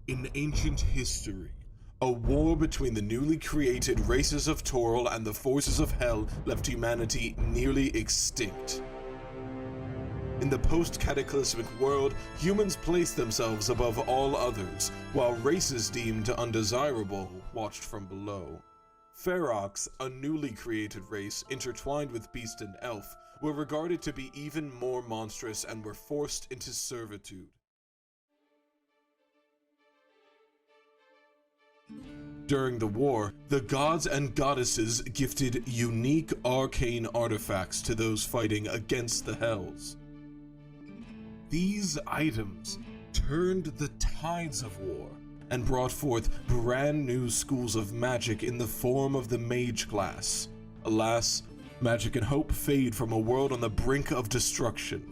In ancient history, a war between the newly created races of Toril and the forces of Hell left humanity nearly extinct. In the post-cataclysmic world, humans placed themselves above all others, while races deemed undesirable watched from below. Ferox, a newly created race intertwined with beast and elf, were regarded to be even more monstrous and were forced into servitude. During the war, the gods and goddesses gifted unique arcane artifacts to those fighting against the Hells. These items turned the tides of war and brought forth brand new schools of magic in the form of the mage class. Alas, magic and hope fade from a world on the brink of destruction.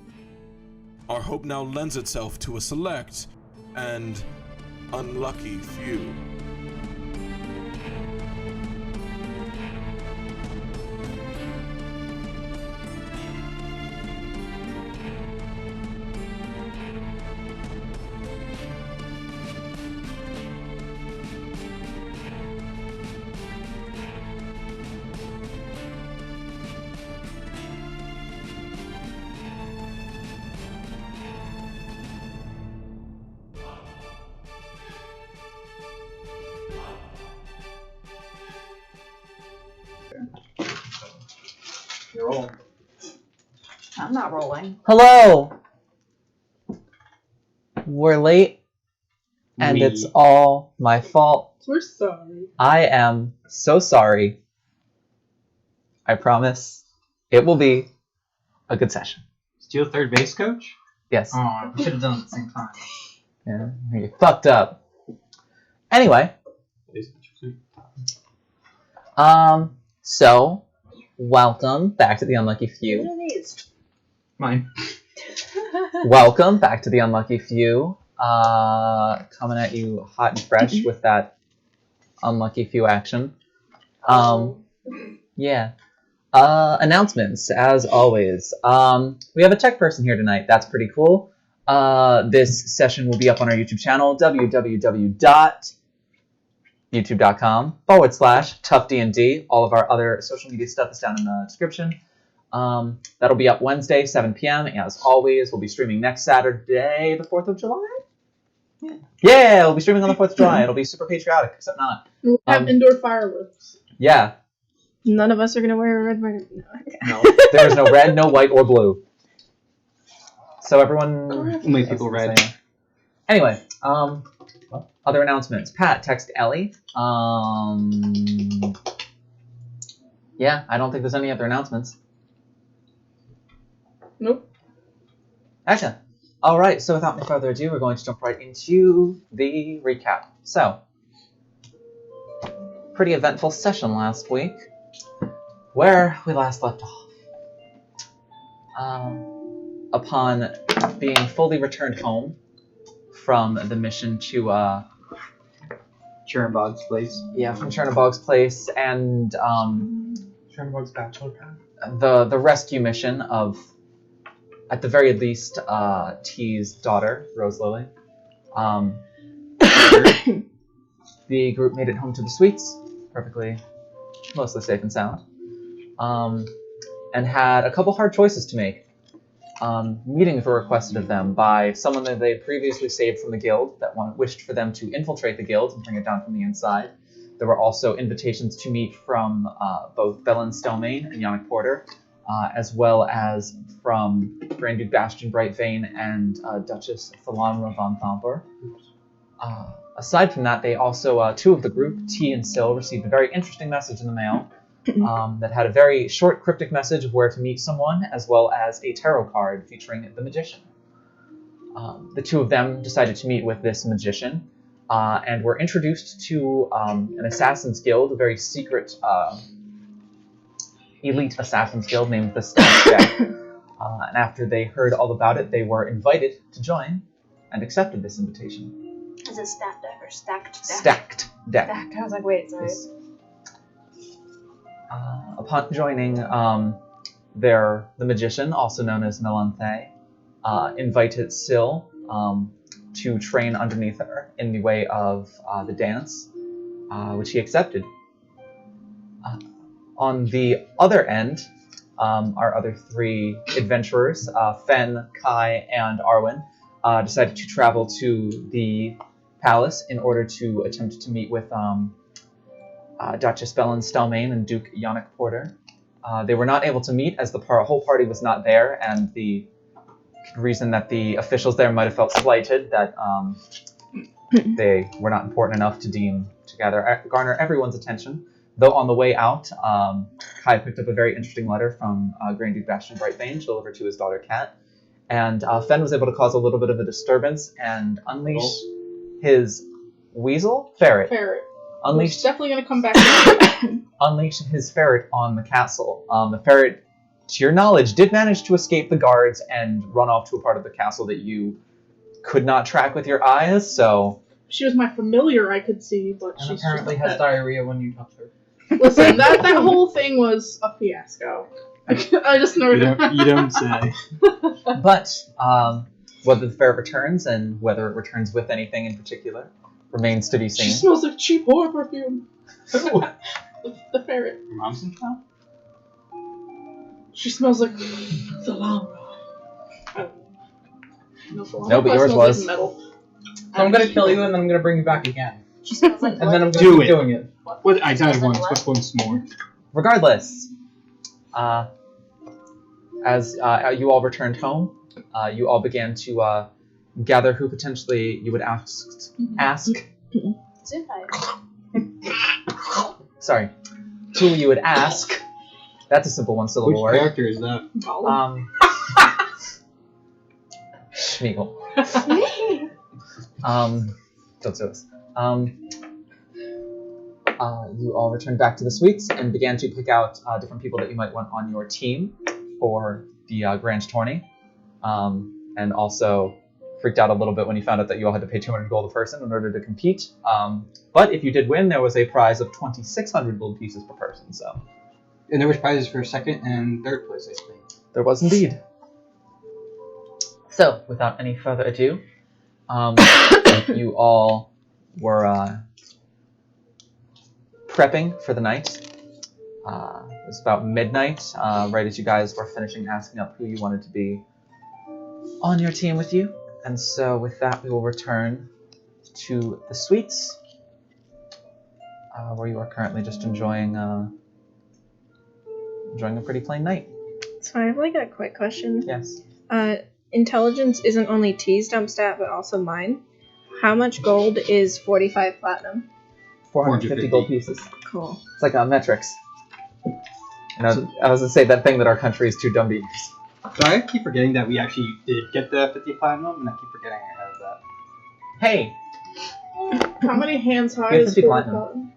Our hope now lends itself to a select and unlucky few. You're rolling. I'm not rolling. Hello! We're late, and it's all my fault. We're sorry. I am so sorry. I promise it will be a good session. Still third base coach? Yes. Oh, we should have done it at the same time. Yeah, you fucked up. Anyway, so welcome back to the Unlucky Few. What are these? Mine. Welcome back to the Unlucky Few. Coming at you hot and fresh with that Unlucky Few action. Yeah. Announcements, as always. We have a tech person here tonight. That's pretty cool. This session will be up on our YouTube channel, www.youtube.com/toughdnd. All of our other social media stuff is down in the description. That'll be up Wednesday, 7 p.m. As always, we'll be streaming next Saturday, the 4th of July? Yeah, we'll be streaming on the 4th of July. It'll be super patriotic, except not. We'll have indoor fireworks. Yeah. None of us are going to wear a red right No, there is no red, no white, or blue. So everyone... Only people red. Anyway, other announcements. Pat, text Ellie. Yeah, I don't think there's any other announcements. Nope. Okay. All right, so without any further ado, we're going to jump right into the recap. So, pretty eventful session last week, where we last left off. Upon being fully returned home from the mission to Chernbog's place. Yeah, from Chernobog's place, and Chernbog's bachelor pad. the rescue mission of, at the very least, T's daughter, Rose Lily. The group made it home to the suites, perfectly, mostly safe and sound, and had a couple hard choices to make. Meetings were requested of them by someone that they previously saved from the guild that wished for them to infiltrate the guild and bring it down from the inside. There were also invitations to meet from both Bellin Stelmane and Yannick Porter, as well as from Grand Duke Bastion Brightvane and Duchess Thalamra von Thomper. Aside from that, they also, two of the group, T and Sil, received a very interesting message in the mail that had a very short cryptic message of where to meet someone, as well as a tarot card featuring the magician. The two of them decided to meet with this magician, and were introduced to an assassin's guild, a very secret elite assassin's guild named the Stacked Deck. And after they heard all about it, they were invited to join and accepted this invitation. Is it stacked deck or stacked deck? Stacked Deck. Stacked. I was like, wait, sorry. Yes. Upon joining, the magician, also known as Melanthe, invited Sil to train underneath her in the way of the dance, which he accepted. On the other end, our other three adventurers, Fen, Kai, and Arwen, decided to travel to the palace in order to attempt to meet with Duchess Belen Stelmane and Duke Yannick Porter. They were not able to meet as the whole party was not there, and the reason that the officials there might have felt slighted that they were not important enough to deem to garner everyone's attention. Though on the way out, Kai picked up a very interesting letter from Grand Duke Bastion Brightbane delivered to his daughter Kat, and Fen was able to cause a little bit of a disturbance and unleash his ferret. Unleash. Unleashed Definitely gonna come back. unleash his ferret on the castle. The ferret, to your knowledge, did manage to escape the guards and run off to a part of the castle that you could not track with your eyes, so... She was my familiar, I could see, but And she's apparently just has diarrhea when you touch her. Listen, that whole thing was a fiasco. I just know that. You don't say. But whether the ferret returns, and whether it returns with anything in particular, remains to be She seen. smells like cheap horror perfume. The ferret. Your mom's in town? She smells like Salambra. No, Salambra No, but yours smells was. like metal. So I'm gonna kill you and then I'm gonna bring you back again. She smells like And then I'm blood. gonna Do keep it. doing it. What? I died once. What's once more? Regardless, as you all returned home, you all began to gather who potentially you would ask. Sorry, who you would ask. That's a simple one-syllable Which word. character is that? Schmeagle. Don't sue us. You all returned back to the suites and began to pick out different people that you might want on your team for the grand tourney. And also freaked out a little bit when you found out that you all had to pay 200 gold a person in order to compete. But if you did win, there was a prize of 2,600 gold pieces per person. So And there was prizes for second and third place, I think. there was indeed. So, without any further ado, you all were prepping for the night. It was about midnight, right as you guys were finishing asking up who you wanted to be on your team with you. And so with that, we will return to the suites, where you are currently just enjoying a pretty plain night. So I have like a quick question. Yes. Intelligence isn't only T's dump stat, but also mine. How much gold is 45 platinum? 450 gold pieces. Cool. It's like metrics. You know, I was gonna say that thing that our country is too dumb to use. So I keep forgetting that we actually did get the 50 platinum, and I keep forgetting I have that. Hey, How many hands high Yeah, is 50 40 platinum.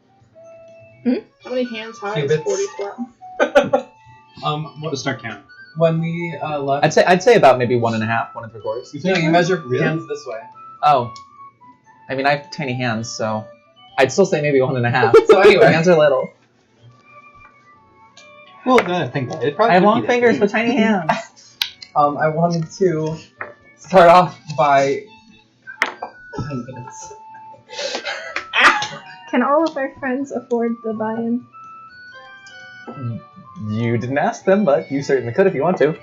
How many hands high is Cubits. 40 platinum? Let's start counting. When we left, I'd say about maybe 1.5, 1 3/4. no, you measure Really? hands this way. Oh, I mean I have tiny hands, so I'd still say maybe 1.5. So anyway, hands are little. Well, then I think about it. Probably I have long 50 then. fingers but tiny hands. I wanted to start off by. Oh my goodness. Can all of our friends afford the buy-in? You didn't ask them, but you certainly could if you want to.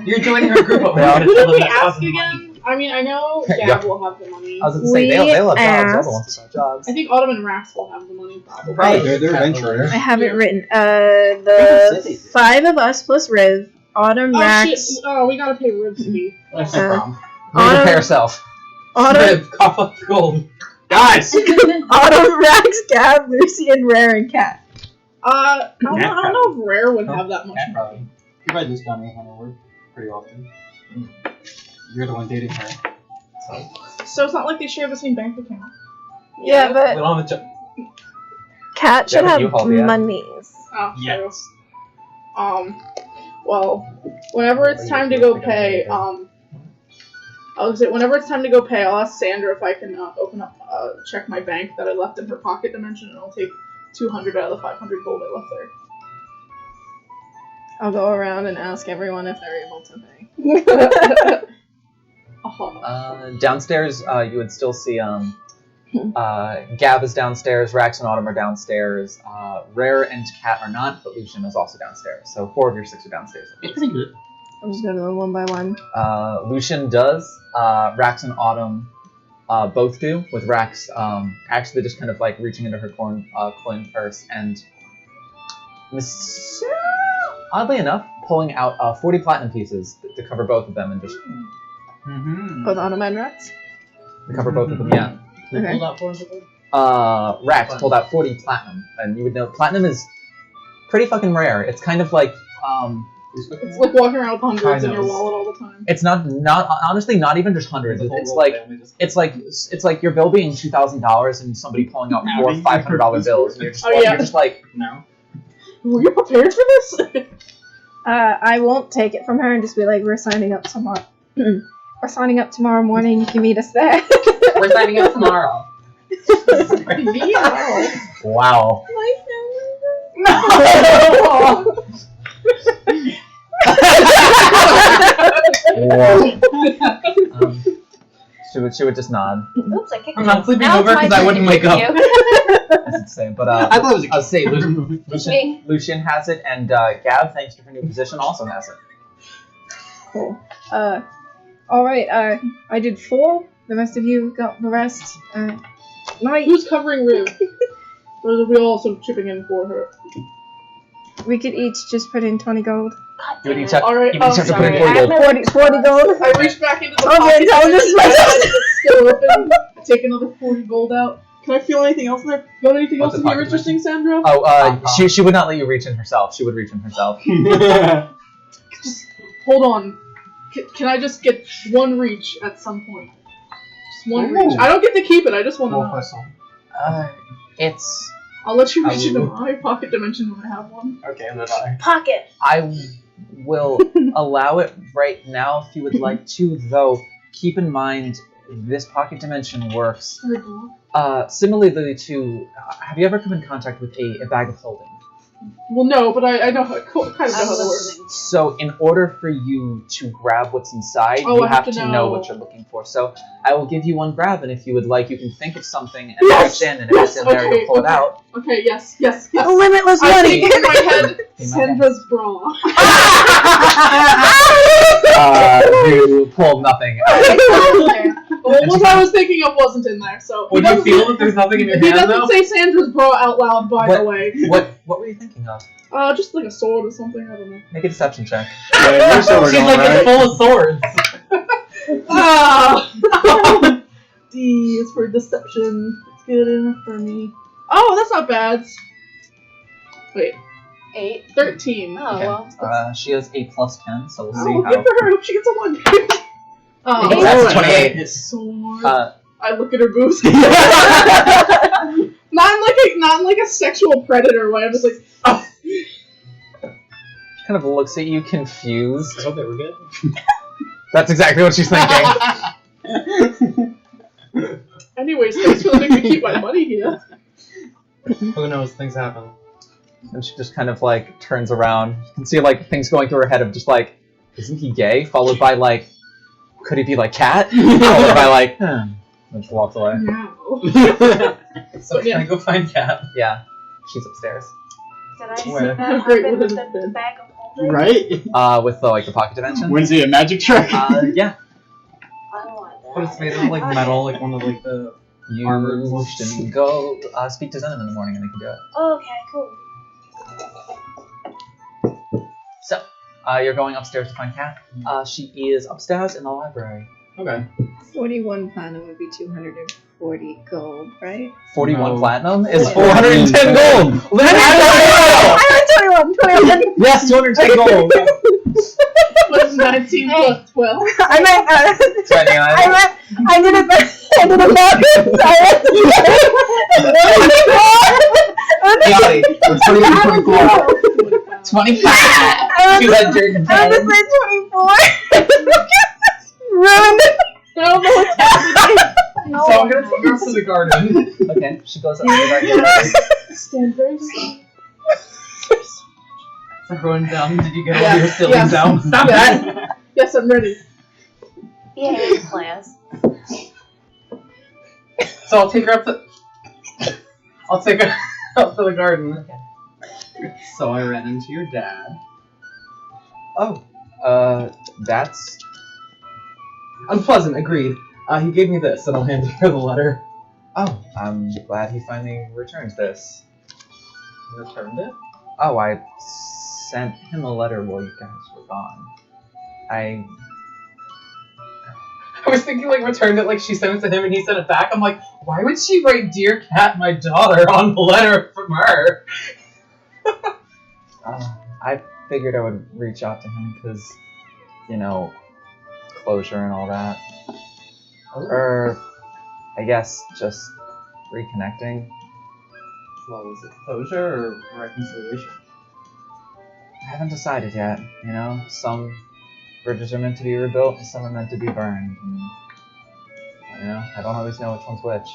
You're joining our group. But Yeah. Who did we ask again? I mean, I know Gab Yeah. will have the money. I was going to say they'll have jobs. asked- Everyone wants to have jobs. I think Autumn and Rax will have the money probably. Probably. They're adventurers. I have it Yeah. written. Even The City. 5 of us plus Riv, Autumn, Oh Rax, shit! Oh, we gotta pay Ribs fee. That's no problem. Maybe Autumn- pay herself. Autumn, Rib, cough up the gold. Guys! Autumn, Rax, Gab, Lucy, and Rare and Cat. I don't know if Rare would have that much Cat money. probably. You probably just got me on the word pretty often. You're the one dating her. So it's not like they share the same bank account. Yeah, We but don't have a job. Cat Yeah, should but have you hold the monies. Oh, Yes. true. Well, whenever it's time to go pay, I'll say whenever it's time to go pay, I'll ask Sandra if I can open up, check my bank that I left in her pocket dimension, and I'll take 200 out of the 500 gold I left there. I'll go around and ask everyone if they're able to pay. Downstairs, you would still see Gav is downstairs, Rax and Autumn are downstairs, Rare and Cat are not, but Lucian is also downstairs. So 4 of your 6 are downstairs. It's pretty good. I'm just gonna go one by one. Lucian does. Rax and Autumn both do, with Rax actually just kind of like reaching into her coin purse and oddly enough, pulling out 40 platinum pieces to cover both of them and just Both Autumn and Rex? to cover both of them, yeah. Okay. Hold out for us. Rax pulled out 40 platinum, and you would know platinum is pretty fucking rare. It's kind of like It's like walking around with hundreds in your Chinos. wallet all the time. it's not honestly not even just hundreds. It's like your bill being $2,000 and somebody pulling out 4 $500 bills, and you're just you're just like No. Were you prepared for this? I won't take it from her and just be like, we're signing up tomorrow. We're signing up tomorrow morning. You can meet us there. We're signing up tomorrow. wow. No. She would just nod. Oops, I kicked I'm you. not sleeping Now over it's my because I turn wouldn't to wake kick up. you. That's insane. But I thought it was a I'll say Me. Lucian has it, and Gab, thanks to her new position, also has it. Cool. Alright, I did 4. The rest of you got the rest. Night. Who's covering Riv? Or are we all sort of chipping in for her? We could each just put in 20 gold. God You would damn each it. have, Alright, you each have to put in sorry. 40 gold. 40 gold. I reach back into the Okay, pocket intelligence and it's still open. I take another 40 gold out. Can I feel anything else in there? Got anything What's else in the here pocket interesting, Sandra? Oh, she would not let you reach in herself. She would reach in herself. Just hold on. Can I just get one reach at some point? Just one reach. I don't get to keep it. I just want to know. It's I'll let you reach into my pocket dimension when I have one. Okay, and then I. Pocket. I will allow it right now if you would like to, though keep in mind this pocket dimension works similarly to have you ever come in contact with a bag of holding? Well, no, but I know how, kind of know how that works. listening. So in order for you to grab what's inside, you I have have to to know know. what you're looking for. So I will give you one grab, and if you would like, you can think of something and Yes! reach in, and if it's in there, you'll pull it out. Okay, yes, yes, yes. Limitless I money. think in my head, Sandra's bra. You pull nothing. Well, what I was thinking of wasn't in there, so. Would you feel that there's nothing in your He hand, doesn't though? say Sandra's bra out loud, by the way. What were you thinking of? Just like a sword or something, I don't know. Make a deception check. Yeah, you're so she's like it's full of swords. Ah! D is for deception. It's good enough for me. Oh, that's not bad. Wait, 8. 13. Oh, Okay. well. She has a +10, so we'll see Oh, how. good for her. I hope she gets a 1. Oh, That's a 28. sword. Uh, I look at her boobs. not in like a sexual predator way. I'm just like, oh. kind of looks at you confused. I hope they were good. That's exactly what she's thinking. Anyways, thanks for letting me keep my money here. Who knows? Things happen. And she just kind of like turns around. You can see like things going through her head of just like, isn't he gay? Followed by like, could he be like Cat? Followed by like, and she walks away. No. So yeah. can I go find Cat? Yeah, she's upstairs. Did I see Where? that How great happen would with it have the been? bag of holding? Right? With the like the pocket dimension. Wednesday, a magic trick. Yeah. I don't want that. But it's made of like metal, like one of like the. You Armored. can go speak to Zenon in the morning and they can do it. Okay, cool. So, you're going upstairs to find Kat. She is upstairs in the library. Okay. 41 platinum would be 240 gold, right? 41 No. platinum is Yeah. 410 gold! I heard 21! Yes, 210 gold! What's 19 plus 12? I meant, Depending on it. I did it backwards. 25! I was gonna say 24. Ruined it. I don't know what's happening. No. So I'm gonna take her to the garden. Okay, she goes up to the library. Stand very still. Everyone down. Did you get all Yeah, your silly yes. down? Stop that! Yes, I'm ready. Yay, class. So I'll take her up to. I'll take her up to the garden. Okay. So I ran into your dad. Oh, that's... Unpleasant, agreed. He gave me this, and I'll hand her the letter. Oh, I'm glad he finally returned this. You returned it? Oh, I sent him a letter while you guys were gone. I was thinking, like, returned it like she sent it to him and he sent it back. I'm like, why would she write "Dear Cat, my daughter" on the letter from her? I figured I would reach out to him because, you know, closure and all that. Or, I guess, just reconnecting. Well, was it closure or reconciliation? I haven't decided yet, you know? Some bridges are meant to be rebuilt and some are meant to be burned. And, you know, I don't always know which one's which.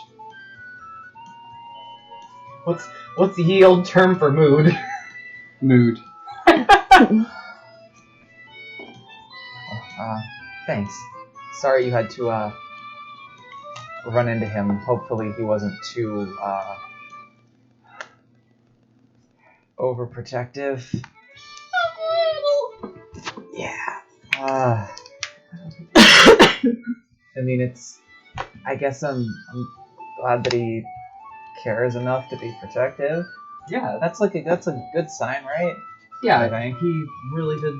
What's the old term for mood? Mood. Thanks. Sorry you had to, run into him. Hopefully he wasn't too, overprotective. Yeah. I mean, I guess I'm glad that he cares enough to be protective. Yeah, That's a good sign, right? yeah. I think. He really did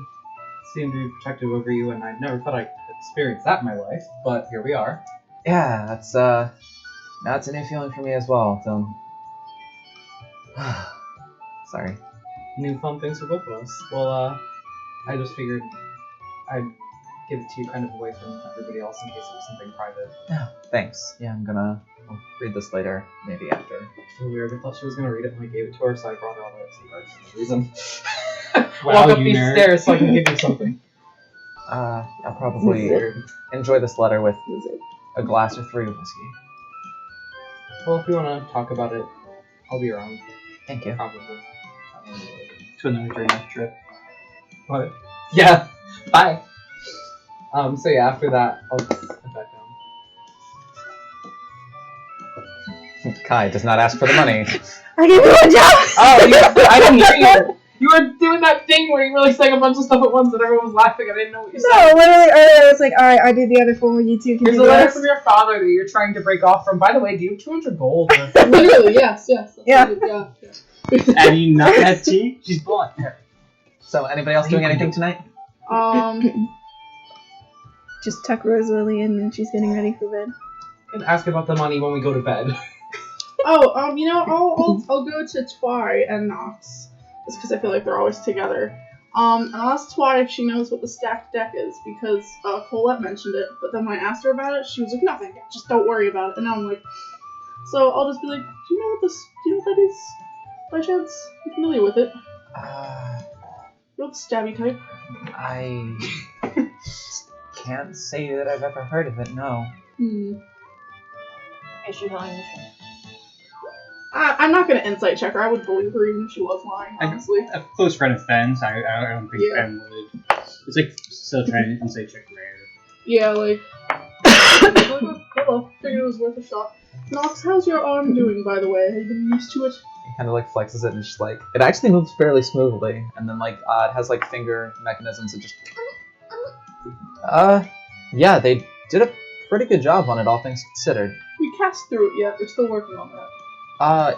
seem to be protective over you, and I never thought I could experience that in my life. But here we are. Yeah, that's now it's a new feeling for me as well. So, sorry. New fun things for both of us. Well, I just figured I'd give it to you kind of away from everybody else in case it was something private. Yeah, thanks. Yeah, I'll read this later, maybe after. So weird. I thought she was gonna read it when I gave it to her, so I brought her all the way up to the garden for no reason. Wow, Walk up you these nerd. stairs so I can give you something. I'll probably Weird. enjoy this letter with a glass or 3 of whiskey. Well, if you want to talk about it, I'll be around. Thank you. Probably. To another dreamless trip. What? Yeah. Bye. So yeah, after that, I'll just head back down. Kai does not ask for the money. I gave you one job! Oh, I didn't hear you. You were doing that thing where you really saying a bunch of stuff at once and everyone was laughing. I didn't know what you said. No, literally earlier I was like, alright, I did the other 4, you two can Here's do a the letter rest. from your father that you're trying to break off from. By the way, do you have 200 gold? Literally, yes. That's Yeah. what it- yeah. Have you not had tea? She's blunt. So, anybody else doing anything tonight? Just tuck Rose Lily in and she's getting ready for bed. And ask about the money when we go to bed. You know, I'll go to Twy and Nox, just because I feel like they're always together. And I'll ask Twy if she knows what the stacked deck is, because Colette mentioned it, but then when I asked her about it, she was like, nothing, just don't worry about it. And now I'm like, so I'll just be like, do you know what that is, by chance? I'm familiar with it. You're the stabby type. I can't say that I've ever heard of it, no. Is she telling the truth? I'm not gonna insight check her. I would believe her even if she was lying, honestly. A close friend of Fenn's, I don't think Yeah. Fenn would. It's like still trying to insight check rare. Yeah, like, hello, figured it was worth a shot. Nox, how's your arm doing, by the way? Have you been used to it? He kind of like flexes it and just like it actually moves fairly smoothly, and then like it has like finger mechanisms that just. Yeah, they did a pretty good job on it, all things considered. We cast through it yet. We're still working on that.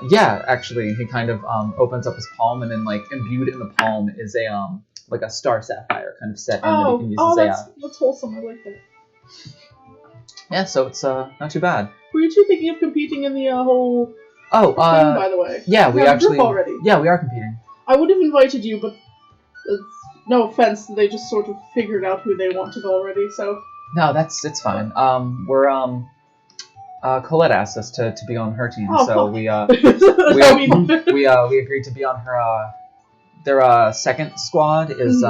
Yeah, actually, he kind of opens up his palm, and then like imbued in the palm is a like a star sapphire kind of set in that he can use as a. That's wholesome. I like that. Yeah, so it's not too bad. Were you two thinking of competing in the whole Oh, thing, by the way? yeah, we have a actually group already. Yeah, we are competing. I would have invited you, but no offense, they just sort of figured out who they wanted already. So No, it's fine. We're Colette asked us to be on her team, Oh, so fuck. we I mean, we agreed to be on her. Their second squad is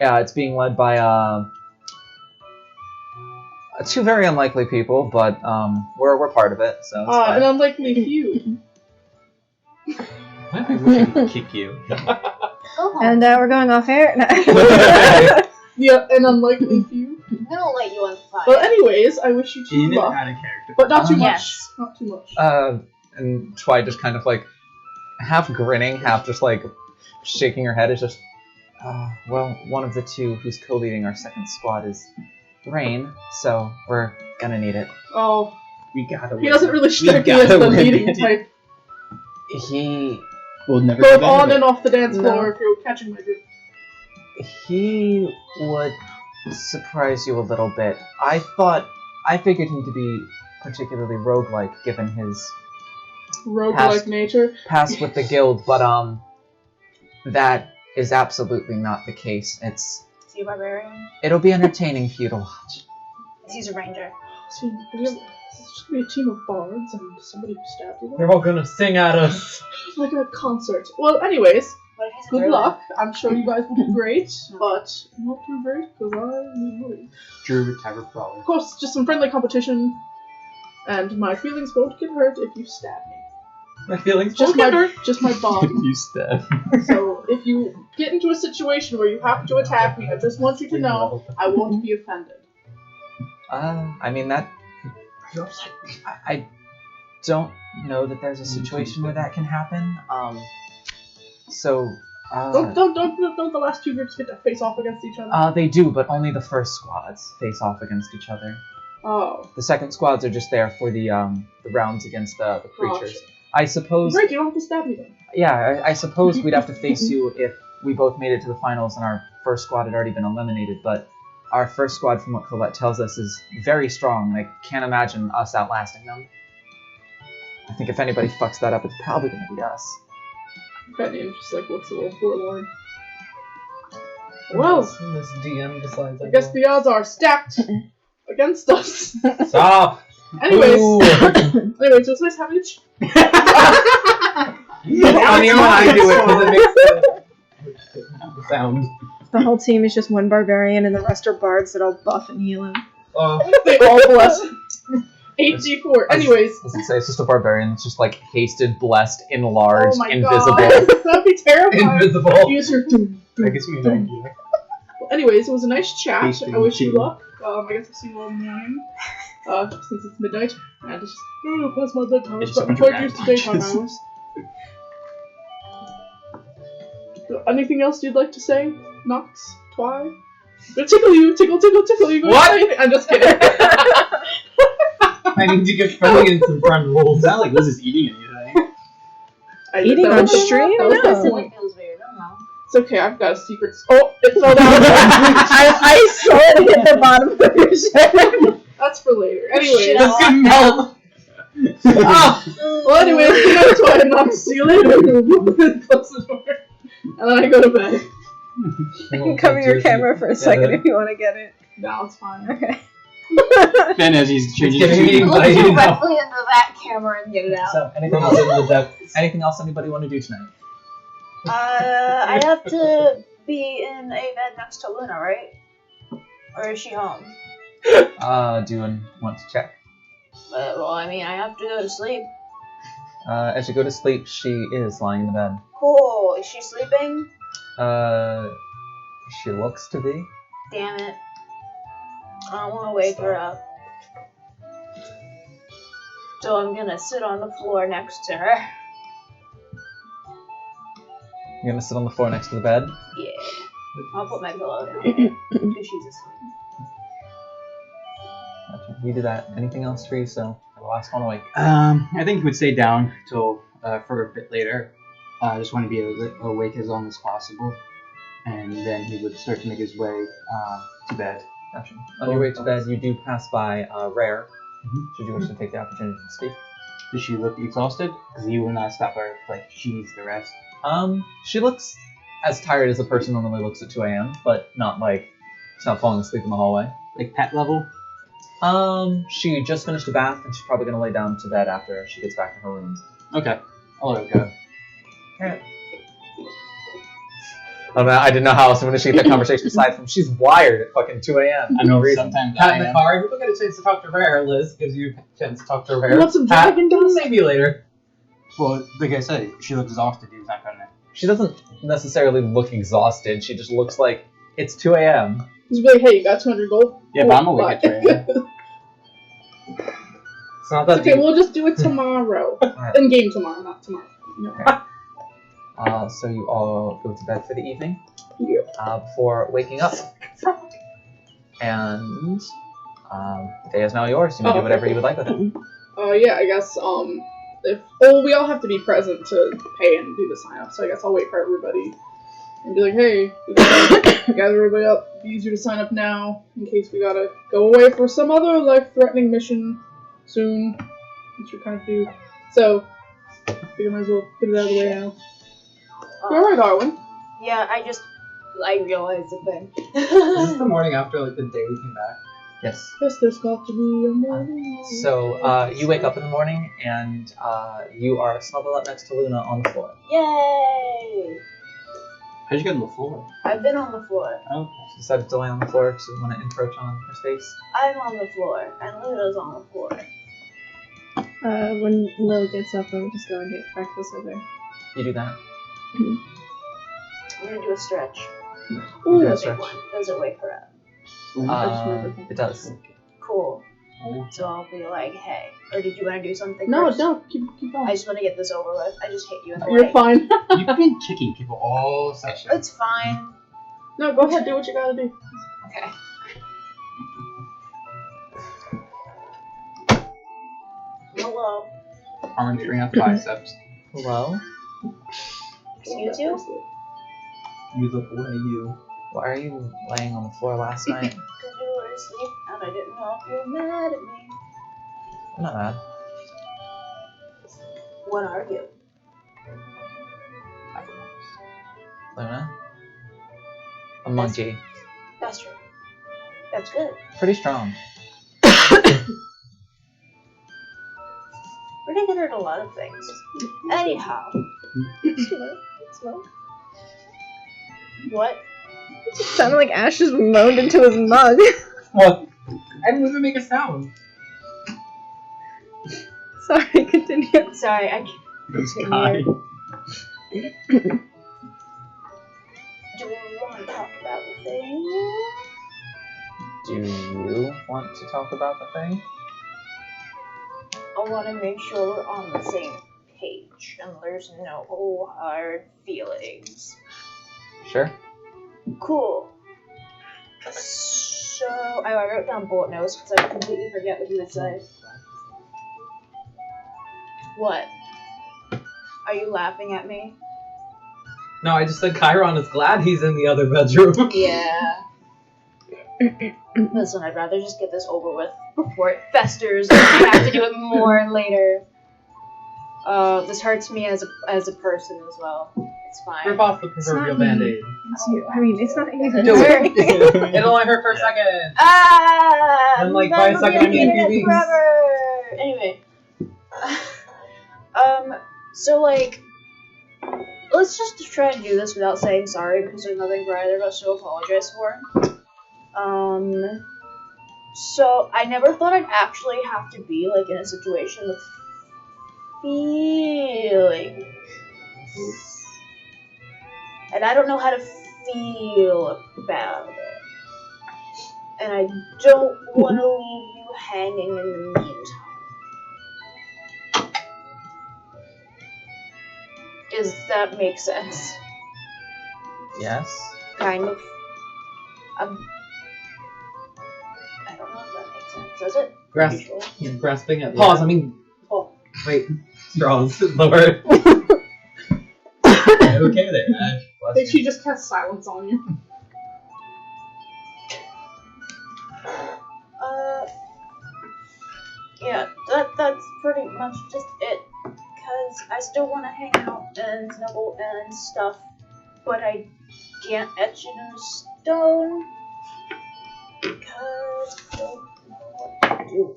it's being led by 2 very unlikely people, but we're part of it, so it's an fine. unlikely few. I wish I could kick you. Go home. And we're going off air. Yeah, an unlikely few. I'm gonna light you on fire. But anyways, I wish you In two and luck. out of character. But not too much. Yes. Not too much. And Chwai just kind of like half grinning, half just like shaking her head. Is just, well, one of the two who's co-leading our second squad is Rain, so we're gonna need it. Oh, We gotta win. he doesn't really We strike me as gotta the win. leading type. He We'll never Both get on better. and off the dance No. floor, if you're catching my drift. he would surprise you a little bit. I figured him to be particularly roguelike given his Roguelike Past. nature. past with the guild, but that is absolutely not the case. Is he a barbarian? It'll be entertaining for you to watch. He's a ranger. See, it's just gonna be a team of bards and somebody who stabbed you. They're all gonna sing at us. It's like a concert. Well, anyways, What if he's a good druid? luck. I'm sure you guys will do great, but not too great because I need money. Druid Tavern Brawler. Of course, just some friendly competition, and my feelings won't get hurt if you stab me. My feelings Just my body. You stab. So if you get into a situation where you have to attack me, I just want you to know I won't be offended. I mean that. I don't know that there's a situation where that can happen. So. Don't the last two groups get to face off against each other? They do, but only the first squads face off against each other. Oh. The second squads are just there for the rounds against the creatures. shit. I suppose. Great, you don't have to stab me then. Yeah, I suppose we'd have to face you if we both made it to the finals and our first squad had already been eliminated, but our first squad, from what Colette tells us, is very strong. I can't imagine us outlasting them. I think if anybody fucks that up, it's probably going to be us. Benny just like looks a little forlorn. Well, This DM decides. I guess the odds are stacked against us. Stop. Anyways, Ooh. anyways, it was nice having you. It's funnier when I do it because it makes the sound. The whole team is just one barbarian, and the rest are bards that all buff and heal him. They all bless. 8d4. Anyways. I was gonna say, it's just a barbarian. It's just like hasted, blessed, enlarged, Oh my invisible. God. That'd be terrifying. Invisible. Use your. That gives me an idea. Well, anyways, it was a nice chat. Tasting I wish you tea. luck. I guess I'll see you all in the morning. Since it's midnight. And just past my bedtime. It's But I'm a bunch quite of used to rat daytime punches. hours. So, anything else you'd like to say, Nox? Twy? Gonna tickle you, tickle. You gonna What? say anything? I'm just kidding. I need to get friendly against some friend rules. It's not like Liz is eating anything. Eating that on was- stream? that was No. the It point. feels weird. I don't know. It's okay, I've got a secret. Oh, it fell down. I saw it hit the bottom of your shirt. That's for later. Anyways. Shit, Let's get melt. Well, anyways, good night, Twy, and I'll see you later. Close the door. And then I go to bed. I can cover your camera for a second if you want to get it. No, it's fine. Okay. Ben, as he's changing It's his getting Look anxiety now. directly into that camera and get it out. So, anything From else? the depths. Anything else anybody want to do tonight? I have to be in a bed next to Luna, right? Or is she home? Do you want to check? Well, I mean, I have to go to sleep. As you go to sleep, she is lying in the bed. Cool. Is she sleeping? She looks to be. Damn it. I don't want to wake her up. So I'm gonna sit on the floor next to her. You're gonna sit on the floor next to the bed. Yeah. I'll put my pillow down because she's asleep. Gotcha. You do that. Anything else for you? So the last one awake. I think he would stay down till for a bit later. I just want to be awake as long as possible, and then he would start to make his way to bed. Gotcha. On your way to bed, you do pass by Rare. Mhm. Should you wish to take the opportunity to speak? Does she look exhausted? Because he will not stop her. Like she needs the rest. She looks as tired as a person normally looks at 2 a.m., but not like she's not falling asleep in the hallway. Like pet level. She just finished a bath and she's probably gonna lay down to bed after she gets back to her room. Okay, I'll let her go. Alright. I didn't know how else I'm gonna shape that conversation aside from she's wired at fucking 2 a.m. I know reason. sometimes Pat I in the am. car. You don't get a chance to talk to Rare. Liz gives you a chance to talk to Rare. You want some Pat, dragon dust? maybe later. Well, like I said, she looks exhausted. He's not gonna. She doesn't necessarily look exhausted, she just looks like it's 2 a.m. Just be like, hey, you got 200 gold? Yeah, but I'm a wicked trader. It's not that Okay, deep. we'll just do it tomorrow. Alright. In game tomorrow, not tomorrow. No. So you all go to bed for the evening Yeah. before waking up. And the day is now yours. You may do whatever you would like with it. Yeah, I guess, we all have to be present to pay and do the sign up, so I guess I'll wait for everybody and be like, hey, we gotta gather everybody up. It'd be easier to sign up now in case we gotta go away for some other life-threatening mission soon, which we kind of do. So, I think I might as well get it out of the way now. You alright, Darwin? Yeah, I realized the thing. Is this the morning after like the day we came back? Yes. Yes, there's got to be a morning. So you wake up in the morning and you are snuggled up next to Luna on the floor. Yay! How'd you get on the floor? I've been on the floor. Okay. She decided to lay on the floor because she didn't want to encroach on her space. I'm on the floor, and Luna's on the floor. When Lil gets up, I would just go and get breakfast with her. You do that. I'm gonna do a stretch. You do A a big stretch. one. Does it wake her up? It does. Cool. So I'll be like, hey. Or did you want to do something No, first? no, keep I going. just want to get this over with. I just hit you in the You're leg. fine. You've been kicking people all session. It's fine. No, go ahead, do what you gotta do. Okay. Hello. Orange ring up biceps. Hello? You two? You look away, you. Why are you laying on the floor last night? Because you were asleep, and I didn't know if you were mad at me. I'm not mad. What are you? Luna? A monkey. That's true. That's good. Pretty strong. Pretty good at a lot of things. Anyhow. Smoke. What? It just sounded like Ash just moaned into his mug. What? I didn't even make a sound. Sorry, continue. Sorry, I This can't guy. hear. Do we want to talk about the thing? Do you want to talk about the thing? I want to make sure we're on the same page and there's no hard feelings. Sure. Cool. So, I wrote down bullet notes because I completely forget what you would say. What? Are you laughing at me? No, I just said Chiron is glad he's in the other bedroom. Yeah. Listen, I'd rather just get this over with before it festers and I have to do it more later. This hurts me as a person as well. It's fine. Rip off the proverbial not band-aid. It's you. I mean, it's not even Do hurt. it. It'll only hurt for a second. Ah! And, like, then 5 we'll be seconds, on the I mean, a few internet weeks. forever. Anyway. So, like, let's just try to do this without saying sorry because there's nothing for either of us to apologize for. So I never thought I'd actually have to be, like, in a situation with feelings. And I don't know how to feel about it. And I don't want to leave you hanging in the meantime. Does that make sense? Yes. Kind of. I don't know if that makes sense. Does it? Grasp, Usually. he's grasping at pause. I mean, wait, straws is the word. Okay there, Ash. I think she just cast silence on you. Yeah, that's pretty much just it. Because I still want to hang out and snuggle and stuff, but I can't etch it in stone because I don't know what to do.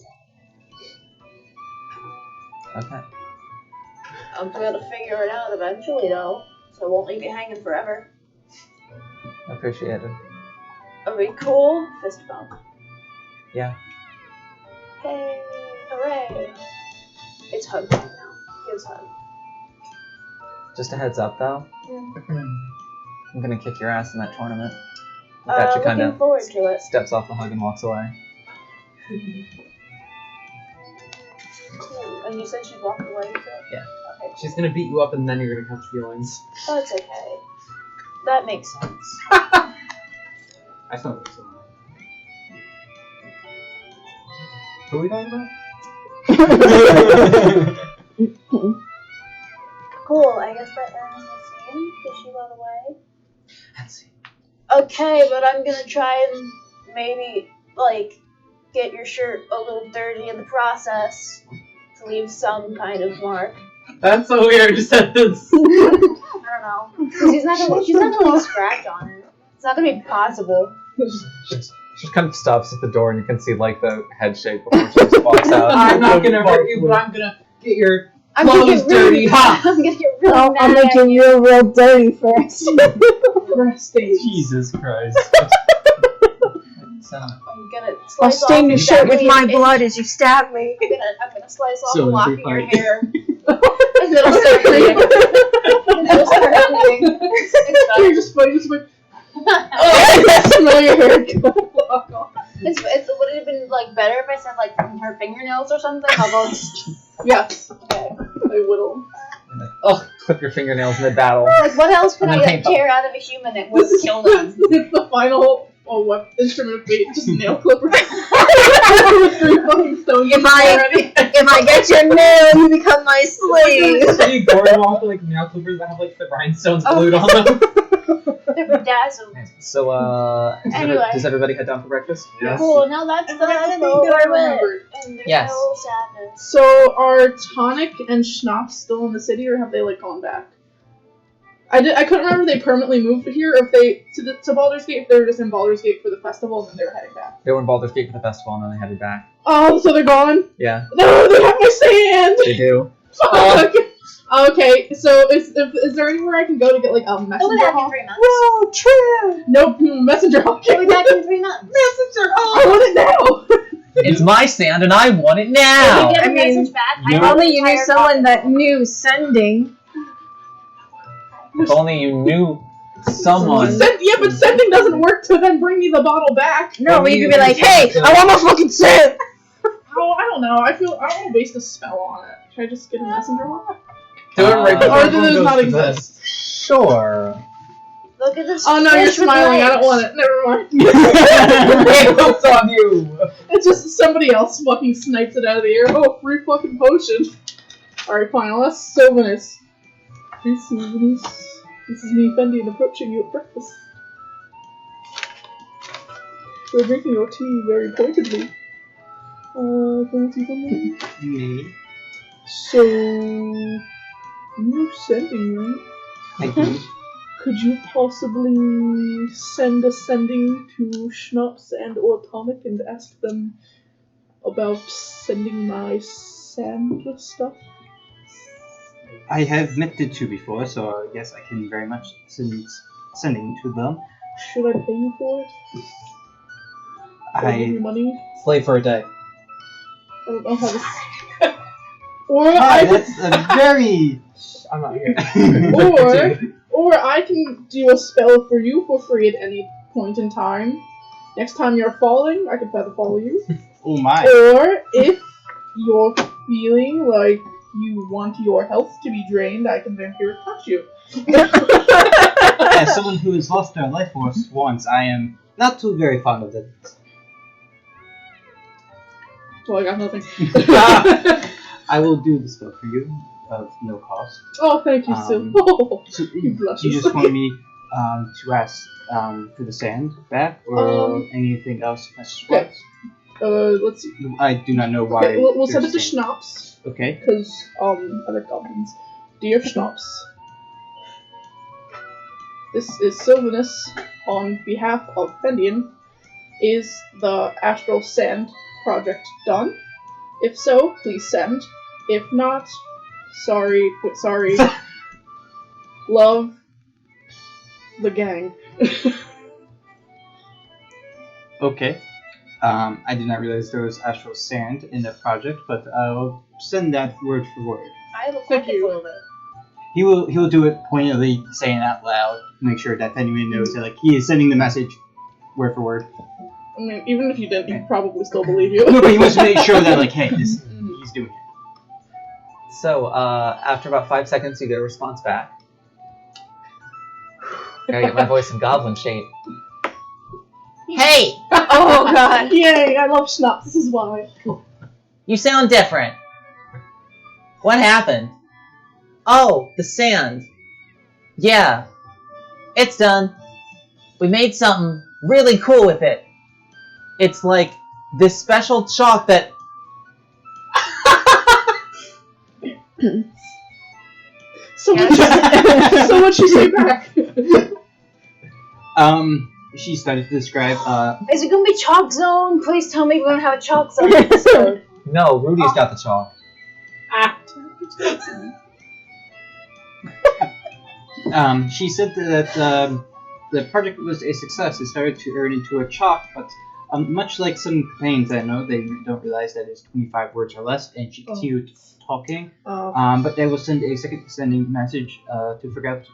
Okay. I'm gonna figure it out eventually, though, so I won't leave you hanging forever. Appreciated. Are we cool? Fist bump. Yeah. Hey, hooray! It's hug time now. Give us a hug. Just a heads up though. Mm. I'm gonna kick your ass in that tournament. That she kind Looking of forward to it. steps off the hug and walks away. Cool. And you said she'd walk away with it? Yeah. Okay. She's gonna beat you up and then you're gonna catch feelings. That's okay. That makes sense. I still think so. Who are we talking about? Cool. I guess that ends the scene because she went away. Let's see. Okay, but I'm gonna try and maybe, like, get your shirt a little dirty in the process to leave some kind of mark. That's a weird sentence. I don't know. She's not gonna leave a scratch on it. It's not gonna be possible. She kind of stops at the door and you can see like the head shake before she just walks out. I'm not gonna hurt you, but I'm gonna get your I'm gonna clothes get really, dirty. Ha! I'm gonna get really I'll mad make at it you. real dirty first. Resting. Jesus Christ. So, I'm gonna I'll slice stain off your shirt with exactly my an blood as you stab me. I'm gonna slice off So a lock of in your free hair. And it'll start bleeding. And it'll start bleeding. You're just funny, just like, oh, smell your hair. Fuck off. Would it have been like better if I said like from her fingernails or something? I'll go. Yes, Okay. I whittle. oh, clip your fingernails mid-battle. Like what else can And I then like, paint tear out of a human that would kill them? It's the final instrument of fate, just nail clippers. With 3 fucking stones already. If I get your nail, you become my slave. So you gore them off with like nail clippers that have like the rhinestones glued on them. They're bedazzled. So, Anyway. does everybody head down for breakfast? Yes. Cool. Now that's And that's the thing that I over with. remembered. And there's Yes. no sadness. So are tonic and schnapps still in the city, or have they like gone back? I couldn't remember if they permanently moved here, or if they to Baldur's Gate, if they were just in Baldur's Gate for the festival and then they were heading back. They were in Baldur's Gate for the festival and then they headed back. Oh, so they're gone? Yeah, No, they have my sand. they do. Fuck. Okay, so is there anywhere I can go to get like a We'll be messenger back in hawk? 3 months. Whoa, true. Nope, messenger hawk. We'll be back in 3 months. Messenger hawk. I want it now. It's my sand and I want it If now! we get a I mean, message back, you I know- have Only an you knew entire someone that pocket knew sending. If only you knew someone. But sending doesn't work to then bring me the bottle back. No, Only but you you could be knew like, hey, someone I want my fucking sand. Oh, I don't know. I don't want to waste a spell on it. Should I just get a messenger hawk? Do it right Or before do everyone those goes not to bed. exist? Sure. Look at this. Oh no, you're fish with smiling. I legs. don't want it. Never mind. It's on you! It's just somebody else fucking snipes it out of the air. Oh, free fucking potion. Alright, fine. Unless Sylvanus. Hey, Sylvanus. This is me, Impending, approaching you at breakfast. You're drinking your tea very pointedly. Can I see something? Me. So, you're sending, right? I do. Could you possibly send a sending to Schnapps and or Tonic and ask them about sending my sand stuff? I have meant to before, so yes, I can very much sending to them. Should I pay you for it? Should I give you money? Slave for a day. I don't know how to. Or Hi, I that's a very. I'm not here. or I can do a spell for you for free at any point in time. Next time you're falling, I can feather fall you. Oh my. Or if you're feeling like you want your health to be drained, I can vampire touch you. As someone who has lost their life force once, I am not too very fond of it. So I got nothing. I will do the spell for you of no cost. Oh, thank you, Sil. Oh, So he you blushes. just want me to ask for the sand back or anything else Okay. necessary? Let's see. I do not know why. Okay, we'll send it to there's sand. Schnapps, Okay. because, I like goblins. Dear Schnapps, this is Sylvanus on behalf of Fendian. Is the Astral Sand project done? If so, please send. If not, sorry. Love the gang. Okay. I did not realize there was actual sand in that project, but I'll send that word for word. I have a Thank pocket you. full of it. He'll do it pointedly, saying it out loud, make sure that anyone knows that like he is sending the message word for word. I mean, even if you didn't, he'd probably still believe you. No, but he wants to make sure that, like, hey, he's doing it. So, after about 5 seconds, you get a response back. Gotta get my voice in goblin shape. Hey! Oh god. Yay, I love schnapps, this is why. You sound different. What happened? Oh, the sand. Yeah. It's done. We made something really cool with it. It's like this special chalk that... So what you say back? She started to describe, Is it gonna be chalk zone? Please tell me we're gonna have a chalk zone episode. No, Rudy's got the chalk. she said that the project was a success. It started to turn into a chalk, but much like some companions I know, they don't realize that it's 25 words or less, and she continued talking. But they will send a second sending message to figure out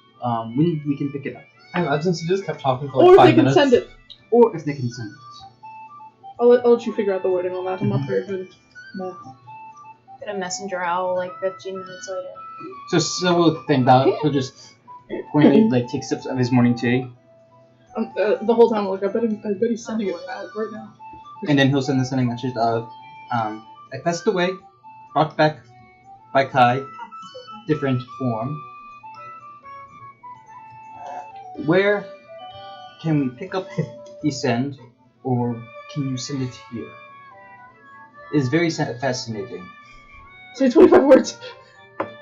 when we can pick it up. I imagine she just kept talking for Or like if 5 they can minutes. send it. Or if they can send it. I'll let you figure out the wording on that. I'm not very good at math. Get a messenger owl like 15 minutes later. So we'll think about it. He'll just quietly take sips of his morning tea, The whole time I'm like, I bet he's sending it right now. and then he'll send the sending message of, I passed away, brought back by Kai, different form. Where can we pick up the send, or can you send it here? It's very fascinating. Say 25 words.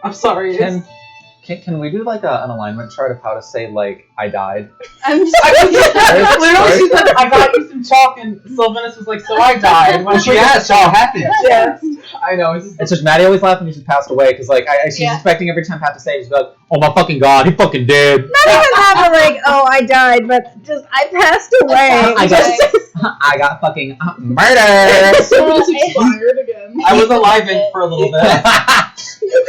I'm sorry. Can we do like an alignment chart of how to say like I died? I'm Literally, she said, I got you some chalk, and Sylvanus was like, so I died. When she asked, all happened. Yes. I know. It's just Maddie always laughs when she's passed away because like she's expecting every time Pat to say it, she's like, oh my fucking god, he fucking dead. Not even have a like, oh, I died, but just I passed away. I got fucking murdered. Someone's expired again. I was alive for a little bit.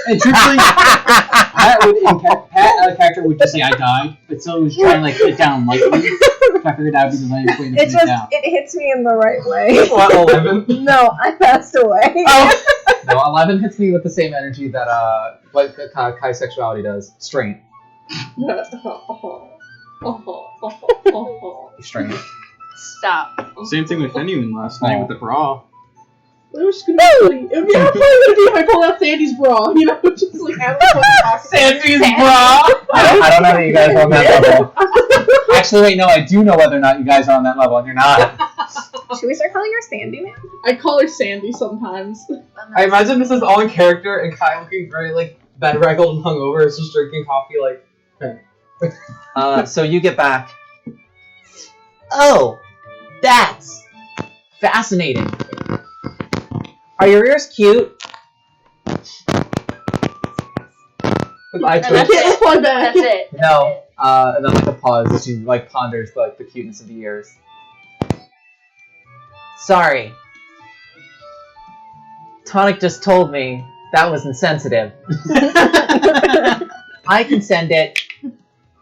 And truthfully, Pat out of character would just say I died, but so was trying to like put it down lightly. I figured that would be the lightest way to put it down. It hits me in the right way. What, 11? No, I passed away. Oh. No, 11 hits me with the same energy that what Kai's sexuality does. Strength. Strength. Stop. Same thing with anyone last night with the bra. It was gonna be funny. It'd be how funny would it be if I pulled out Sandy's bra, you know, just like Sandy's bra! I don't know that you guys are on that level. Actually, wait, no, I do know whether or not you guys are on that level, and you're not. Should we start calling her Sandy now? I call her Sandy sometimes. I imagine this is all in character, and Kai looking very, like, bedraggled and hungover, is just drinking coffee, like, So you get back. Oh, that's fascinating. Are your ears cute? with eye I twitch. can't reply back. That's it. No. And then like a pause as she like ponders like the cuteness of the ears. Sorry. Tonic just told me that was insensitive. I can send it.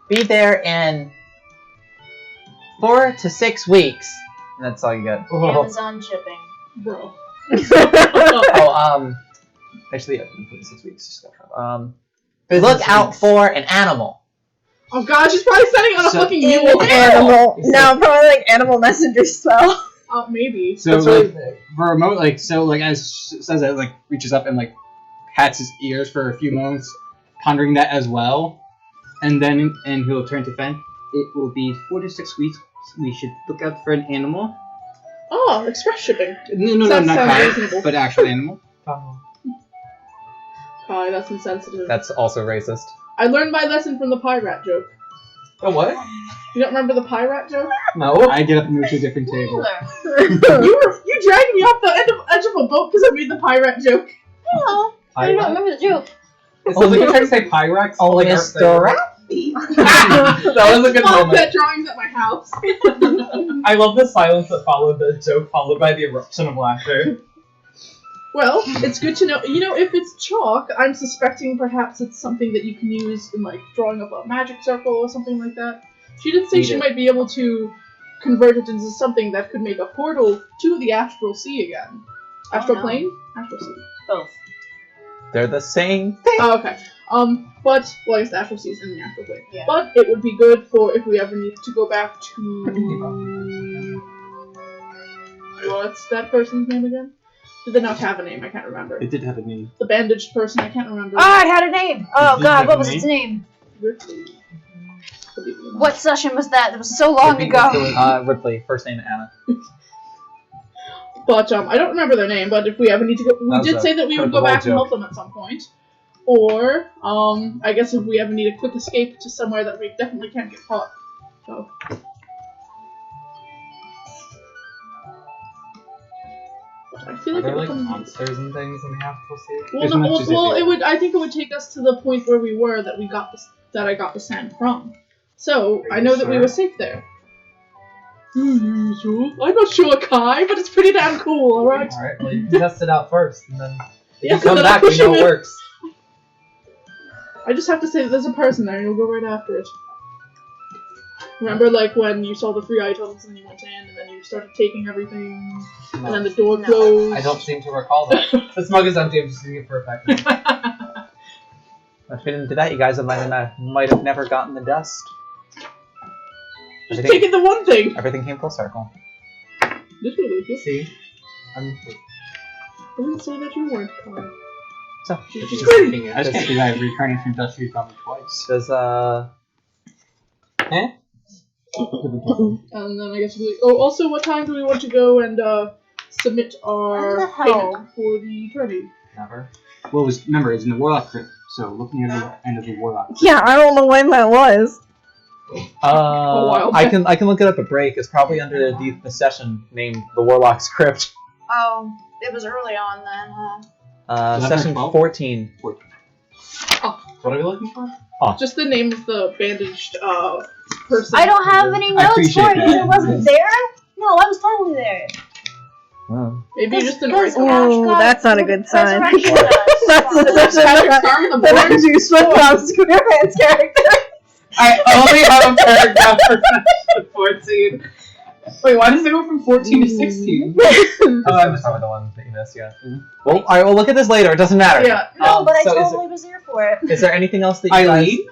Be there in 4 to 6 weeks. And that's all you get. Amazon shipping. Bro. Actually, yeah, 4 to 6 weeks. Look out for an animal. Oh god, she's probably sending on a fucking mule. Animal. No, probably like animal messenger spell. Maybe. So That's like for a moment, like so, like as says that, like reaches up and like pats his ears for a few moments, pondering that as well, and then he'll turn to Fen. It will be 4 to 6 weeks. We should look out for an animal. Oh, express shipping. No, That not sounds Kai, reasonable. but actual animal. Kai, that's insensitive. That's also racist. I learned my lesson from the pie rat joke. Oh, what? You don't remember the pie rat joke? No. I get up and move to a different table. You dragged me off the edge of a boat because I made the pie rat joke. No, I don't remember the joke. It sounds like you're trying to say Pyrex. Oh, like Mr. That was a good Mom, moment. that drawing's at my house. I love the silence that followed the joke, followed by the eruption of laughter. Well, it's good to know. You know, if it's chalk, I'm suspecting perhaps it's something that you can use in, like, drawing up a magic circle or something like that. She did say she might be able to convert it into something that could make a portal to the astral sea again. Astral no. plane? Astral sea. Both. They're the same thing. Oh, okay. But, well, I guess the astral sea is in the astral plane. Yeah. But it would be good for if we ever need to go back to... What's that person's name again? Did they not have a name? I can't remember. It did have a name. The bandaged person, I can't remember. Oh, it had a name! Oh Did it god, have what a was name? its name? Ripley. What session was that? That was so long ago. Ripley, first name Anna. But, I don't remember their name, but if we ever need to go... We That was did a say that we would critical go back and joke. help them at some point. Or, I guess if we ever need a quick escape to somewhere that we definitely can't get caught. So... I feel Are like there it would like come... monsters and things in the astral sea? Well, As no, much as well, it it would. I think it would take us to the point where we were that we got this. That I got the sand from. So Are I you know that we sure? were safe there. I'm not sure, Kai, but it's pretty damn cool. All right. Alright, well, you can test it out first, and then if Yeah, you come then I'll back, we push know you it in. works. I just have to say that there's a person there, and you'll go right after it. Remember, like when you saw the 3 items and you went in, and then you started taking everything, and then the door No. closed. I don't seem to recall that. The smug is empty, I'm just using it for effect. If we didn't do that, you guys might have never gotten the dust. Just taking the one thing. Everything came full circle. Literally. See? I'm I didn't say that you weren't, Kai. So, just reading it. I just can't believe I reincarnated from dust from twice. does And then I guess we. Oh, also, what time do we want to go and submit our When the hell? payment for the tourney? Never. Well, remember, it's in the Warlock crypt, so looking at the end of the Warlock crypt. Yeah, I don't know when that was. while I can look it up at break. It's probably under the session named the Warlock's Crypt. Oh, it was early on then, huh? 11 or Session 12? 14. What are we looking for? Just the name of the bandaged person. I don't have any I notes appreciate for it because that. it wasn't there. No, I was totally there. Oh. Maybe you just didn't Because write Ash them. Ooh, got that's not a good sign. resurrected That's us. such a Patrick Star on the That board. you split from Squareman's character. I only have a paragraph for session 14. Wait, why does it go from 14 to 16? Oh, that was probably the one that you missed, yeah. Well, alright, we'll look at this later. It doesn't matter. Yeah. No, but I so totally was there for it. Is there anything else that you guys... Eileen?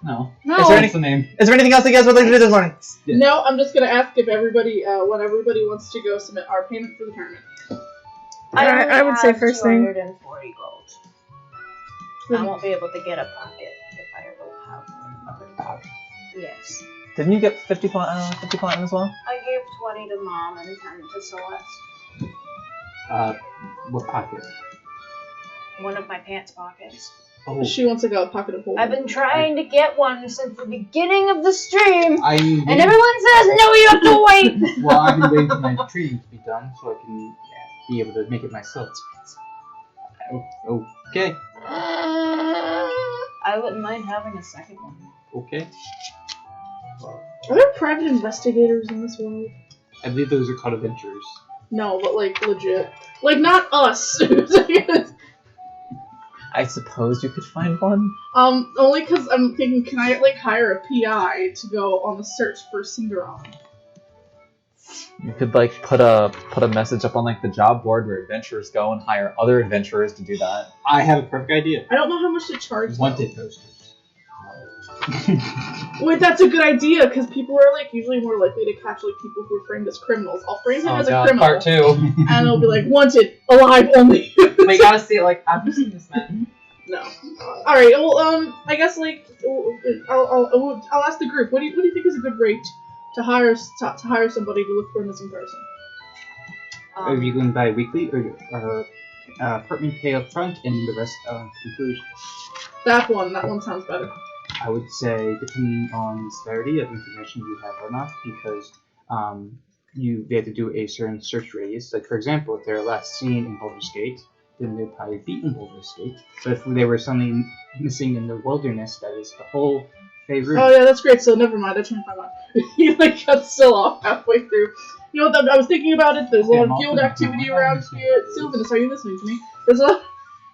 No. No. Is there What's the name? Is there anything else that you guys would like to do this morning? Yeah. No, I'm just gonna ask if everybody, when everybody wants to go submit our payment for the tournament. I I would say have first thing. 240 gold. I won't be able to get a pocket if I ever have one. Yes. Didn't you get 50 platinum as well? I gave 20 to Mom and 10 to Celeste. What pocket? One of my pants pockets. Oh, She wants like a pocket of holding. I've been trying to get one since the beginning of the stream, I'm and everyone says, no, you have to wait! well, I've been waiting for my tree to be done so I can be able to make it myself. Oh, okay, I wouldn't mind having a second one. okay. Are there private investigators in this world? I believe those are called adventurers. No, but like legit. Like not us. I suppose you could find one. Only because I'm thinking, can I like hire a PI to go on the search for Cinderon? You could like put a message up on like the job board where adventurers go and hire other adventurers to do that. I have a perfect idea. I don't know how much to charge. though. Wanted posters. Wait, that's a good idea because people are like usually more likely to catch like people who are framed as criminals. I'll frame him Oh as a god, criminal, part 2. and it'll be like wanted, alive only. We gotta see it, like, I've seen this man. No. All right. Well, I guess like I'll ask the group. What do you think is a good rate to hire somebody to look for a missing person? Are you going by weekly or apartment pay up front and the rest conclusion? That one sounds better. I would say depending on the severity of information you have or not, because they have to do a certain search radius. Like for example, if they're last seen in Baldur's Gate, then they'll probably be in Baldur's Gate. But if they were suddenly missing in the wilderness, that is the whole favorite. Oh yeah, that's great. So never mind. I changed my mind. You like cut still off halfway through. You know what? I was thinking about it. There's a lot of guild activity around here. Sylvanus, are you listening to me? There's a lot.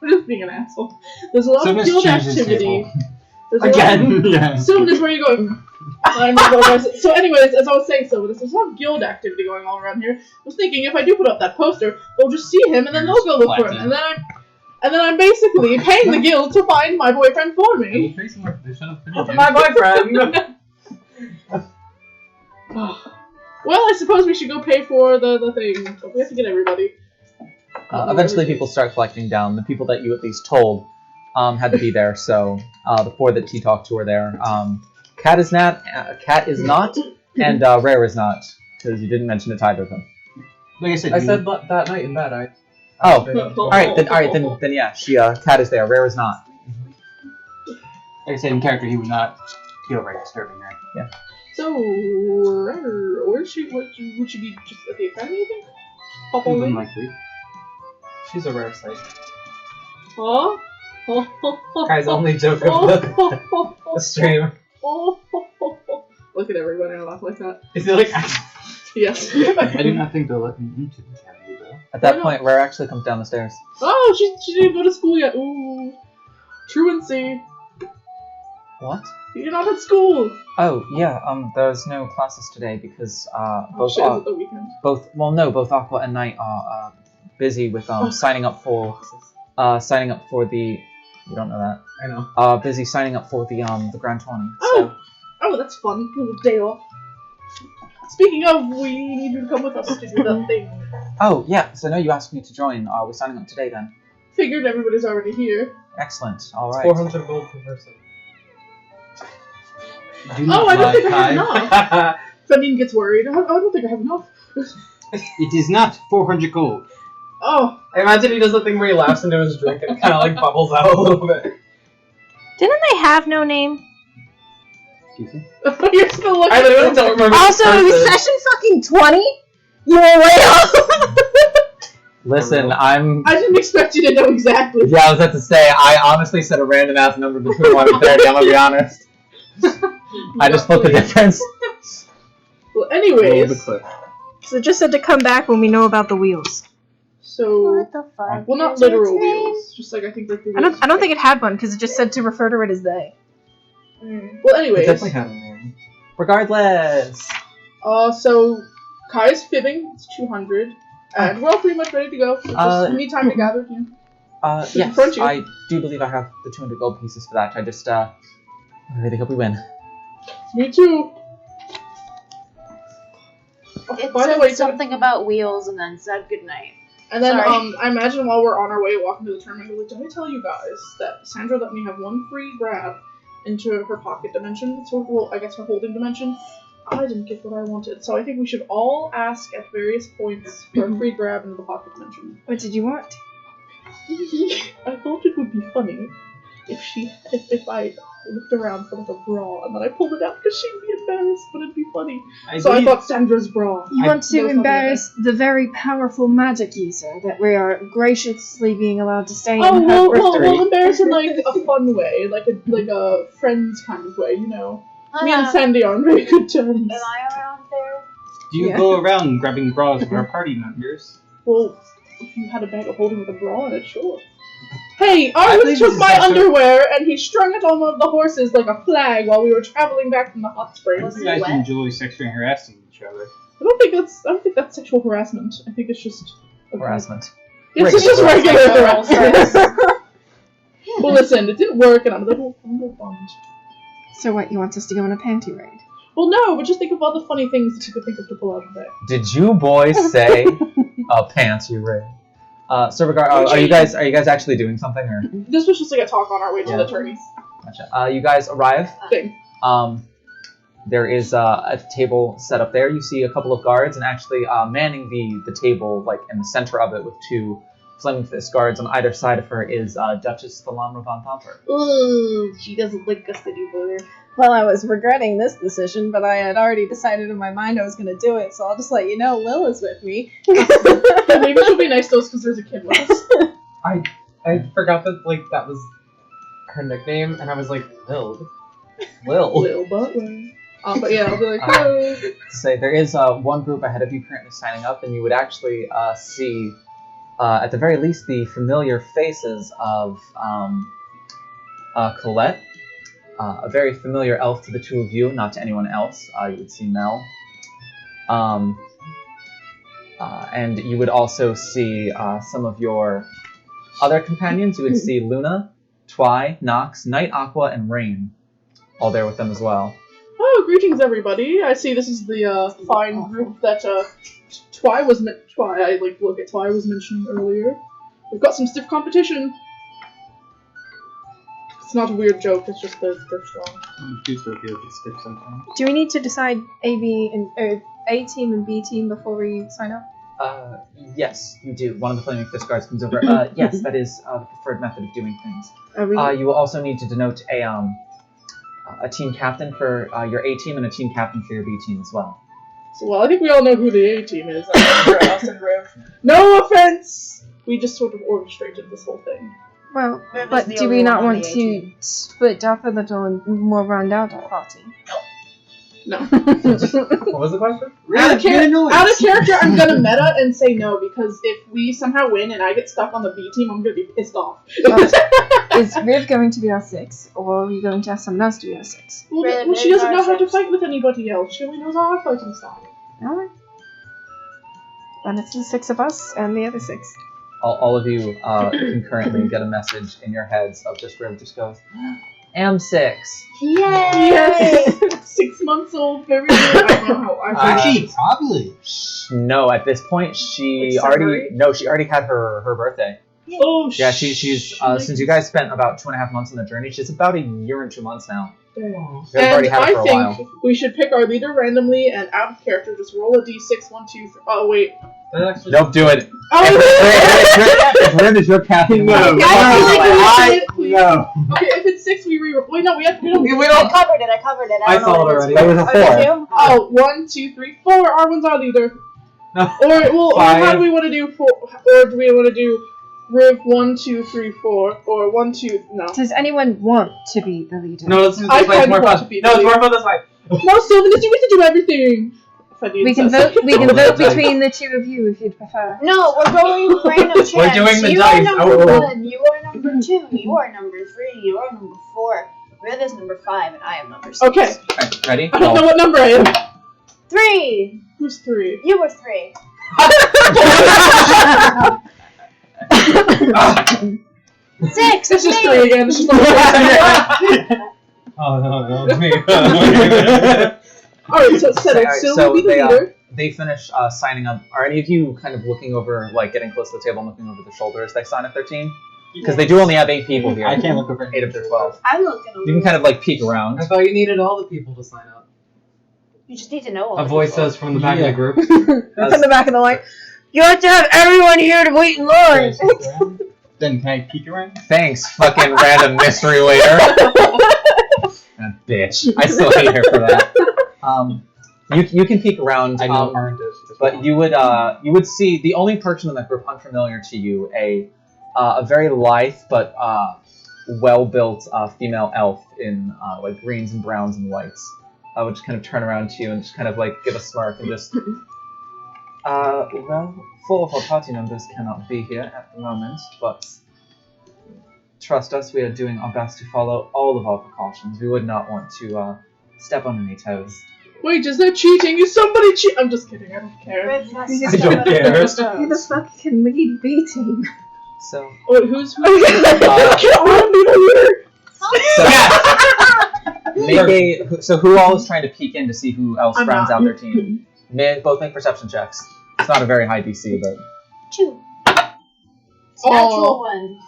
I'm just being an asshole. There's a lot of Sylvanus guild changes activity. table. There's a lot of- Again, yeah. Sylvanus, where are you going? So anyways, as I was saying, so there's a lot of guild activity going on around here. I was thinking if I do put up that poster, they'll just see him and then they'll go look for him. And then I'm basically paying the guild to find my boyfriend for me. My boyfriend. Well, I suppose we should go pay for the thing. We have to get everybody. Eventually, people start collecting down. The people that you at least told had to be there, so the 4 that he talked to are there. Cat is not, and Rare is not, because you didn't mention it to either of them. Like I said, I said that night in bed. Oh, all right, then yeah, Cat is there. Rare is not. like I said, in character, he would not feel very disturbing, right? Yeah. So, where would she be just at the academy, you think? Pop on in? Unlikely. She's a rare sight. Huh? Guy's only joke of the stream. Look at everybody and laugh like that. Is he like? Yes. I do not think they'll let me into the academy, though. At that point, Rare actually comes down the stairs. Oh, she didn't go to school yet. Ooh. Truancy. What? You're not at school. Oh yeah, there's no classes today because both Shit, is it the weekend? both Aqua and Knight are busy with signing up for the. You don't know that. I know. Busy signing up for the Grand Tourney. So. Oh, that's fun. A little day off. Speaking of, we need you to come with us to do that thing. Oh yeah, so I know you asked me to join. We're signing up today then. Figured everybody's already here. Excellent. All right. 400 gold per person. Oh, I don't think I have enough. Fendine gets worried. I don't think I have enough. It is not 400 gold. Oh. I imagine he does the thing where he laughs into his drink and it kind of like bubbles out a little bit. Didn't they have no name? Excuse me? You're still looking. I literally don't remember. Also, it was session fucking 20? You were way off! Listen, I didn't expect you to know exactly. Yeah, I was about to say, I honestly said a random ass number between 1 and 30, I'm gonna be honest. I just split the difference. Well, anyways. So it just said to come back when we know about the wheels. So. What the fuck? Well, not literal wheels. Just like I think like the wheels. I don't think it had one because it just said to refer to it as they. Well, anyways. It definitely had a name. Regardless. So Kai's fibbing. It's 200, and we're all pretty much ready to go. So just need time to gather. Yeah. Yes, front you. I do believe I have the 200 gold pieces for that. I just, I really hope we win. Me too. It By the said way, something about wheels and then said goodnight. And then Sorry. I imagine while we're on our way walking to the tournament, we're like, did I tell you guys that Sandra let me have one free grab into her pocket dimension? So, well, I guess her holding dimension. I didn't get what I wanted, so I think we should all ask at various points for a free grab into the pocket dimension. What did you want? I thought it would be funny if I looked around for like a bra and then I pulled it out because she'd be embarrassed, but it'd be funny. So I thought Sandra's bra. You want to Those embarrass the very powerful magic user that we are graciously being allowed to stay Oh, in her we'll embarrass in like a fun way, like a friends kind of way, you know. Me and Sandy are on very good terms. Am I around there? Do you go around grabbing bras for our party members? Well, if you had a bag of holding with a bra in it, sure. Hey, I Arwen think took this my is actually- underwear and he strung it on one of the horses like a flag while we were traveling back from the hot springs. Was You it guys wet? enjoy sexually harassing each other. I don't think that's sexual harassment. I think it's just Harassment. It's just Regular regular harassment. harassment. Well, listen, it didn't work, and I'm a little bummed. So what, you want us to go on a panty raid? Well, no, but just think of all the funny things that you could think of to pull out of that. Did you boys say pants you read? So are you guys actually doing something or? This was just like a talk on our way to the attorneys Gotcha. You guys arrive. thing. There is a table set up there. You see a couple of guards, and actually manning the table, like in the center of it, with 2 flaming fist guards on either side of her is Duchess Thalamra von Thomper. Ooh, she doesn't like custody booger. Well, I was regretting this decision, but I had already decided in my mind I was going to do it, so I'll just let you know Lil is with me. Yeah, maybe she'll be nice to us because there's a kid with us. I forgot that like that was her nickname, and I was like, Lil. Lil Butler. But yeah, I'll be like, hello. Say there is one group ahead of you currently signing up, and you would actually see, at the very least, the familiar faces of Colette, a very familiar elf to the two of you, not to anyone else. You would see Mel. And you would also see some of your other companions. You would see Luna, Twy, Nox, Night Aqua, and Rain, all there with them as well. Oh, greetings, everybody. I see this is the fine group that Twy was mentioning earlier. We've got some stiff competition. It's not a weird joke, it's just they're strong. Do so feel it's stiff sometimes. Do we need to decide A team and B team before we sign up? Yes, you do. One of the Flaming Fist Guards comes over. Yes, that is the preferred method of doing things. You will also need to denote a team captain for your A team and a team captain for your B team as well. So, well, I think we all know who the A team is. No offense! We just sort of orchestrated this whole thing. Well, Riv is but the do only we one not on want the A to team. split up a little and more round out our party? No. What was the question? Out of character, I'm gonna meta and say no, because if we somehow win and I get stuck on the B team, I'm gonna be pissed off. Is Riv going to be our 6, or are we going to have someone else to be our 6? Well, she doesn't know how to fight with anybody else. She only knows our fighting style. Alright. Then it's the 6 of us and the other 6. All of you concurrently get a message in your heads of just Riv just goes, M6. Yay! Yes! 6 months old, very good. I don't know how Actually, probably. No, at this point she Like already had her birthday. Oh, Yeah, she's since you guys spent about 2.5 months on the journey, she's about a year and 2 months now. You guys have already And had it for I a think while. we should pick our leader randomly and out of character just roll a d6, 1, 2, 3. Oh, wait. Don't do it. Oh, If Riv is your captain, No. I feel like we should, please. No. Okay, if it's 6, we reroll. Wait, no, we don't. I covered it. I I don't saw know it what already. That was a Oh, 4. did you? Oh, 1, 2, 3, 4. Arwen's our leader. No. Or how 5. do we want to do 4? Or do we want to do Riv 1, 2, 3, 4? Or 1, 2, no. Does anyone want to be the leader? No, let's do I this way. It's kinda more want fun. to be No, it's the more fun this way. No, Sylvan, you get to do everything. If I need We can to. vote. We can Oh, vote that's between the 2 of you if you'd prefer. No, we're going random chance. We're doing the you dice. are number Oh. 1, you are number 2, you are number 3, you are number 4, Riv is number 5, and I am number 6. Okay. Alright, ready? I don't know what number I am. 3! Who's 3? You were 3. 6! It's just me. 3 again. It's just like Oh no, it's me. Alright, so settled. Alright, Sylvan so will be the they, leader. They finish signing up. Are any of you kind of looking over, like getting close to the table and looking over their shoulder as they sign up their team? Because they do only have 8 people here. I can't look over 8 of their 12. I'm looking over. You can kind of like peek around. I thought you needed all the people to sign up. You just need to know all A the voice people. says from the back of the group. From the back of the line. You have to have everyone here to wait in line. Then can I peek around? Thanks, fucking random mystery waiter. Ah, bitch. I still hate her for that. You can peek around. I know Arndt does. But you would see the only person in that group unfamiliar to you, a very lithe but well-built female elf in like greens and browns and whites, would just kind of turn around to you and just kind of like give a smirk and just, well, 4 of our party members cannot be here at the moment, but trust us, we are doing our best to follow all of our precautions. We would not want to step on any toes. Wait, is there cheating? Is somebody cheating? I'm just kidding. I don't care. Riv has I to don't step care. up. Who the fuck can lead B team? So, Wait, who's? Uh, Can Arwen be the leader? so who all is trying to peek in to see who else I'm rounds not. out their team? Both make perception checks. It's not a very high DC, but 2. It's Oh. natural 1.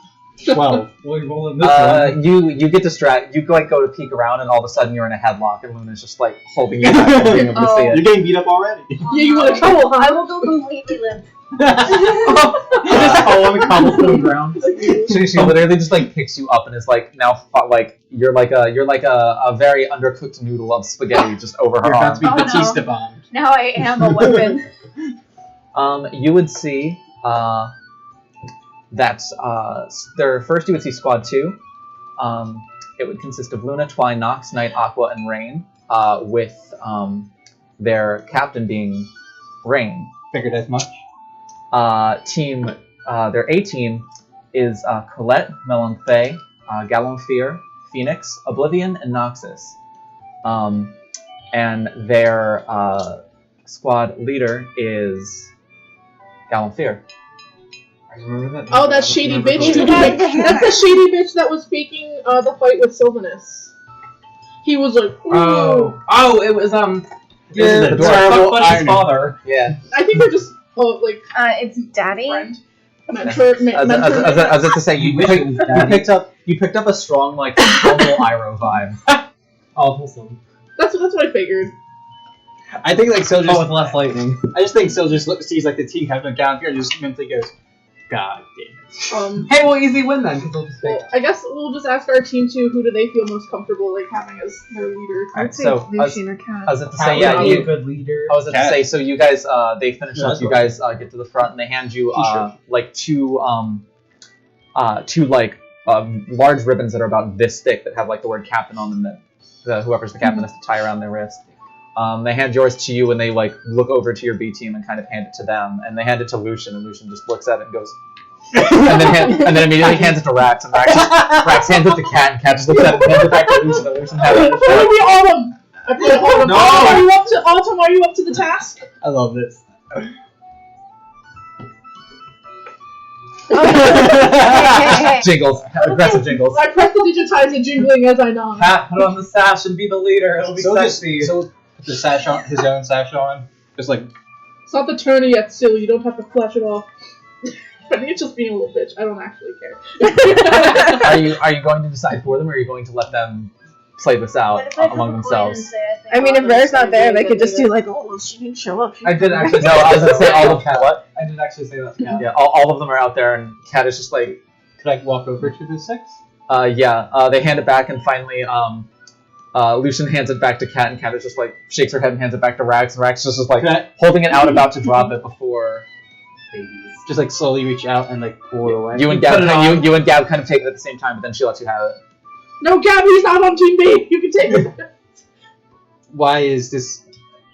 12. We're rolling this one. you get distracted. You like go to peek around, and all of a sudden you're in a headlock, and Luna's just like holding you back from being able to see You're it. getting beat up already. Yeah, you want to trouble, huh? I will go completely limp. Just fall on the cobblestone ground. She literally just like picks you up and is like now like you're like a very undercooked noodle of spaghetti just over her You're about arm. to be Oh, no. Batista bombed. Now I am a weapon. You would see that first you would see Squad 2. It would consist of Luna, Twy, Nox, Night, Aqua, and Rain, with their captain being Rain. Figured as much. Their A team is Colette, Melanthe, Galonfear, Phoenix, Oblivion, and Noxus. And their squad leader is Galanthir. I remember that. Oh, that shady Remember bitch. who- That's the shady bitch that was faking the fight with Sylvanus. He was like, ooh. Oh, it was Yeah, the the terrible fuck his father. Yeah. I think they're just like It's Daddy. friend. Mentor. I was about to say you picked up a strong like normal Iroh vibe. Oh, wholesome. That's what I figured. I think like Syl Oh, just. with less lightning. I just think Syl just sees like the team captain down here and just mentally goes, "God damn it." Hey, well, easy win then, because they'll just Well, I guess we'll just ask our team too. Who do they feel most comfortable like having as their leader? I'd say So, Lucian or Cat. I was about to Cat say, would yeah, be a you. good leader. I was about to say, so you guys, they finish Yeah, up. that's You guys get to the front, and they hand you like two large ribbons that are about this thick that have like the word captain on them. That whoever's the captain has to tie around their wrist. They hand yours to you, and they like look over to your B team and kind of hand it to them, and they hand it to Lucian, and Lucian just looks at it and goes, and then immediately hands it to Rax, and Rax hands it to Cat, and Cat just looks at it and hands it back to Lucian, and Lucian has it. What would be Autumn? I play Autumn. No! Autumn, are you up to the task? I love this. Hey. Jingles, aggressive jingles. I press the digitize it jingling as I nod. Cat, put on the sash and be the leader. It'll be So sexy. put the sash on, his own sash on, just like. It's not the tourney yet, silly. You don't have to flash it off. I think it's just being a little bitch. I don't actually care. Are you going to decide for them, or are you going to let them play this out What if I among flip a coin and themselves? say I think I mean, if Autumn's Bear's not gonna there, be a they could good just do leader? like, oh, well, she didn't show up. I did actually. No, I was going to say all of what? I did actually say that. Yeah. Yeah, all of them are out there, and Cat is just like, Could I walk over to the 6? they hand it back, and finally, Lucian hands it back to Cat, and Cat is just like shakes her head and hands it back to Rax, and Rax just is like holding it out, about to drop it before Just like slowly reach out and like pull it away. you and Gab kind of take it at the same time, but then she lets you have it. No, Gabby's not on Team B. You can take it. Why is this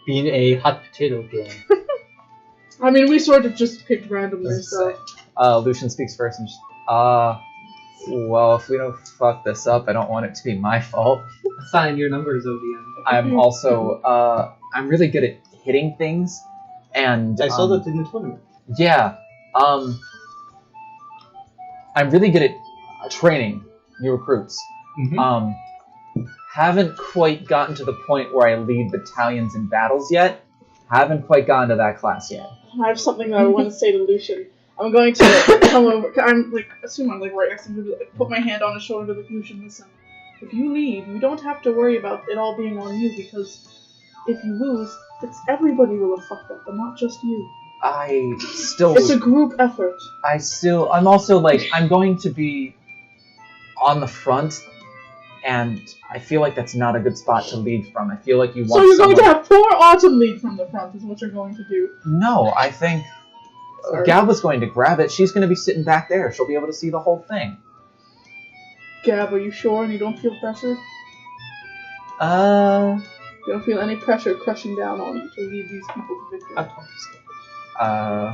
being a hot potato game? I mean, we sort of just picked randomly, so. Lucian speaks first, and just, well, if we don't fuck this up, I don't want it to be my fault. Sign your numbers, ODM. I'm also, I'm really good at hitting things, and I saw that in the tournament. yeah, I'm really good at training new recruits. Mhm. Haven't quite gotten to the point where I lead battalions in battles yet. Haven't quite gotten to that class yet. I have something that I want to say to Lucian. I'm going to come over. I'm like, assume I'm like right next to him. Like, put my hand on his shoulder to Lucian. Listen, if you leave, you don't have to worry about it all being on you, because if you lose, it's everybody will have fucked up, but not just you. I still. It's a group effort. I'm also like, I'm going to be on the front, and I feel like that's not a good spot to lead from. I feel like you want So you're going to someone- have poor Autumn lead from the front, is what you're going to do. No, I think Sorry. Gab was going to grab it. She's going to be sitting back there. She'll be able to see the whole thing. Gab, are you sure and you don't feel pressure? Uh, You don't feel any pressure crushing down on you to lead these people to victory?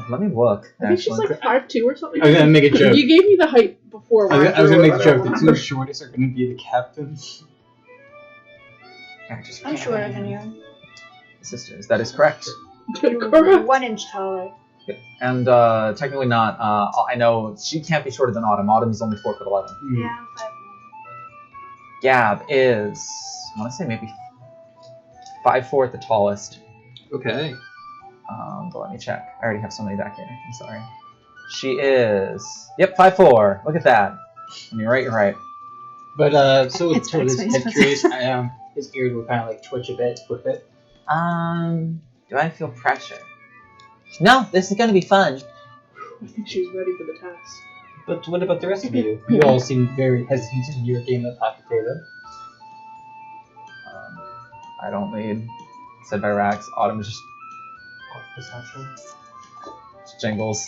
let me look. I think she's Actually, like 5'2" or something. I was gonna make a joke. You gave me the height before. I was when gonna make a drew it, joke. but I The don't two shortest are gonna be the captains. I'm shorter than you. Sisters, that is correct. remember. You're Correct. 1 inch taller. And technically not. I know she can't be shorter than Autumn. Autumn is only 4'11". Yeah, I'm 5'1". Gab is, I want to say maybe 5'4" at the tallest. Okay. But let me check. I already have somebody back here. I'm sorry. She is, yep, 5'4". Look at that. And you're right. You're right. But so with It's sort of his very head curious, his ears will kind of like twitch a bit with it. Do I feel pressure? No, this is gonna be fun. I think she's ready for the task. But what about the rest of you? You all seem very hesitant in your game of hot potato. I don't lead. Said by Rax. Autumn is just jingles.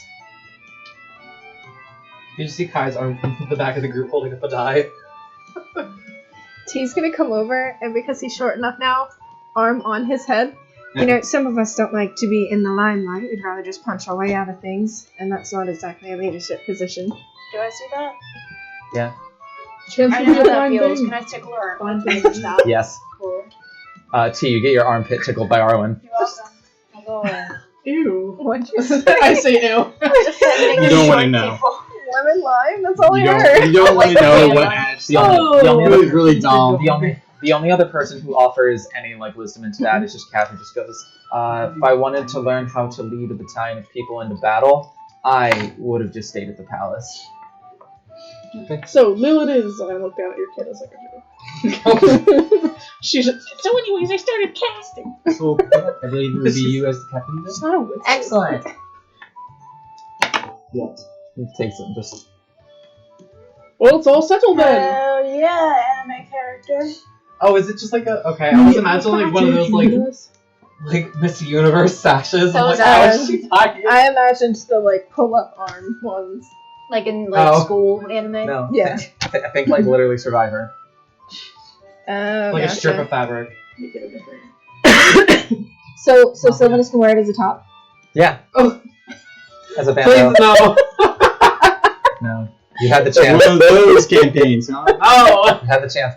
You just see Kai's arm from the back of the group holding up a die. T's gonna come over, and because he's short enough now, arm on his head. You know, some of us don't like to be in the limelight. We'd rather just punch our way out of things, and that's not exactly a leadership position. Do I see that? Yeah. Chance I to know be how a that fine feels. thing. Can I tickle her? Fine Can I thing. do that? Yes. Cool. T, you get your armpit tickled by Arwen. You're welcome. I'll go away. Ew. What'd you say? I say ew. Defending You the don't wanna short know. people. Lemon lime? That's all I You heard. don't want to know what Yeah. Ash The only, said. the only It other was really dumb. The only other person who offers any like wisdom into that is just Kat, who just goes, if I wanted to learn how to lead a battalion of people into battle, I would have just stayed at the palace. So, Lilith is, and I look down at your kid as like a joke. She's just, so anyways, I started casting. So, I believe it would be you as the captain then? It's not a wizard. Excellent. Yes. He takes it and just... Well, it's all settled then. Hell yeah, anime character. Oh, is it just like a? Okay, I was imagining like one of those like Miss Universe sashes. So I'm like, is that- how is she talking? I imagined the like pull-up arm ones. Like in like Oh. school anime. No. Yeah. I think like literally Survivor. Like a strip of fabric. Make it a different. So Sylvanus can wear it as a top. Yeah. Oh. As a Please bando. no. No. You had the One chance. of those campaigns, huh? No. You had the chance.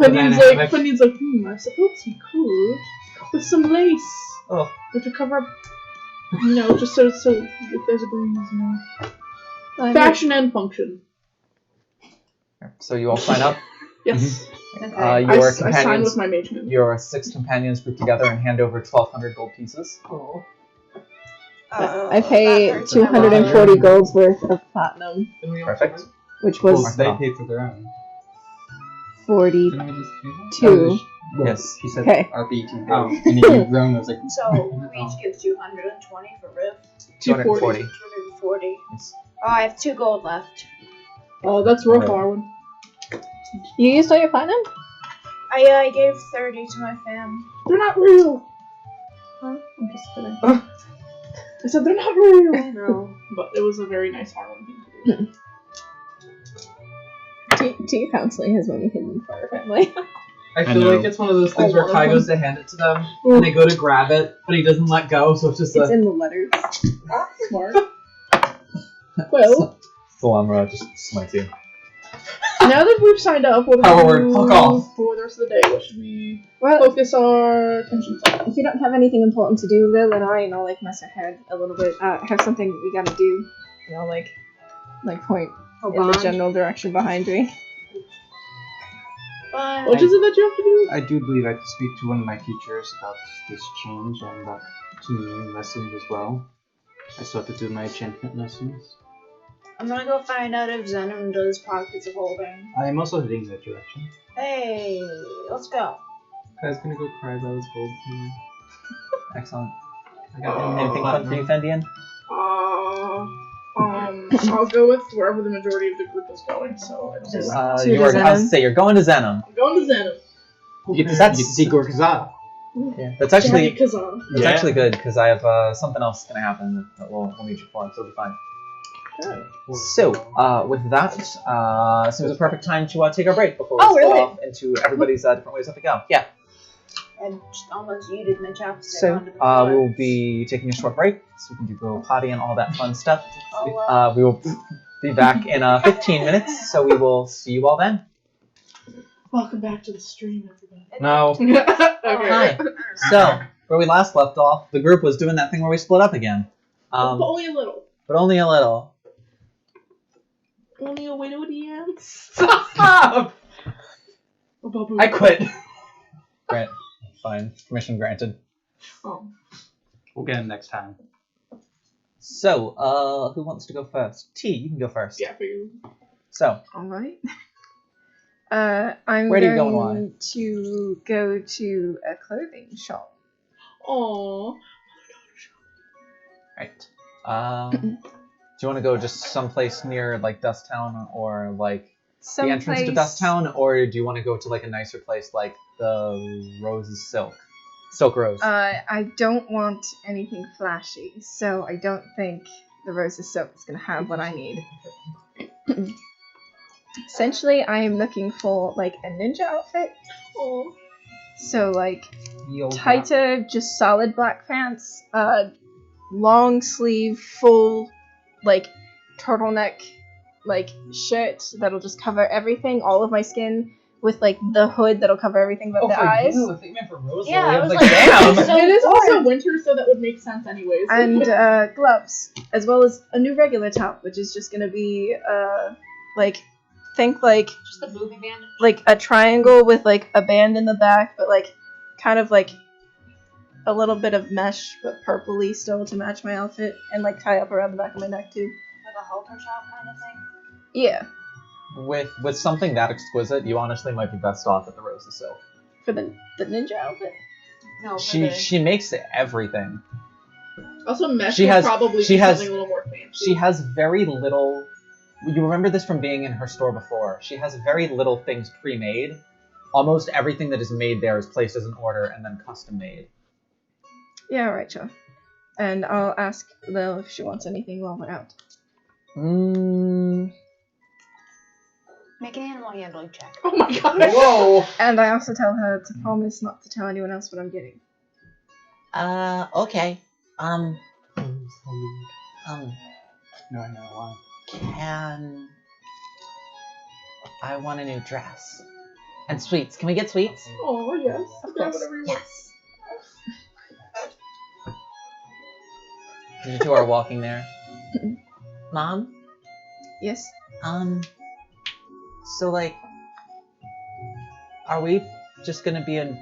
Pandine's Banana like, I suppose it'd be cool with some lace. Oh. But to cover up, you know, just so if there's a breeze, you know. Fashion and function. So you all sign up. Yes. Okay. I Your signed companions, with my mage hand. your 6 companions group together and hand over 1,200 gold pieces. Oh. I pay that hurts my 240 golds worth of platinum, Perfect. which Well, was they paid for their own. 42. Didn't we just do that? Well, Yes. He said Okay. RBT. Oh. And then you grown. I was like, So we each get 220 for Riv. 240. 240. Yes. Oh, I have 2 gold left. Oh, that's rough, Alright. Arwen. You used all your platinum? I gave 30 to my fam. They're not real. Huh? I'm just kidding. I said they're not real. No. But it was a very nice Arwen thing to do. Tea counseling has money hidden for our family. I I feel know. like it's one of those things Oh, where one Kai of goes to hand it to them, and they go to grab it, but he doesn't let go, so it's just It's a. in the letters. Smart. Well, Salamra just smites you. now that we've signed up, what do Power we word, do fuck off. for the rest of the day? What should we Well, focus our attention on? if you don't have anything important to do, Lil and I'll like mess ahead a little bit. Have something we gotta do. And I'll like point Oh, in the bond. general direction behind me. Bond. What is it that you have to do? I do believe I have to speak to one of my teachers about this change and about 2 new lessons as well. I still have to do my enchantment lessons. I'm gonna go find out if Zenom does pockets of holding. I am also heading that direction. Hey, let's go. Kai's gonna go cry about his gold somewhere. Excellent. I got Anything fun for you, Fendian? I'll go with wherever the majority of the group is going, so I don't Just- know. To You are, the I was Zenom? to say, you're going to Zenom. I'm going to Zenom. Yeah, 'cause You that's, get to see Gorkazah. yeah, that's actually Kazan. It's Yeah. actually good because I have something else going to happen that we'll need you for, so it'll be fine. So, with that, seems a perfect time to take our break before we Oh, split really? off into everybody's different ways of to go. Yeah. I just almost yeeted my chapstick So, onto the floor. we will be taking a short break so we can do go potty and all that fun stuff. Oh, We will be back in 15 minutes, so we will see you all then. Welcome back to the stream, everybody. No. Hi. So, where we last left off, the group was doing that thing where we split up again. But only a little. But only a little. Only a window at the end. Stop! I quit. Grant. Fine. Permission granted. Oh. We'll get him next time. So, who wants to go first? T, you can go first. Yeah, for you. So, Alright. I'm Where do you go and going to go to a clothing shop. Aww. right. Do you want to go just someplace near like Dust Town or like the entrance to Dust Town, or do you want to go to like a nicer place like the Rose's Silk Rose? I don't want anything flashy, so I don't think the Rose's Silk is going to have what I need. Essentially, I am looking for like a ninja outfit. Oh. So like tighter, just solid black pants, long sleeve, full like turtleneck like shirt that'll just cover everything, all of my skin, with like the hood that'll cover everything but Oh, the for eyes. you. I think you meant for Rosalie. Yeah, I was like, damn. so it is also bored. winter, so that would make sense anyways. And gloves, as well as a new regular top, which is just gonna be like think like Just the booby band. like a triangle with like a band in the back, but like kind of like a little bit of mesh but purpley still to match my outfit, and like tie up around the back of my neck too. Like a halter top kind of thing. Yeah, With something that exquisite, you honestly might be best off at the Rose of Silk. for the ninja outfit. No, for She makes everything. Also, mesh She would has- probably she be has- something a little more fancy. She has very little. You remember this from being in her store before. She has very little things pre-made. Almost everything that is made there is placed as an order and then custom made. Yeah, alright, sure. And I'll ask Lil if she wants anything while we're out. Make an animal handling check. Oh my god. Whoa. And I also tell her to promise not to tell anyone else what I'm getting. Okay. No, I know why. Can I want a new dress and sweets? Can we get sweets? Oh yes. Of Grab course. whatever you want. Yes. You two are walking there. Mom. Yes? So like, are we just gonna be in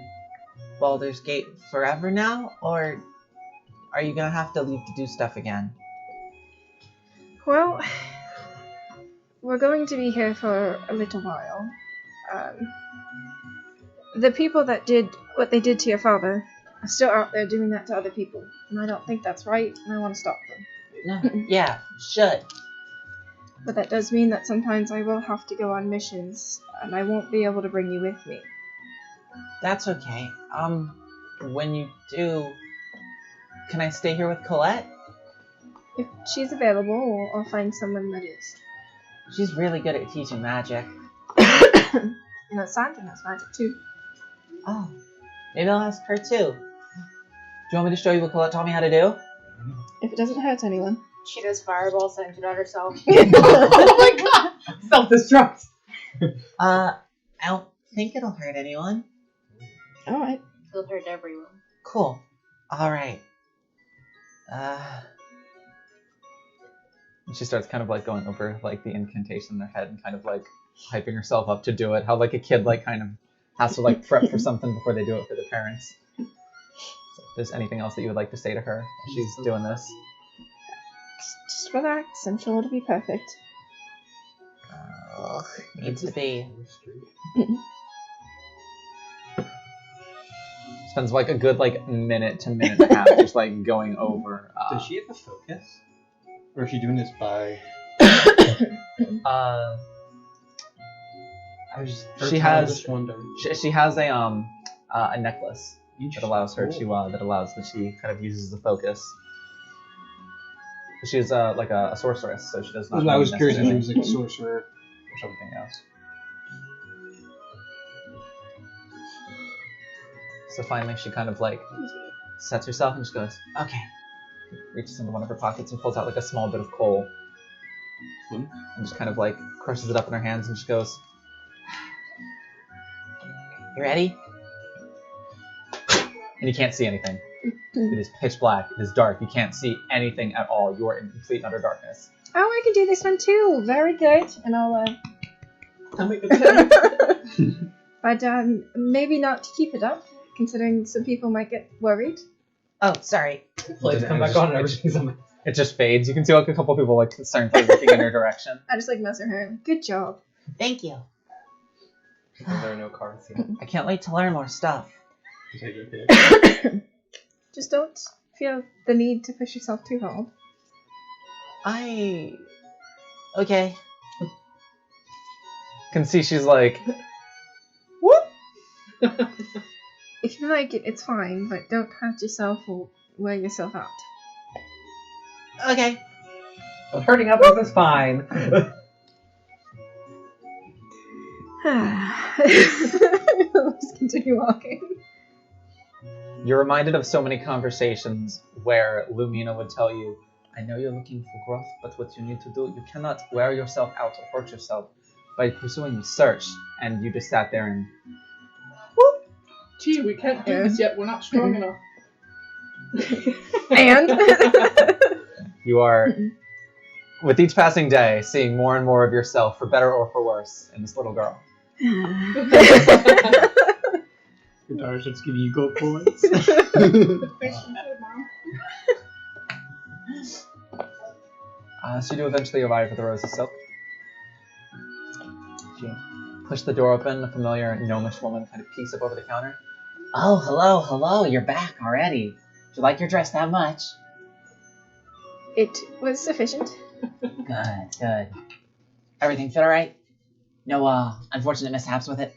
Baldur's Gate forever now, or are you gonna have to leave to do stuff again? Well, we're going to be here for a little while. The people that did what they did to your father are still out there doing that to other people, and I don't think that's right, and I want to stop them. No. Yeah. Should. But that does mean that sometimes I will have to go on missions, and I won't be able to bring you with me. That's okay. When you do, can I stay here with Colette? If she's available, I'll find someone that is. She's really good at teaching magic. And that Sandra has magic too. Oh, maybe I'll ask her too. Do you want me to show you what Colette taught me how to do? If it doesn't hurt anyone. She does fireball centered on herself. Oh my god. Self-destruct. I don't think it'll hurt anyone. Alright. It'll hurt everyone. Cool. Alright. And she starts kind of like going over like the incantation in her head and kind of like hyping herself up to do it. How like a kid like kind of has to like prep for something before they do it for their parents. So if there's anything else that you would like to say to her as she's doing this? Just relax. I'm sure it'll be perfect. Needs to be. Spends like a good like minute to minute and a half just like going over. Does she have a focus? Or is she doing this by... Uh, I was She has- just wondering. she has a necklace that allows her Cool. to that she kind of uses the focus. She's like a sorceress, so she does not. I was need curious if she was necessarily- like a sorcerer. or something else. So finally, she kind of like sets herself and just goes, Okay. reaches into one of her pockets and pulls out like a small bit of coal Fun. and just kind of like crushes it up in her hands and she goes, You ready? and you can't see anything. It is pitch black. It is dark. You can't see anything at all. You are in complete and utter darkness. Oh, I can do this one too. Very good. And I'll but maybe not to keep it up, considering some people might get worried. Oh, sorry. Lights come back on and everything's on. It just fades. You can see like a couple people like concernedly looking in her direction. I just like mess her hair. Good job. Thank you. There are no cards here. I can't wait to learn more stuff. Just don't feel the need to push yourself too hard. Okay. Can see she's like, If you like it, it's fine, but don't hurt yourself or wear yourself out. Okay. But hurting others is fine. Let's continue walking. you're reminded of so many conversations where Lumina would tell you, I know you're looking for growth, but what you need to do, you cannot wear yourself out or hurt yourself by pursuing research. And you just sat there and Gee, we can't do this yet. We're not strong enough. And you are, with each passing day, seeing more and more of yourself, for better or for worse, in this little girl. Your daughter starts giving you gold points. So you do eventually arrive at the Rose of Silk. You push the door open, a familiar gnomish woman kind of peeks up over the counter. Oh, hello, you're back already. Do you like your dress that much? it was sufficient. Good. Everything fit alright? No, unfortunate mishaps with it?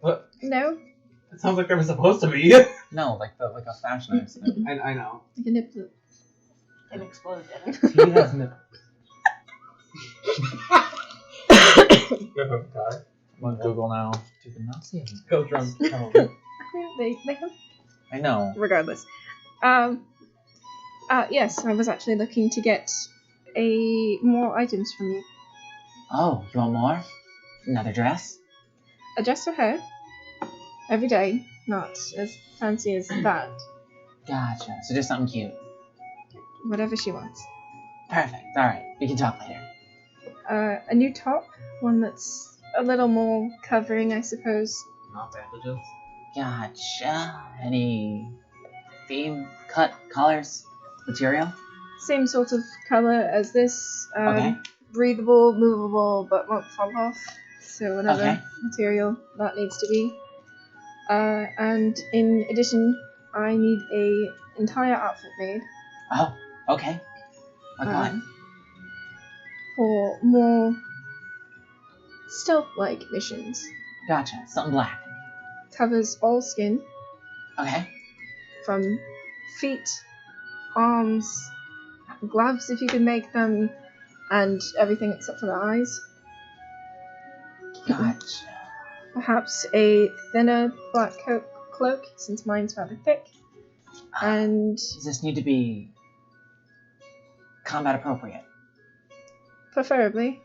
What? No, It sounds like there was supposed to be. No, like a fashion accident. I know. like a nipple. It exploded, didn't it? He has nipples. Oh, God. I'm on Google now. You did not see him. Go drunk. They have. I know. Regardless. Yes, I was actually looking to get more items from you. Oh, you want more? Another dress? A dress for her. Every day. Not as fancy as that. Gotcha. So just something cute. Whatever she wants. Perfect. Alright, we can talk later. A new top. One that's a little more covering, I suppose. Not bandages. Gotcha. Any theme, cut, colors, material? Same sort of color as this. Okay. Breathable, movable, but won't fall off. So whatever Okay. material that needs to be. And in addition, I need a entire outfit made Oh, okay. What kind? for more stealth-like missions. Gotcha. Something black. Covers all skin, Okay. from feet, arms, gloves if you can make them, and everything except for the eyes. Gotcha. Perhaps a thinner black cloak, since mine's rather thick. And Does this need to be combat appropriate? preferably,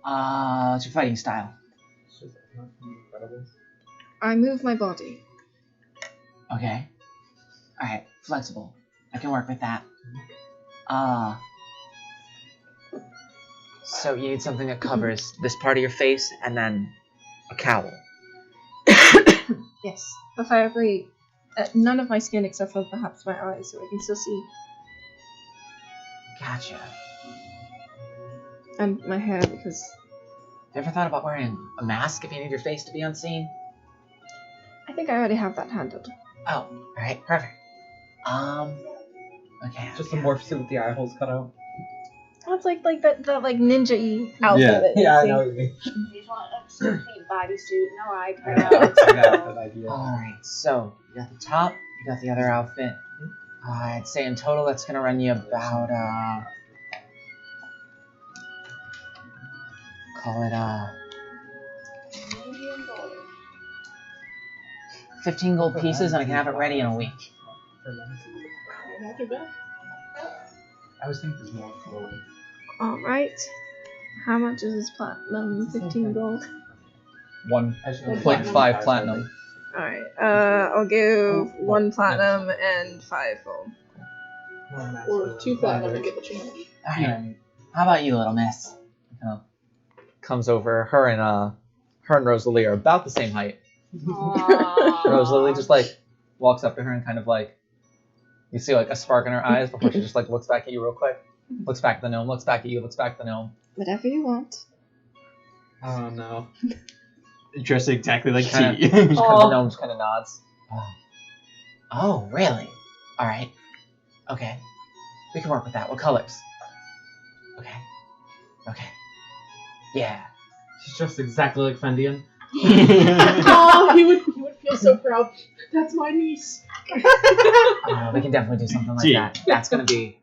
What's your fighting style? It's just not incredible. I move my body. Okay. Alright, flexible. I can work with that. So you need something that covers this part of your face and then a cowl. Yes, preferably none of my skin except for perhaps my eyes, so I can still see, Gotcha. and my hair because Have you ever thought about wearing a mask if you need your face to be unseen? I think I already have that handled. Oh, alright, perfect. Okay. Just a morph suit with the eye holes cut out. Oh, it's like that like ninja-y outfit. Yeah. that you Yeah, I see. know what you mean. You just want a complete bodysuit, no I eyebrows. got that idea. Alright, so you got the top, you got the other outfit. I'd say in total that's gonna run you about, call it, 15 gold pieces, and I can have it ready in a week. Not too bad. I was thinking there's more flow. Alright. How much is this platinum? 15 gold. 1.5 platinum. Alright, I'll give 1 platinum and 5 gold. Or 2 platinum and get the change. Alright, how about you, little miss? Comes over. Her and Rosalie are about the same height. Rosalie just like walks up to her and kind of like, you see like a spark in her eyes before she just like looks back at you real quick. Looks back at the gnome, looks back at you, looks back at the gnome. Whatever you want. Oh no. Dressed exactly like Kinda- T. The gnome just kind of nods. Oh, really? Alright. Okay. We can work with that. What colors? Okay. Yeah. She's dressed exactly like Fendian. Oh, he would feel so proud. That's my niece. We can definitely do something like Gee. that. That's gonna be...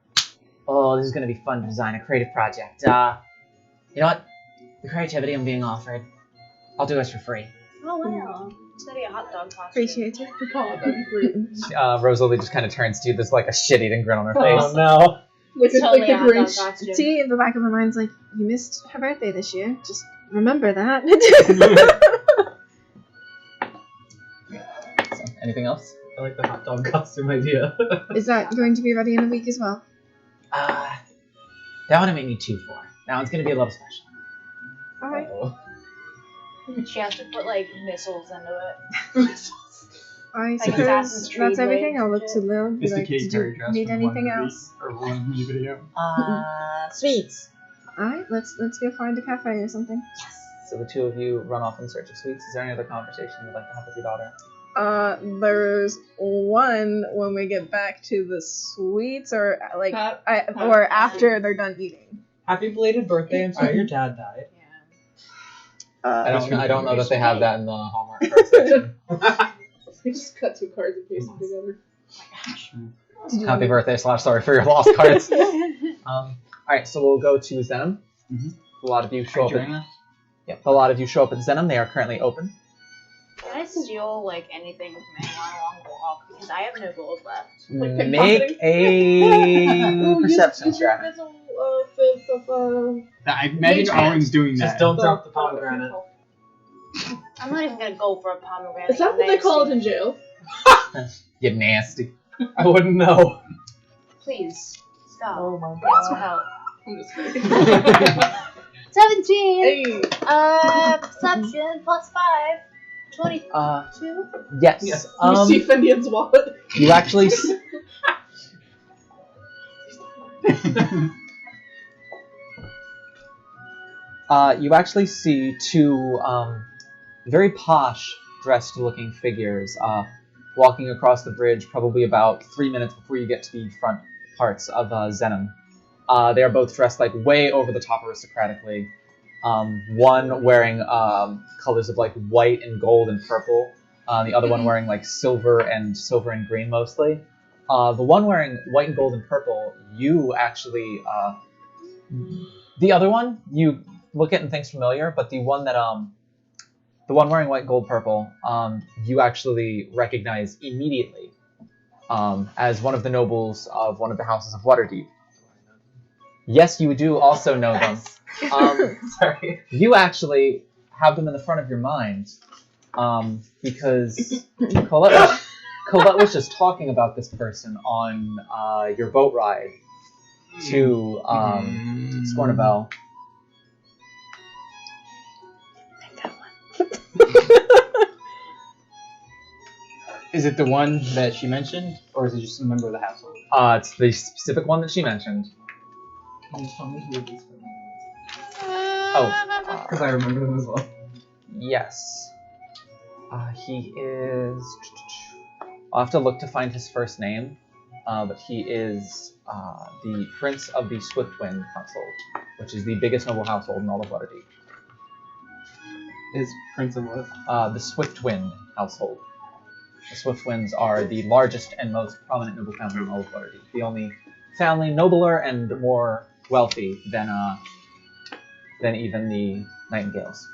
Oh, this is gonna be fun to design a creative project. You know what? The creativity I'm being offered, I'll do this for free. Oh wow. It's gonna be a hot dog costume. Appreciate you. We call it that. Rosalie just kind of turns to you. There's like a shit-eating grin on her face. Oh no. Like, It's totally like a the hot dog Grinch. costume. See, in the back of my mind's like, you missed her birthday this year. Just remember that. So, anything else? I like the hot dog costume idea. Is that going to be ready in a week as well? That one I may need 2 for. That one's gonna be a little special. Alright. She has to put like missiles into it. I Like suppose Assassin's Creed that's everything. blades I'll and look to shit. Lil. Be Is the like, cake did very you dressed need from anything one movie, else? or one new video? Sweets. Alright, let's go find a cafe or something. So the two of you run off in search of sweets. Is there any other conversation you'd like to have with your daughter? There's one when we get back to the suites, or like, Pat- or after they're done eating. Happy belated birthday. I'm sorry your dad died. Yeah. I don't know that they have that in the Hallmark card section. We just cut 2 cards and paste them together. Happy birthday / sorry for your lost cards. Alright, so we'll go to Zenom. Mhm. A lot of you show up. Doing that? Yep, a lot of you show up at Zenom. They are currently open. Can I steal like anything from anyone along the walk? Because I have no gold left. Like Make a perception check. I imagine Owen's doing that. Just don't drop the pomegranate. I'm not even gonna go for a pomegranate. Is that what they call it in jail? You nasty. I wouldn't know. Please stop. Oh my Thanks for help. I'm just kidding. 17. Hey. Perception plus 5. 22. Yes. You see Fendian's wallet. You actually. You actually see 2 very posh dressed-looking figures walking across the bridge, probably about 3 minutes before you get to the front parts of Zenom. They are both dressed like way over the top aristocratically. One wearing colors of like white and gold and purple. The other one wearing like silver and green mostly. The one wearing white and gold and purple, you actually, the other one you look at and think's familiar, but the one wearing white, gold, purple, you actually recognize immediately as one of the nobles of one of the houses of Waterdeep. Yes, you do also know them. Sorry. You actually have them in the front of your mind because Colette was just talking about this person on your boat ride to Scornabel. Is it the one that she mentioned, or is it just a member of the household? It's the specific one that she mentioned. Can you tell me who these women Oh, Because I remember them as well. yes. He is. I'll have to look to find his first name, but he is the Prince of the Swiftwind household, which is the biggest noble household in all of Waterdeep. Is Prince of what? The Swiftwind household. The Swiftwinds are the largest and most prominent noble family in all of Waterdeep. The only family nobler and more wealthy than even the Nightingales.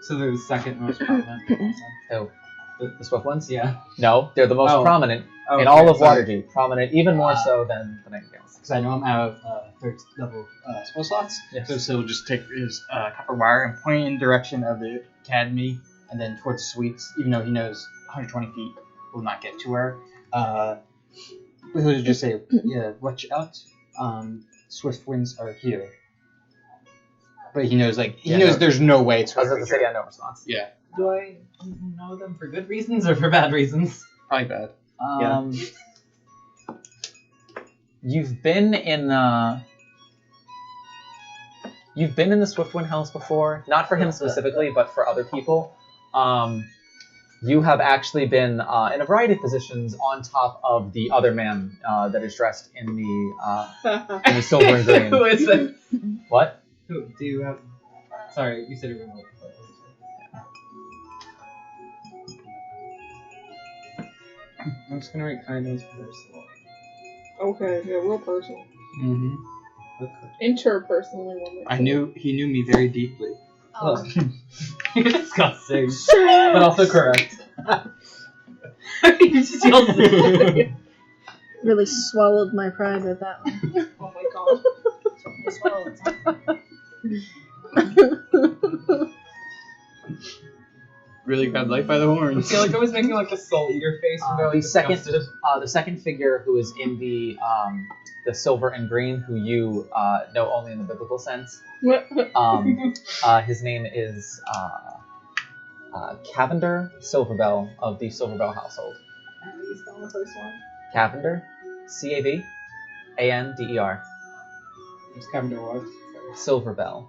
So they're the second most prominent. So, the Swiftwinds? Yeah. No, they're the most Oh. prominent Oh, in all of sorry. Waterdeep. Prominent even more so than the Nightingales. Because I know I'm out of 3rd level spell slots. Yes. So he'll just take his copper wire and point in the direction of the academy, and then towards the suites, even though he knows 120 feet will not get to her. He'll just say, yeah, watch out. Swift winds are here. But he knows, there's no way it's I was going going to to say, yeah, no response. Yeah, Do I know them for good reasons or for bad reasons? probably bad. You've been in the Swiftwind house before, not for him specifically, but for other people. You have actually been in a variety of positions on top of the other man that is dressed in the silver and green. Who is it? What? Who do you have? Sorry, you said it remote. I'm just going to write kind of personal. Okay, yeah, real personal. Mm-hmm. Interpersonally, one. He knew me very deeply. Oh. You're disgusting, but also correct. You just yelled at Really swallowed my pride with that one. Oh my god. Really grabbed life by the I horns. feel like I was making like a soul eater face when they're like The second figure who is in the silver and green, who you know only in the biblical sense. His name is Cavender Silverbell of the Silverbell household. How do you spell the first one? Cavender, Cavander. It's Cavender what? Silverbell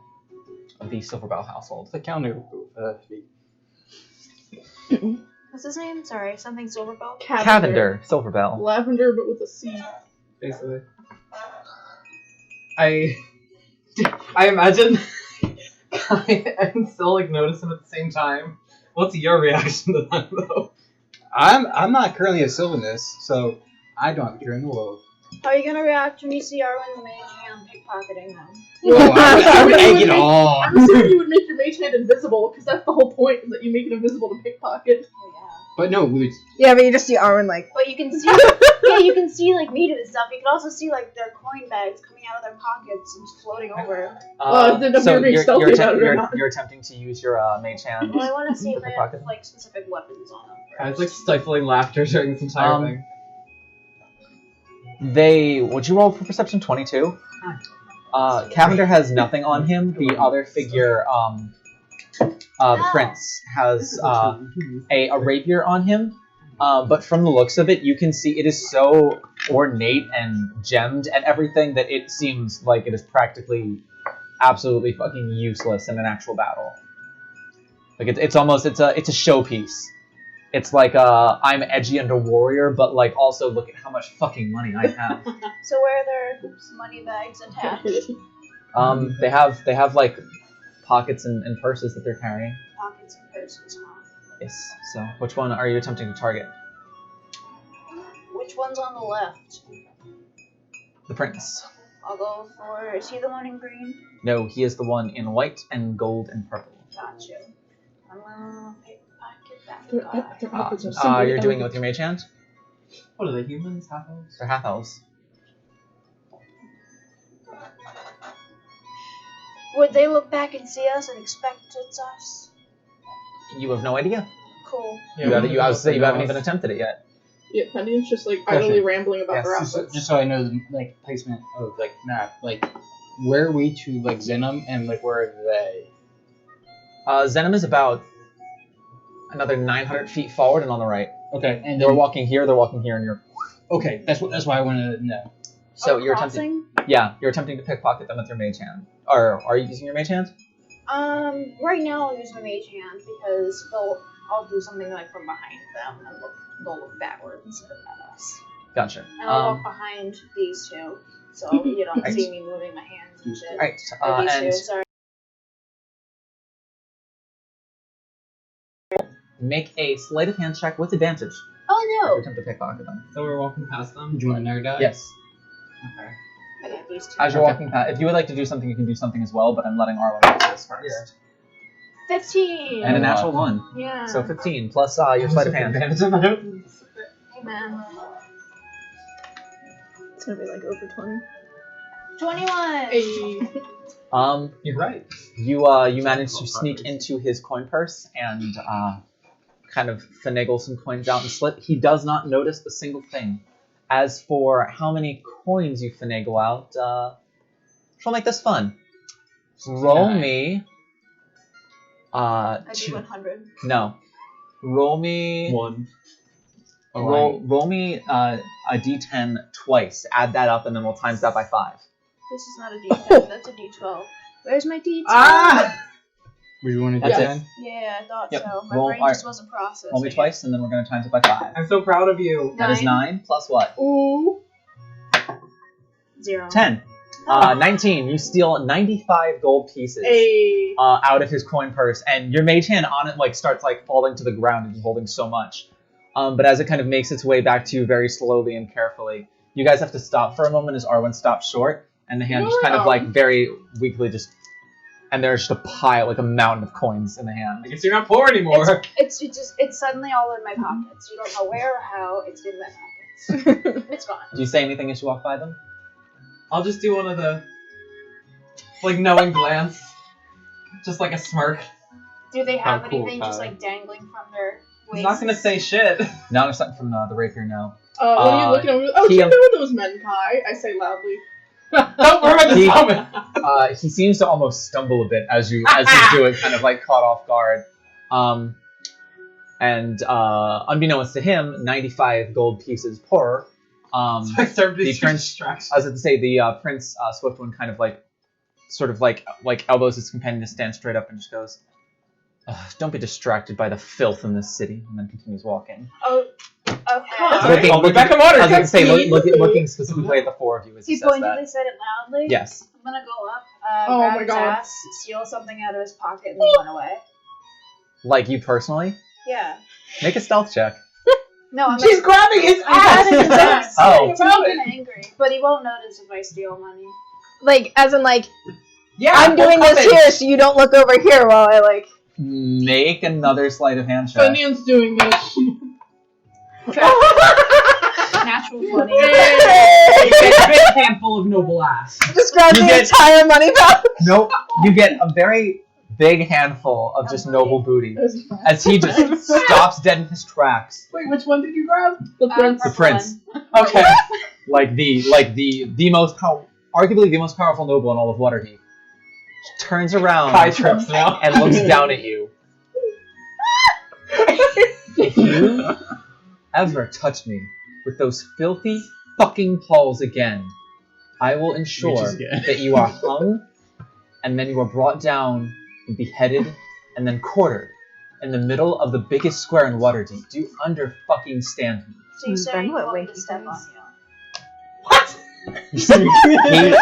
of the Silverbell household. The counter. What's his name? Sorry, something Silverbell. Cavender Silverbell. Lavender, but with a C. basically. I imagine Kai and Sil like notice him at the same time. What's your reaction to that though? I'm not currently a Sylvanus, so I don't have a care in the world. How are you gonna react when you see Arwen the mage hand pickpocketing them? Well, I would egg it on. I'm assuming you would make your mage hand invisible, because that's the whole point, is that you make it invisible to pickpocket. Oh yeah. But no, we would. Yeah, but you just see Arwen like. But you can see, yeah, you can see like meat and stuff. You can also see like their coin bags coming out of their pockets and just floating over. I didn't know if you were being stealthy about it or not. You're attempting to use your mage hand. Well, I want to see if they have Pickpocket? like specific weapons on them. I was like stifling laughter during this entire thing. Would you roll for perception 22? Cavender has nothing on him. The other figure, the prince, has a rapier on him. But from the looks of it, you can see it is so ornate and gemmed and everything that it seems like it is practically absolutely fucking useless in an actual battle. Like it's a showpiece. It's like I'm edgy and a warrior, but like also look at how much fucking money I have. So where are their money bags attached? They have like pockets and purses that they're carrying. Pockets and purses, huh? Yes. So which one are you attempting to target? Which one's on the left? The prince. I'll go for. Is he the one in green? No, he is the one in white and gold and purple. Gotcha. I'm gonna pickpocket that guy. You're doing it with your mage hand? What are they, humans? Half elves? They're half elves. Would they look back and see us and expect it's us? You have no idea. Cool. You haven't even attempted it yet. Yeah, Pendian's just like idly rambling about her Yes, outfits. just so I know the like placement of like map, like where are we to like Zenom and like where are they? Zenom is about another 900 feet forward and on the right. Okay, and They're then walking here, and you're. okay, that's why I wanted to know. So you're attempting. Yeah, you're attempting to pickpocket them with your mage hand. Or are you using your mage hand? Right now I'll use my mage hand because I'll do something like from behind them and they'll look backwards instead of at us. Gotcha. And I'll walk behind these two, so you don't Right. see me moving my hands and shit. Right. Or these And two, sorry. make a sleight of hand check with advantage. Oh To no! attempt to pickpocket them. So we're walking past them. Do you want to nerd out? Yes. Okay. I got these two. As you're walking past, if you would like to do something, you can do something as well. But I'm letting Arwen do this first. 15! And a natural 1. Yeah. So 15 plus your sleight of hand. Hey man. It's gonna be like over 20. 21! Hey. You're right. You manage to sneak into his coin purse and kind of finagle some coins out and slip. He does not notice a single thing. As for how many coins you finagle out, she'll make this fun. Roll me. I do 100. No. Roll me. 1. Roll me a d10 twice. Add that up, and then we'll times that by 5. This is not a D10, that's a D12. Where's my D10? Ah! Would you want to do That's that? Yeah, I thought Yep. so. My Roll- brain alright. just wasn't processing. Roll me twice, and then we're going to times it by 5. I'm so proud of you. That is 9 plus what? Ooh. 0. 10. 19. You steal 95 gold pieces Hey. out of his coin purse, and your mage hand on it like starts like falling to the ground and just holding so much. But as it kind of makes its way back to you very slowly and carefully, you guys have to stop for a moment as Arwen stops short, and the hand just kind of like very weakly just and there's just a pile, like a mountain of coins in the hand. I guess you're not poor anymore. It's suddenly all in my pockets. You don't know where or how. It's in my pockets. It's gone. Do you say anything as you walk by them? I'll just do one of the, like, knowing glance. Just like a smirk. Do they have How cool, anything just Kai. like dangling from their He's waists? not gonna say shit. Not something from the rapier, no. What are you looking over? Oh, he- you know those men, Kai. I say loudly. Don't worry about He- this moment. He seems to almost stumble a bit as you do it, kind of like caught off guard. And unbeknownst to him, 95 gold pieces per. I served the these prince- distractions. I was going to say the Prince Swiftwind kind of like, sort of like elbows his companion to stand straight up and just goes, "Don't be distracted by the filth in this city," and then continues walking. Oh, okay. Looking- Oh, Rebecca Waters, I was going to say, Pepsi. looking specifically at the four of you as he He says pointedly that. said it loudly. Yes. I'm gonna go up, Oh grab my his God. ass, steal something out of his pocket, and run away. Like you personally? Yeah. Make a stealth check. No, I'm She's grabbing his I'm grabbing his ass! ass. Oh. He's fucking angry, but he won't notice if I steal money. Like, as in, like, Yeah, I'm doing well, this come in. here so you don't look over here while I, like... Make another sleight of hand check. Fenian's doing this. Natural 20. You get a big handful of noble ass. Just grab You the get- entire money pouch. Nope. You get a very big handful of just noble booty as he just stops dead in his tracks. Wait, which one did you grab? The prince. The prince, Okay. like the most arguably the most powerful noble in all of Waterdeep, turns around Kai trips now. and looks down at you. If you ever touch me with those filthy fucking paws again, I will ensure Reaches again. that you are hung, and then you are brought down and beheaded, and then quartered in the middle of the biggest square in Waterdeep. Do you under-fucking stand me? So you Ben, saying you what want me way to he step goes. on you?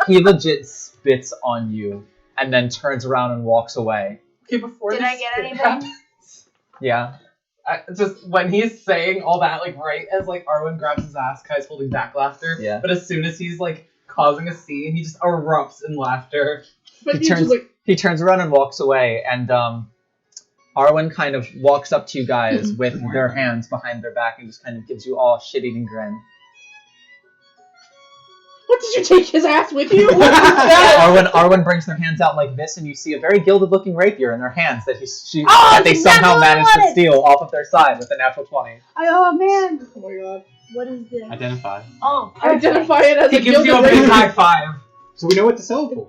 he legit spits on you, and then turns around and walks away. Okay, before Did this I get shit anything? happens, Yeah. just when he's saying all that, like right as like Arwen grabs his ass, Kai's holding back laughter. Yeah. But as soon as he's like causing a scene, he just erupts in laughter. But He he's turns- just like, He turns around and walks away, and Arwen kind of walks up to you guys with their hands behind their back and just kind of gives you all a shit-eating grin. what did you take his ass with you? What is that? Arwen brings their hands out like this, and you see a very gilded-looking rapier in their hands that Oh, that they it's somehow exactly managed what to I wanted! steal off of their side with a natural 20. Oh man, Oh my god. what is this? Identify. Oh, perfect. Identify it as He a gives you a gilded big rapier. high five. So we know what to sell it for.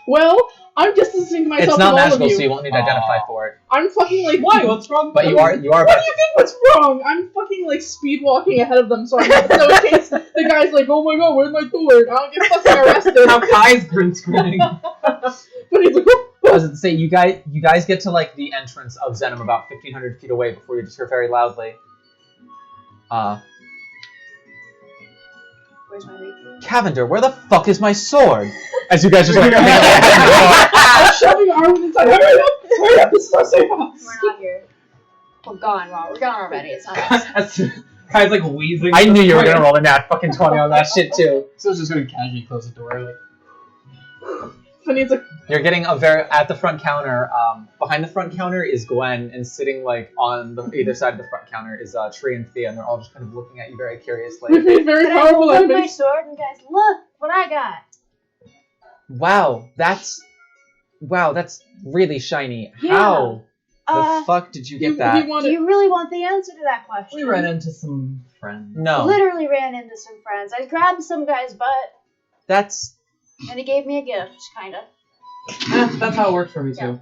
Well, I'm distancing myself It's not from all magical, of you. so you won't need to identify for it. I'm fucking like, Why? What's wrong? But you are What do you think what's wrong? I'm fucking like speed walking ahead of them, so in case the guy's like, oh my god, where's my sword? I don't get fucking arrested. Now Kai's green screening. But he's like, I was to say, you guys get to like the entrance of Zenom about 1,500 feet away before you just hear very loudly, Where's my rapier? Cavender, where the fuck is my sword? As you guys just like, I'm shoving Arwen inside. Hurry up, this is our safe house. We're not here. We're gone, Rob. We're gone already. It's not us. Kai's like wheezing. I knew you were gonna roll a nat fucking 20 on that shit too. So I was just gonna casually close the door, like. Fenian's like, You're getting at the front counter. Behind the front counter is Gwen, and sitting like on either side of the front counter is Tree and Thea, and they're all just kind of looking at you very we've curiously. made very Can I powerful hold up my enemies. sword and guys, look what I got. Wow, that's really shiny. Yeah. How Uh, the fuck did you get He that? do wanted. you really want the answer to that question? We ran into some friends. No, Literally ran into some friends. I grabbed some guy's butt, that's and he gave me a gift, kinda. That's how it worked for me too.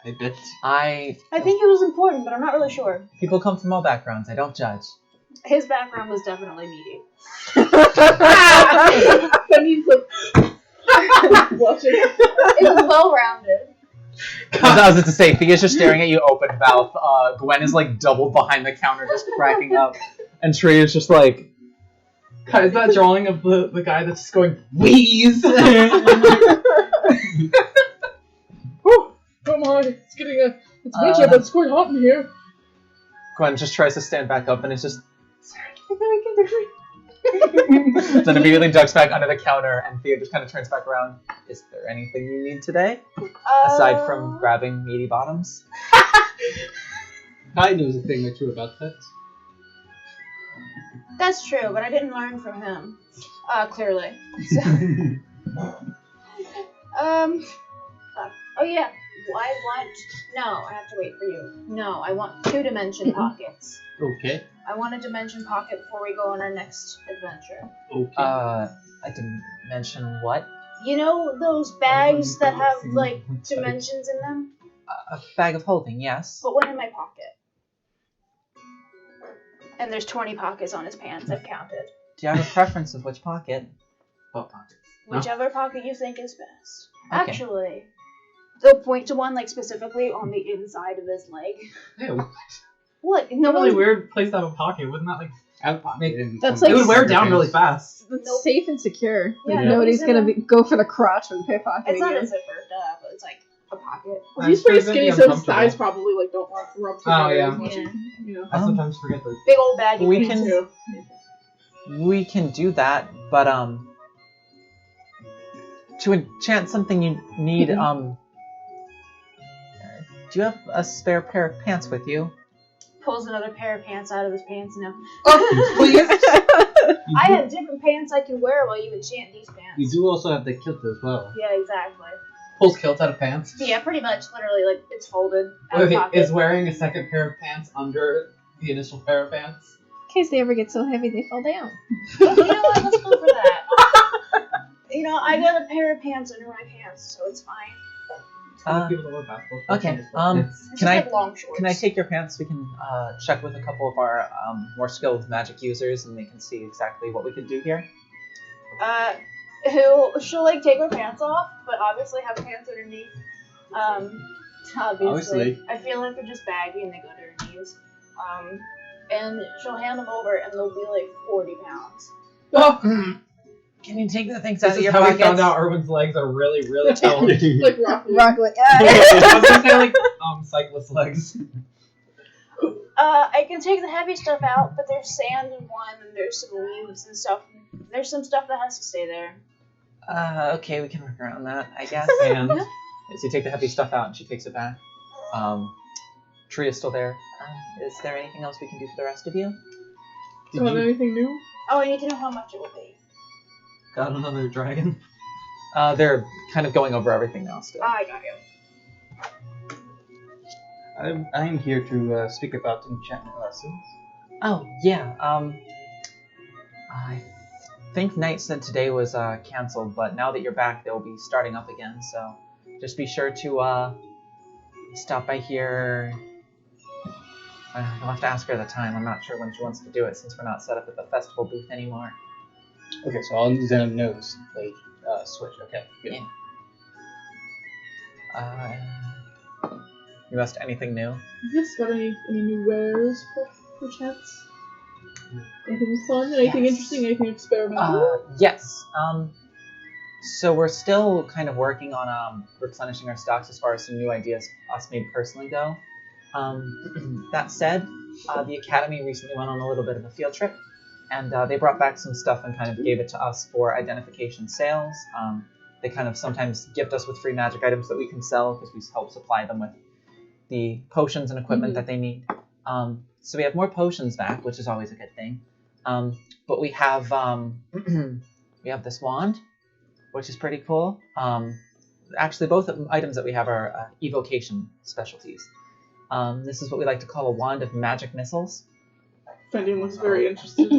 I bet. I think it was important, but I'm not really sure. people come from all backgrounds. I don't judge. His background was definitely meaty. Fenian's like, blushing. It was well-rounded. I was about to say, Thea's just staring at you open mouth. Gwen is like doubled behind the counter, just cracking up, and Tree is just like, Kai's that drawing of the guy that's just going wheeze. Whew, come on, it's winter, but it's quite hot in here. Gwen just tries to stand back up, and it's just, Is there anything I can do? Then immediately ducks back under the counter, and Thea just kind of turns back around. Is there anything you need today? Aside from grabbing meaty bottoms? I knows a thing or two about that. That's true, but I didn't learn from him. Clearly. So, oh yeah. No, I have to wait for you. No, I want 2-dimension pockets. Okay. I want a dimension pocket before we go on our next adventure. Okay. A dimension what? You know those bags that have, like, dimensions in them? A bag of holding, yes. Put one in my pocket. And there's 20 pockets on his pants, I've counted. Do you have a preference of which pocket? What pocket? Whichever pocket you think is best. Okay. Actually, they'll point to one, like, specifically on the inside of his leg. Ew. What? No, No really one... weird place to have a pocket. Wouldn't that like That's it like- would wear down really fast? It's Nope. safe and secure. Yeah, Nobody's nobody's gonna go for the crotch when pickpocketing It's not you. a zipper, duh, but it's like a pocket. Well, he's pretty It's gonna be skinny, so his uncomfortable. thighs probably like don't rub together yeah. as much. Yeah. You know. I sometimes forget that. Big old baggy We pants. can- We can do that, but to enchant something you need do you have a spare pair of pants with you? Pulls another pair of pants out of his pants now. Oh, please. I have different pants I can wear while you enchant these pants. You do also have the kilt as well. Yeah, exactly. Pulls kilts out of pants. Yeah, pretty much, literally, like, it's folded out of Wait, pocket. is wearing a second pair of pants under the initial pair of pants? In case they ever get so heavy they fall down. You know what, let's go for that. You know, I got a pair of pants under my pants, so it's fine. People that wear basketball shorts okay, and sweatpants. It's Can just I- like long shorts. Can I take your pants? We can check with a couple of our more skilled magic users, and they can see exactly what we could do here. She'll like take her pants off, but obviously have pants underneath. Obviously. I feel like they're just baggy and they go to her knees. And she'll hand them over, and they'll be like 40 pounds. Can you take the things out This of is your how we pockets? found out Erwin's legs are really, really tall. Like roughly. Rocklet. I was gonna say like cyclist legs. I can take the heavy stuff out, but there's sand in one, and there's some leaves and stuff. There's some stuff that has to stay there. Okay, we can work around that, I guess. And So you take the heavy stuff out, and she takes it back. Tree is still there. Is there anything else we can do for the rest of you? So have anything new? Oh, I need to know how much it will be. got another dragon. They're kind of going over everything now still. I got you. I'm here to speak about enchantment lessons. Oh, yeah. I think Knight said today was canceled, but now that you're back, they'll be starting up again, so just be sure to stop by here. You'll have to ask her the time. I'm not sure when she wants to do it since we're not set up at the festival booth anymore. Okay, so all Zenom knows they switch. Okay, good. Yeah. You must anything new? Yes, got any new wares, perchance? Anything fun? Anything interesting? Anything experimental? Yes. So we're still kind of working on replenishing our stocks as far as some new ideas us made personally go. That said, the Academy recently went on a little bit of a field trip, and they brought back some stuff and kind of gave it to us for identification sales. They kind of sometimes gift us with free magic items that we can sell because we help supply them with the potions and equipment that they need. So we have more potions back, which is always a good thing. But we have we have this wand, which is pretty cool. Actually, both items that we have are evocation specialties. This is what we like to call a wand of magic missiles. Fendi looks very interested.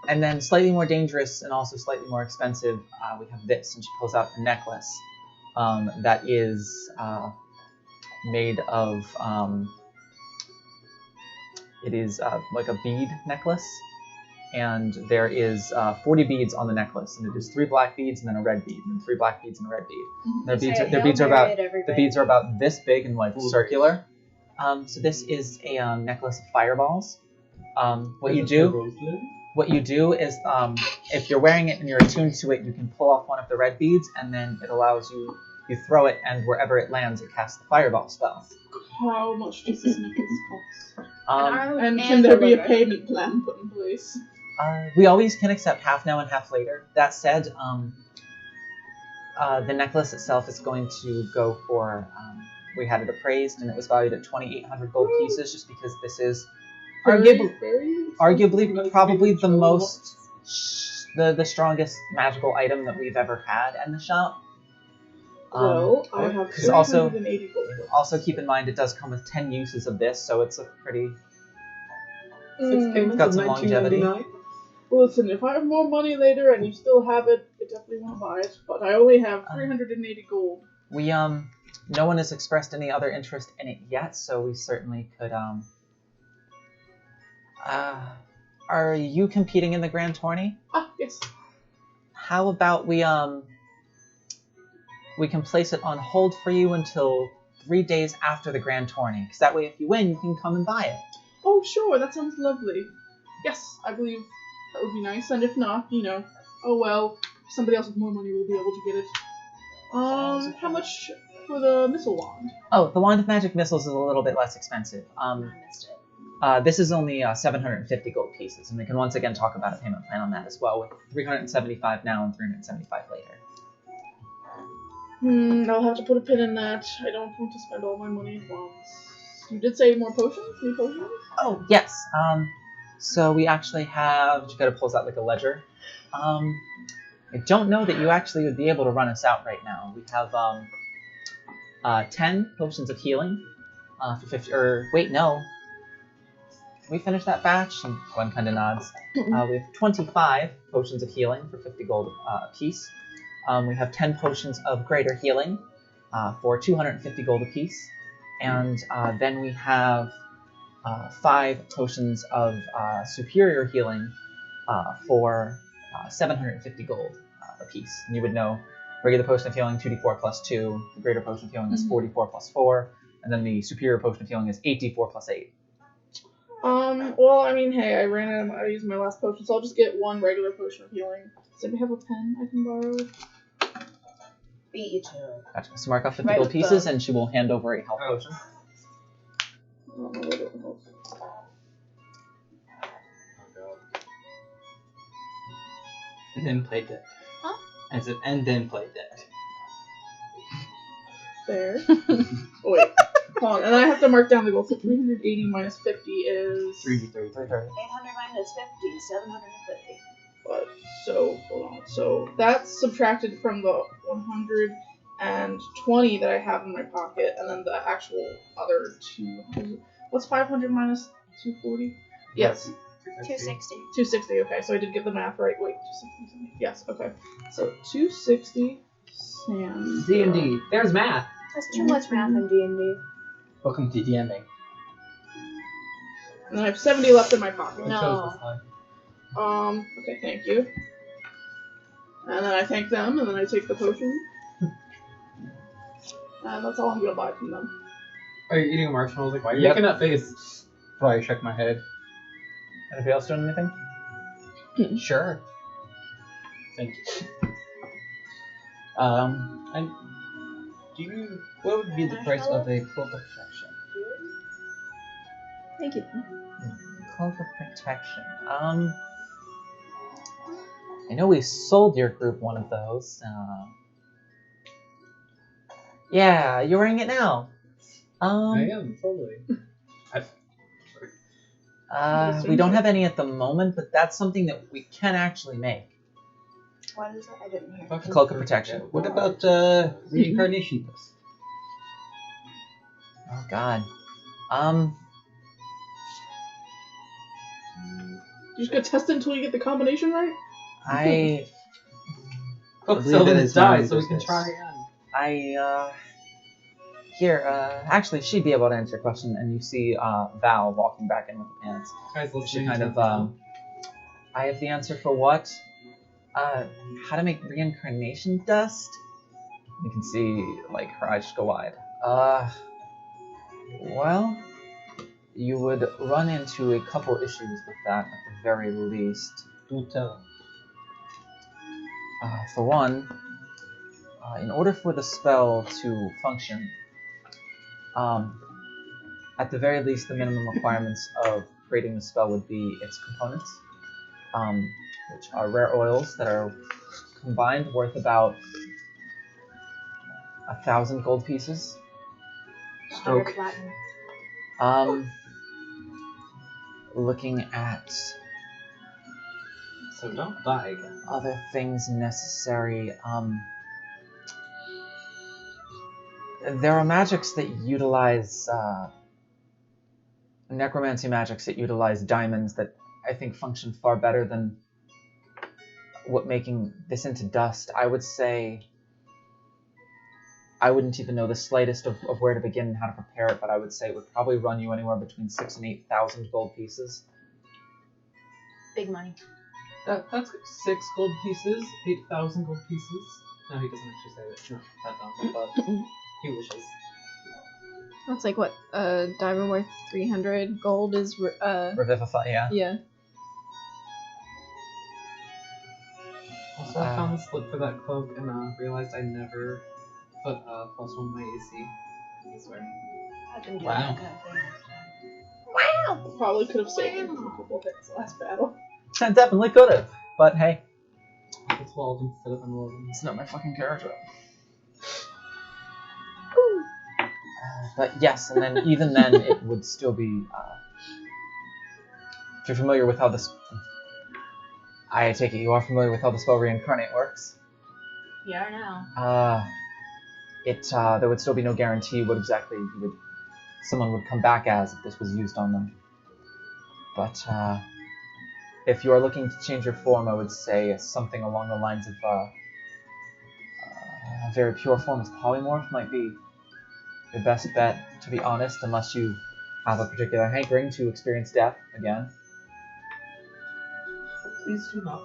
And then slightly more dangerous and also slightly more expensive, we have this, and she pulls out a necklace that is made of, it is like a bead necklace, and there is 40 beads on the necklace, and it is 3 black beads and then a red bead, and 3 black beads and a red bead. Their beads are about this big and like circular. So this is a necklace of fireballs. What you do is, if you're wearing it and you're attuned to it, you can pull off one of the red beads, and then it allows you throw it, and wherever it lands, it casts the fireball spell. How much does this necklace cost? An arm And and can there be a liver. payment plan put in place? We always can accept half now and half later. That said, the necklace itself is going to go for. We had it appraised, and it was valued at 2,800 gold pieces, just because this is arguably probably the most, the strongest magical item that we've ever had in the shop. Well, I have 'cause also- 380 gold. Also, keep in mind it does come with 10 uses of this, so it's a pretty. 6 payments Got of some longevity. $19.99. Well, listen, if I have more money later and you still have it, I definitely want to buy it. But I only have 380 gold. We no one has expressed any other interest in it yet, so we certainly could Are you competing in the Grand Tourney? Ah, yes. How about we can place it on hold for you until 3 days after the Grand Tourney, because that way if you win, you can come and buy it. Oh, sure, that sounds lovely. Yes, I believe that would be nice. And if not, oh well, somebody else with more money will be able to get it. How much for the missile wand? Oh, the Wand of Magic Missiles is a little bit less expensive. I missed it. This is only 750 gold pieces, and we can once again talk about a payment plan on that as well, with 375 now and 375 later. I'll have to put a pin in that. I don't want to spend all my money at once. You did say more potions? New potions? Oh, yes. So we actually have... You gotta pull out like a ledger. I don't know that you actually would be able to run us out right now. We have 10 potions of healing for 50... Or, wait, no. Can we finish that batch? One kind of nods. We have 25 potions of healing for 50 gold apiece. We have 10 potions of greater healing for 250 gold apiece. And then we have 5 potions of superior healing for 750 gold apiece. And you would know regular potion of healing 2d4 plus 2, the greater potion of healing is 44 plus 4, and then the superior potion of healing is 8d4 plus 8. Well, I mean, hey, I ran out of I used my last potion, so I'll just get one regular potion of healing. Does anybody have a pen I can borrow? Beat you to it. Gotcha. So mark off 50 Right gold with pieces, the- and she will hand over a health potion. And then play dead. Huh? And then play dead. There. Oh, wait. Hold on, and I have to mark down the goal. So 380 minus 50 is... 330. 800 minus 50, 750. What? So, hold on. So, that's subtracted from the 120 that I have in my pocket, and then the actual other 200. What's 500 minus 240? Yes. 260. 260, okay. So I did get the math right. Wait, 260. Yes, okay. So, 260 sand. D&D. There's math. That's too much math in D&D. Welcome to DMing. And then I have 70 left in my pocket. No. Okay, thank you. And then I thank them, and then I take the potion. And that's all I'm gonna buy from them. Are you eating a marshmallow? Like, why are you Yep. making that face? Why I shook my head. Anybody else doing anything? Sure. Thank you. And what would be the price of a cloak of protection? Thank you. Cloak of Protection. I know we sold your group one of those. Yeah, you're wearing it now. I am, totally. We don't have any at the moment, but that's something that we can actually make. What is it? I didn't hear. A Cloak of Protection. What about reincarnation dust? Oh God. You just gotta test it until you get the combination right? I Oh, believe so that let's is my die so we can business. try again. actually, she'd be able to answer your question, and you see Val walking back in with the pants. Guys, let's She change kind it. of, I have the answer for what? How to make reincarnation dust? You can see, like, her eyes just go wide. Well, you would run into a couple issues with that at the very least. Do tell. For one, in order for the spell to function, at the very least, the minimum requirements of creating the spell would be its components. which are rare oils that are combined worth about 1,000 gold pieces. 100 platinum. Looking at So don't die again. other things necessary, there are magics that utilize, necromancy magics that utilize diamonds that I think function far better than what making this into dust. I would say I wouldn't even know the slightest of where to begin and how to prepare it, but I would say it would probably run you anywhere between 6,000 and 8,000 gold pieces. Big money. That's 6 gold pieces, 8,000 gold pieces. No, he doesn't actually say that. It's not that dumb, but he wishes. That's like what? Diamond worth 300 gold is. Revivify, yeah. Yeah. Also, I found the slip for that cloak and realized I never put +1 on my AC. I swear. I've been doing Wow. that kind of thing. Probably could have saved him from a couple of hits last battle. I definitely could have, but hey, It's 12 instead of an 11. it's not my fucking character. But yes, and then even then, it would still be. If you're familiar with how this, I take it you are familiar with how the spell reincarnate works. Yeah, I know. There would still be no guarantee what exactly someone would come back as if this was used on them. But if you are looking to change your form, I would say something along the lines of a very pure form of polymorph might be your best bet, to be honest, unless you have a particular hankering to experience death again. Please do not.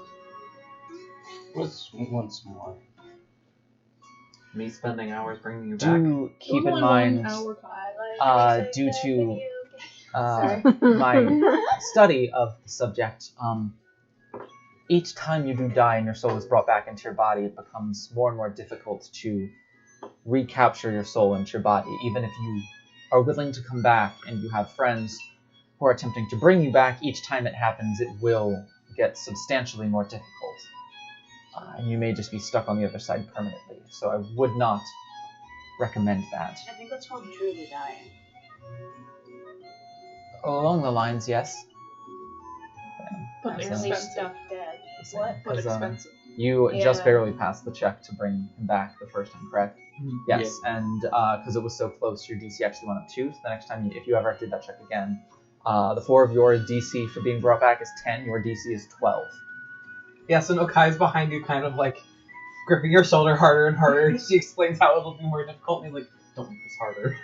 What's once more? Me spending hours bringing you back. Do keep It was in only mind, 1 hour. due to my study of the subject, each time you do die and your soul is brought back into your body, it becomes more and more difficult to recapture your soul into your body. Even if you are willing to come back and you have friends who are attempting to bring you back, each time it happens, it will get substantially more difficult. And you may just be stuck on the other side permanently. So I would not recommend that. I think that's called truly dying. Along the lines, yes. But That's Really expensive. stuck dead. What? But 'Cause, expensive. You just Yeah. barely passed the check to bring him back the first time, correct? Mhm. Yes, and because it was so close, your DC actually went up 2. So the next time, if you ever did that check again, the 4 of your DC for being brought back is 10. Your DC is 12. Yeah, so Nokai's behind you, kind of like gripping your shoulder harder and harder. She explains how it'll be more difficult, and he's like, don't make this harder.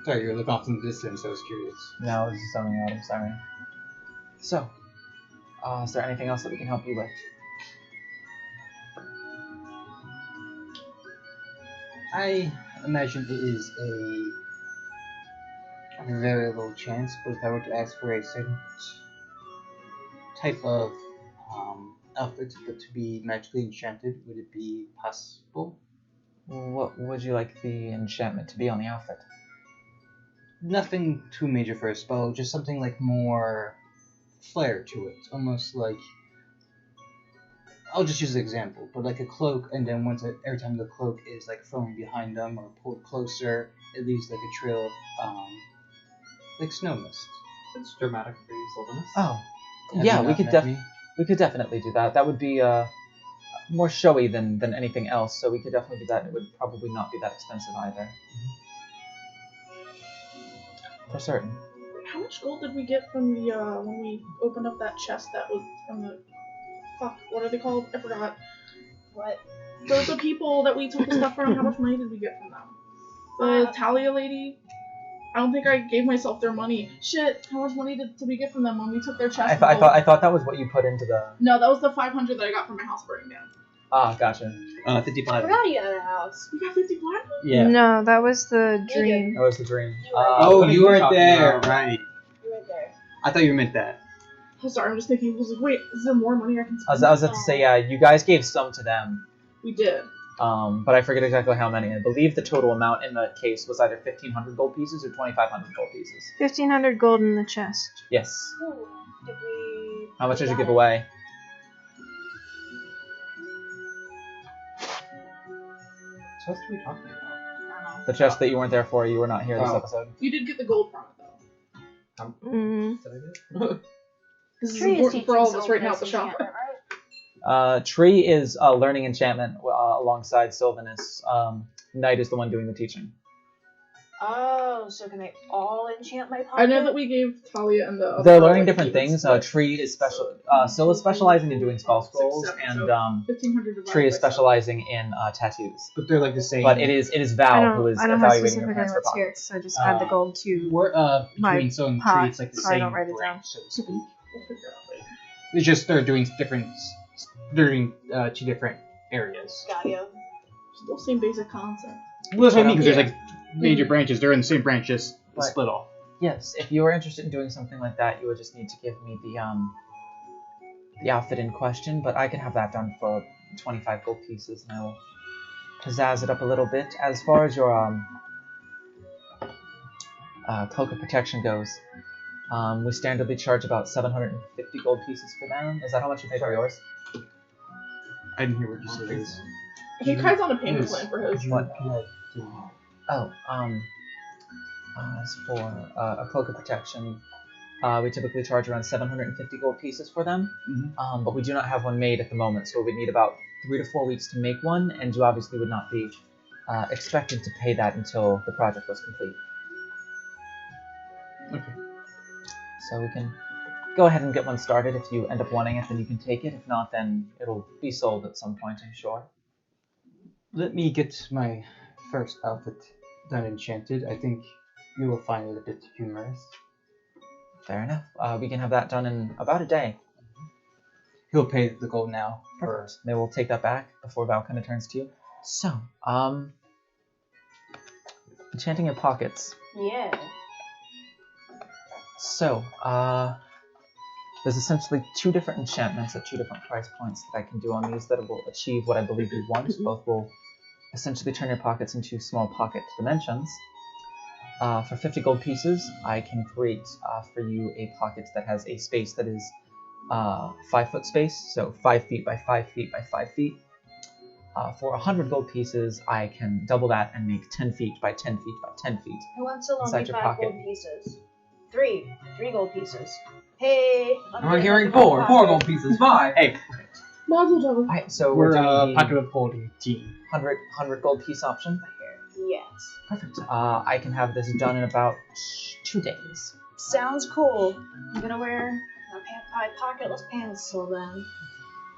Sorry, you look off in the distance. I was curious. No, I was just zoning out. I'm sorry. So, is there anything else that we can help you with? I imagine it is a very low chance, but if I were to ask for a certain type of outfit but to be magically enchanted, would it be possible? What would you like the enchantment to be on the outfit? Nothing too major for a spell, just something like more flair to it. Almost like, I'll just use an example, but like a cloak, and then every time the cloak is like thrown behind them or pulled closer, it leaves like a trail of like snow mist. It's dramatic for you, Sylvanus. Oh, Have yeah, you we not could met me? we could definitely do that. That would be more showy than anything else, so we could definitely do that. It would probably not be that expensive either. For certain. How much gold did we get from the when we opened up that chest that was from the what are they called? I forgot. What? The people that we took the stuff from, how much money did we get from them? The Talia lady? I don't think I gave myself their money. Shit, how much money did we get from them when we took their chest? I thought that was what you put into the. No, that was the 500 that I got from my house burning down. Ah, gotcha. 50 I platinum. forgot you had a house. We got 50 platinum? Yeah. No, that was the dream. That was the dream. Oh, what are you you weren't talking there, about? right? You're right there. I thought you meant that. Oh, sorry, I'm just thinking, I was like, wait, is there more money I can I spend? was about to say, yeah, you guys gave some to them. We did. But I forget exactly how many. I believe the total amount in the case was either 1,500 gold pieces or 2,500 gold pieces. 1,500 gold in the chest. Yes. Ooh, did we? How much did you got give it. away? What else are we talking about? I don't know. The chest that you weren't there for, you were not here this Oh. episode. You did get the gold from it though. Mm. Did I do it? This is Tree is important for all of teaching us right now at the Sylvanus shop. enchantment, right? Tree is learning enchantment alongside Sylvanus. Knight is the one doing the teaching. Oh, so can they all enchant my pocket? I know that we gave Talia and the other They're girl, learning like, different demons, things. but Tree is Syl is specializing in doing spell scrolls, 6, 7, and so 1,500 divided Tree is by 7. specializing in tattoos. But they're like the same. But it is Val who is I don't have evaluating your specifically plans for what's here, pockets. so I just add the gold to We're my between Soul and pot, Tree, it's like the so I same don't write it down. branch, so to speak. We'll figure it out later. It's just they're doing different. They're doing 2 different areas. Got you. Still same basic concept. Well, that's what I mean, because Yeah. there's like major branches. They're in the same branch, just Right. split off. Yes, if you are interested in doing something like that, you would just need to give me the outfit in question. But I can have that done for 25 gold pieces, and I will pizzazz it up a little bit. As far as your cloak of protection goes, we standardly charge about 750 gold pieces for them. Is that how much you pay for yours? I didn't hear what you said. I think Kai's on a payment Yes. plan for his. What? Oh, as for a cloak of protection, we typically charge around 750 gold pieces for them. Mhm. But we do not have one made at the moment, so we'd need about 3 to 4 weeks to make one, and you obviously would not be expected to pay that until the project was complete. Okay. So we can go ahead and get one started. If you end up wanting it, then you can take it. If not, then it'll be sold at some point, I'm sure. Let me get my first outfit done enchanted. I think you will find it a bit humorous. Fair enough. We can have that done in about a day. He'll pay the gold now. Perfect. Maybe we'll take that back before Val kind of turns to you. So, enchanting your pockets. Yeah. So, there's essentially 2 different enchantments at 2 different price points that I can do on these that will achieve what I believe you want. Both will essentially turn your pockets into small pocket dimensions. For 50 gold pieces, I can create for you a pocket that has a space that is 5-foot space, so 5 feet by 5 feet by 5 feet. For 100 gold pieces, I can double that and make 10 feet by 10 feet by 10 feet. Who wants to loan Inside me your 5 pocket. gold pieces? 3 gold pieces. Hey. I'm hearing 4 gold pieces, 5. Hey, Mazel tov. alright, so we're We're doing the pocket of holding team. 100 gold piece option. Yes. Perfect. I can have this done in about 2 days. Sounds cool. I'm gonna wear my pocketless pants till then.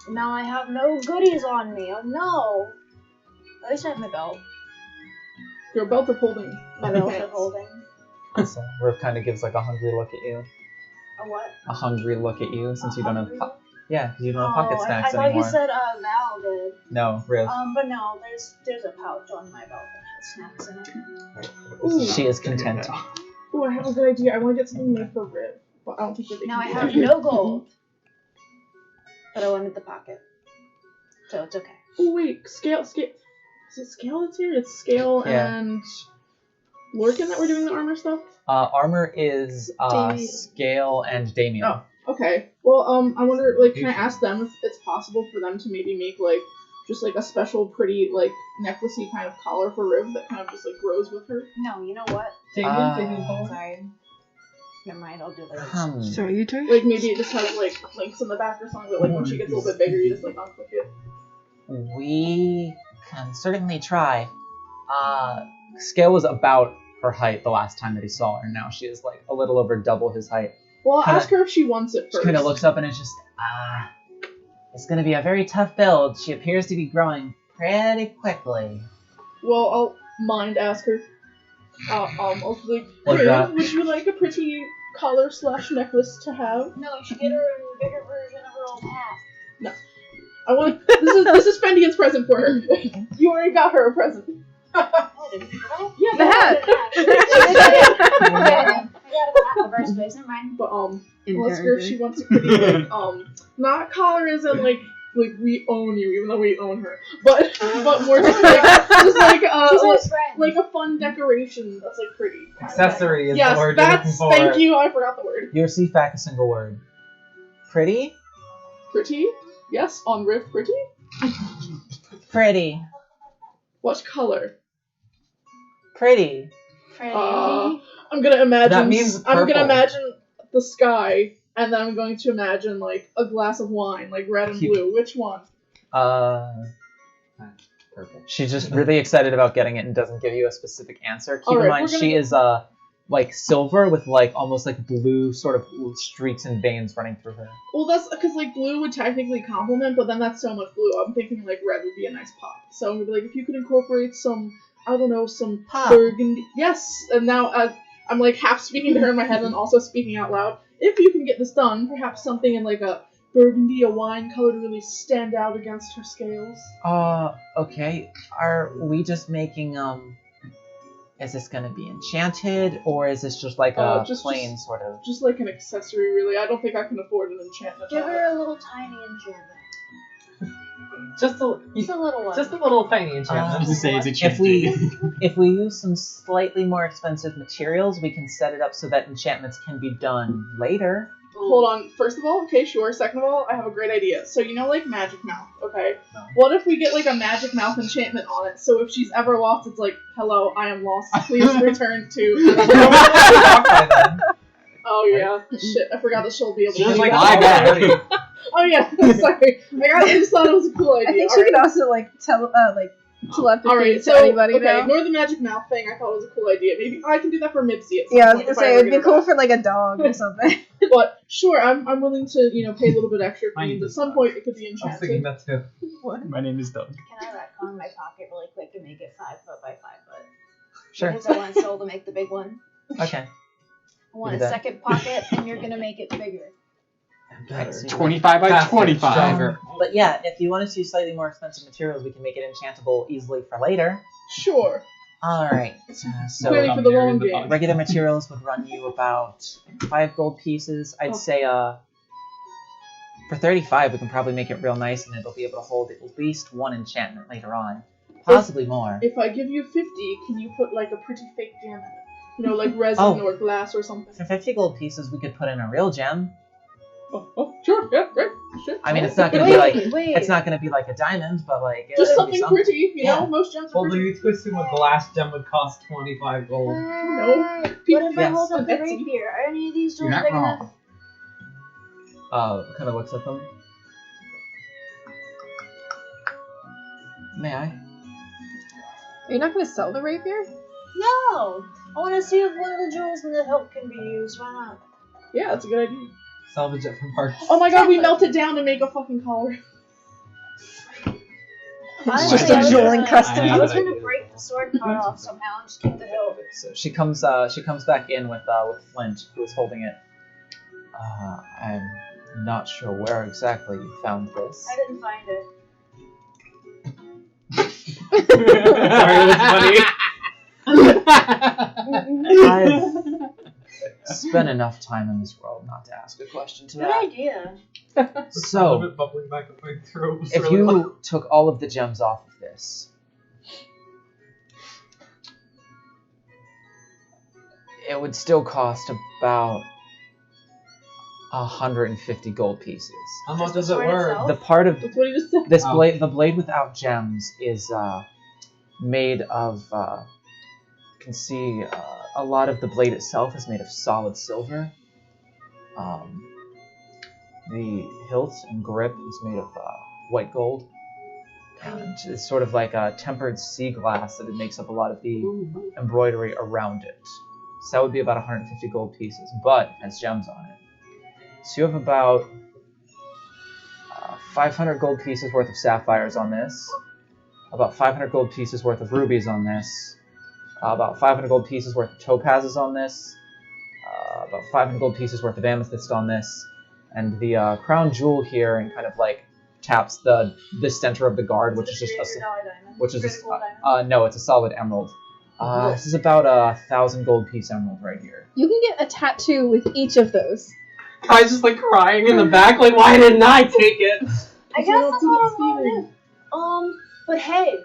Now I have no goodies on me. Oh no. At least I have my belt. Your belt of holding. My belt of holding. So Riff kind of gives like a hungry look at you. A what? A hungry look at you since you don't have hungry? yeah, because you don't have pocket Oh, snacks I thought anymore. you said Val did. No, Riff. But no, there's a pouch on my belt that has snacks in it. Ooh. She is content. Oh, I have a good idea. I want to get something made for Riv, but I don't think that they Now I can do have that. no gold, but I wanted the pocket, so it's okay. Oh wait, Scale. Is it Scale that's here? It's Scale Yeah. and Lorcan that we're doing the armor stuff. Armor is Damien. Scale and Damien. Oh. Okay. Well, I wonder, like, can I ask them if it's possible for them to maybe make, like, just, like, a special pretty, like, necklacey kind of collar for Riv that kind of just, like, grows with her? No, you know what? Sorry. Never mind, I'll do that. So you turn? Like, maybe it just has, like, links in the back or something, but, like, when she gets a little bit bigger, you just, like, unclick it. We can certainly try. Scale was about her height the last time that he saw her. Now she is, like, a little over double his height. Well, I'll Kinda- ask her if she wants it She first. kind of looks up and is just, it's going to be a very tough build. She appears to be growing pretty quickly. Well, I'll ask her. I'll be like, What's Riv, that? would you like a pretty collar / necklace to have? No, you should get her a bigger version of her old hat. I want. This is Fendian's present for her. You already got her a present. Oh, did I? Yeah, The hat. I got a hat in the first place. Never mind. But I'll ask her if she wants a pretty like not collar as in like like we own you, even though we own her. But more just like a fun decoration that's like pretty. Accessory is Yes, the word you're looking that's for. thank you. I forgot the word. You receive back a single word. Pretty? Pretty? Yes, on riff, pretty. Pretty. What color? Pretty. I'm gonna imagine. That means I'm gonna purple. imagine the sky, and then I'm going to imagine like a glass of wine, like red and blue. Which one? Purple. She's just really excited about getting it and doesn't give you a specific answer. Keep in Alright, mind, she is like silver with like almost like blue sort of streaks and veins running through her. Well, that's because like blue would technically complement, but then that's so much blue. I'm thinking like red would be a nice pop. So I'm gonna be like, if you could incorporate some, I don't know, some Pop. burgundy. Yes, and now I'm like half speaking to her in my head and also speaking out loud. If you can get this done, perhaps something in like a burgundy, a wine color to really stand out against her scales. Okay. Are we just making is this gonna be enchanted or is this just like a plain sort of? Just like an accessory, really. I don't think I can afford an enchantment. Give her a little tiny enchantment. Just a little one. Just a little tiny enchantment. To say it's If we use some slightly more expensive materials, we can set it up so that enchantments can be done later. Hold on. First of all, okay, sure. Second of all, I have a great idea. So you know, like Magic Mouth, okay? What if we get like a Magic Mouth enchantment on it? So if she's ever lost, it's like, "Hello, I am lost. Please return to." Oh yeah, shit! I forgot that she'll be able to. She's do like, that. "My bad." Oh yeah, sorry. I just thought it was a cool idea. I think she Alright. could also like telepathy Alright, to so anybody okay, now. ignore the Magic Mouth thing. I thought it was a cool idea. Maybe I can do that for Mipsy. At some Yeah, I was point gonna if I say ever it'd get be cool back. for like a dog or something. But sure, I'm willing to pay a little bit extra. For means at some point it could be I was thinking enchanted. that too. My name is Doug. Can I retcon my pocket really quick and make it 5 foot by 5 foot? Sure. Because I want Soul to make the big one. Okay. I want Do a that. second pocket, and you're gonna make it bigger. Right, so 25 by Faster, 25. stronger. But yeah, if you want to use slightly more expensive materials, we can make it enchantable easily for later. Sure. Alright, so Planning for the long game. regular materials would run you about 5 gold pieces. I'd say, for 35, we can probably make it real nice and it'll be able to hold at least one enchantment later on. Possibly more. If I give you 50, can you put like a pretty fake gem in it? You know, like resin or glass or something. For 50 gold pieces, we could put in a real gem. Oh, sure, yeah, great, sure. I mean, it's not gonna be like Wait. it's not gonna be like a diamond, but like Just it'll be something pretty, you know. Yeah. Most gems are Well, pretty. maybe twisting a glass gem would cost 25 gold. No. What if I Yes. hold up the Etsy. rapier? Are any of these You're tools not big wrong. enough? kind of looks at them. May I? You're not gonna sell the rapier? No! I want to see if one of the jewels in the hilt can be used. Why not? Yeah, that's a good idea. Salvage it from parts. Oh my god, we melt it down and make a fucking collar. Honestly, just a I was jewel gonna- encrusted. I was I gonna did. break the sword part off somehow and just keep the hilt. So she comes back in with Flint, who is holding it. I'm not sure where exactly you found this. I didn't find it. Sorry, that's funny. I've spent enough time in this world not to ask a question to Good that. idea. So, Bit bubbling back up my throat. was if really you loud. took all of the gems off of this, it would still cost about 150 gold pieces. How much Just does the it sword worth? itself? The part of That's what he just said. this Oh. blade, the blade without gems, is made of. You can see a lot of the blade itself is made of solid silver. The hilt and grip is made of white gold, and it's sort of like a tempered sea glass that it makes up a lot of the embroidery around it. So that would be about 150 gold pieces, but it has gems on it. So you have about 500 gold pieces worth of sapphires on this, about 500 gold pieces worth of rubies on this, about 500 gold pieces worth of topazes on this, about 500 gold pieces worth of amethyst on this, and the crown jewel here and kind of like taps the center of the guard, which is just no, it's a solid emerald. This is about 1,000 gold piece emerald right here. You can get a tattoo with each of those. I was just like crying in the back, like, why didn't I take it? I guess that's what I'm gonna do. But hey,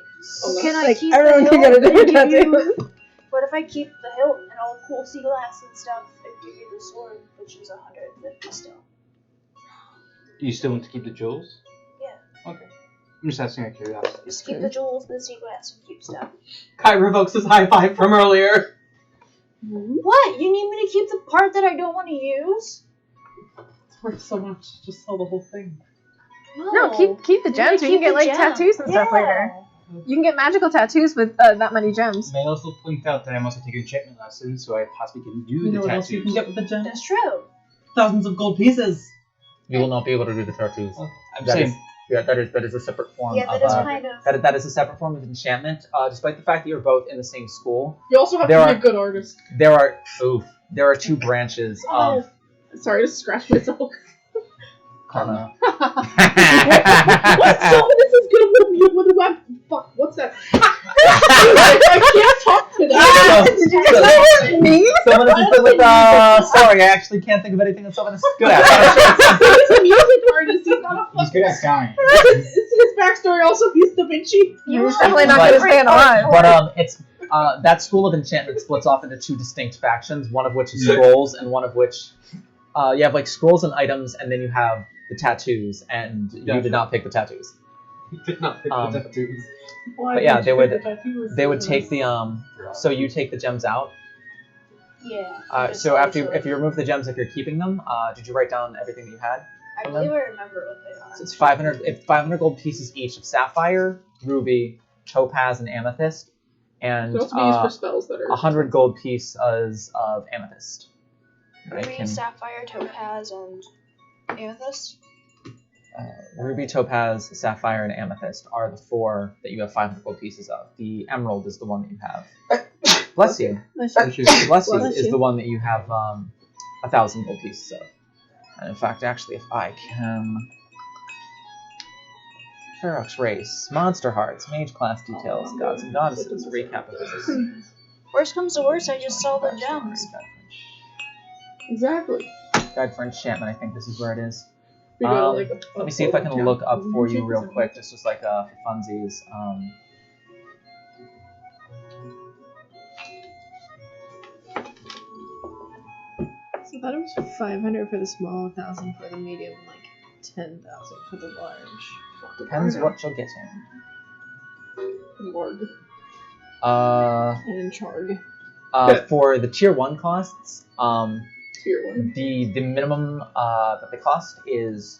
can I Like, keep everyone the can get a hilt different and give tattoo. you? What if I keep the hilt and all the cool sea glass and stuff and give you the sword, which is 150 still? Do you still want to keep the jewels? Yeah. Okay. I'm just asking out of curiosity. Just keep the jewels, the sea glass, and keep stuff. Kai revokes his high five from earlier. What? You need me to keep the part that I don't want to use? It's worth so much. Just sell the whole thing. No, keep the gems. You can get like tattoos and stuff later. You can get magical tattoos with that many gems. May I also point out that I'm also taking enchantment lessons, so I possibly can do You know the what else you can tattoos. get with the gems? That's true. Thousands of gold pieces. You will not be able to do the tattoos. I'm That saying. is, yeah, that is a separate form Yeah, of that is kind of. that is a separate form of enchantment. Despite the fact that you're both in the same school, You also have There to be are- a good artist. there are two branches of Sorry to scratch myself. karma. What? Some of this is good with the web. Fuck, what's that? I can't talk to that. Did you just say me? Someone is good with sorry, I actually can't think of anything that someone is good at. He's a music artist. He's not a He's good at dying. His backstory also, he's Da Vinci. You're definitely not But- gonna stay alive. But it's that school of enchantment splits off into two distinct factions, one of which is scrolls and one of which you have like scrolls and items, and then you have the tattoos, and you did not pick the tattoos. You did not pick the tattoos. But yeah, they would take the so you take the gems out. Yeah. So if you remove the gems, if you're keeping them, did you write down everything that you had? I believe I remember what they are. So it's 500 gold pieces each of sapphire, ruby, topaz, and amethyst, and Can also be used for spells that are 100 gold pieces of amethyst. Ruby, sapphire, topaz, and amethyst. Ruby, topaz, sapphire, and amethyst are the four that you have 500 gold pieces of. The emerald is the one that you have. Bless you. Bless you is the one that you have 1,000 gold pieces of. And in fact, actually, if I can... Ferox race, monster hearts, mage class details, gods and goddesses, recap of this. Worst comes to worst, I just sell the gems. Exactly. Guide for enchantment, I think this is where it is. We go to, like, Let me see if I can look up for you real quick, just as like for funsies. So I thought it was 500 for the small, 1,000 for the medium, and like 10,000 for the large. Depends what you're getting. Lord. And in Charg. For the tier 1 costs, Tier 1. the minimum that they cost is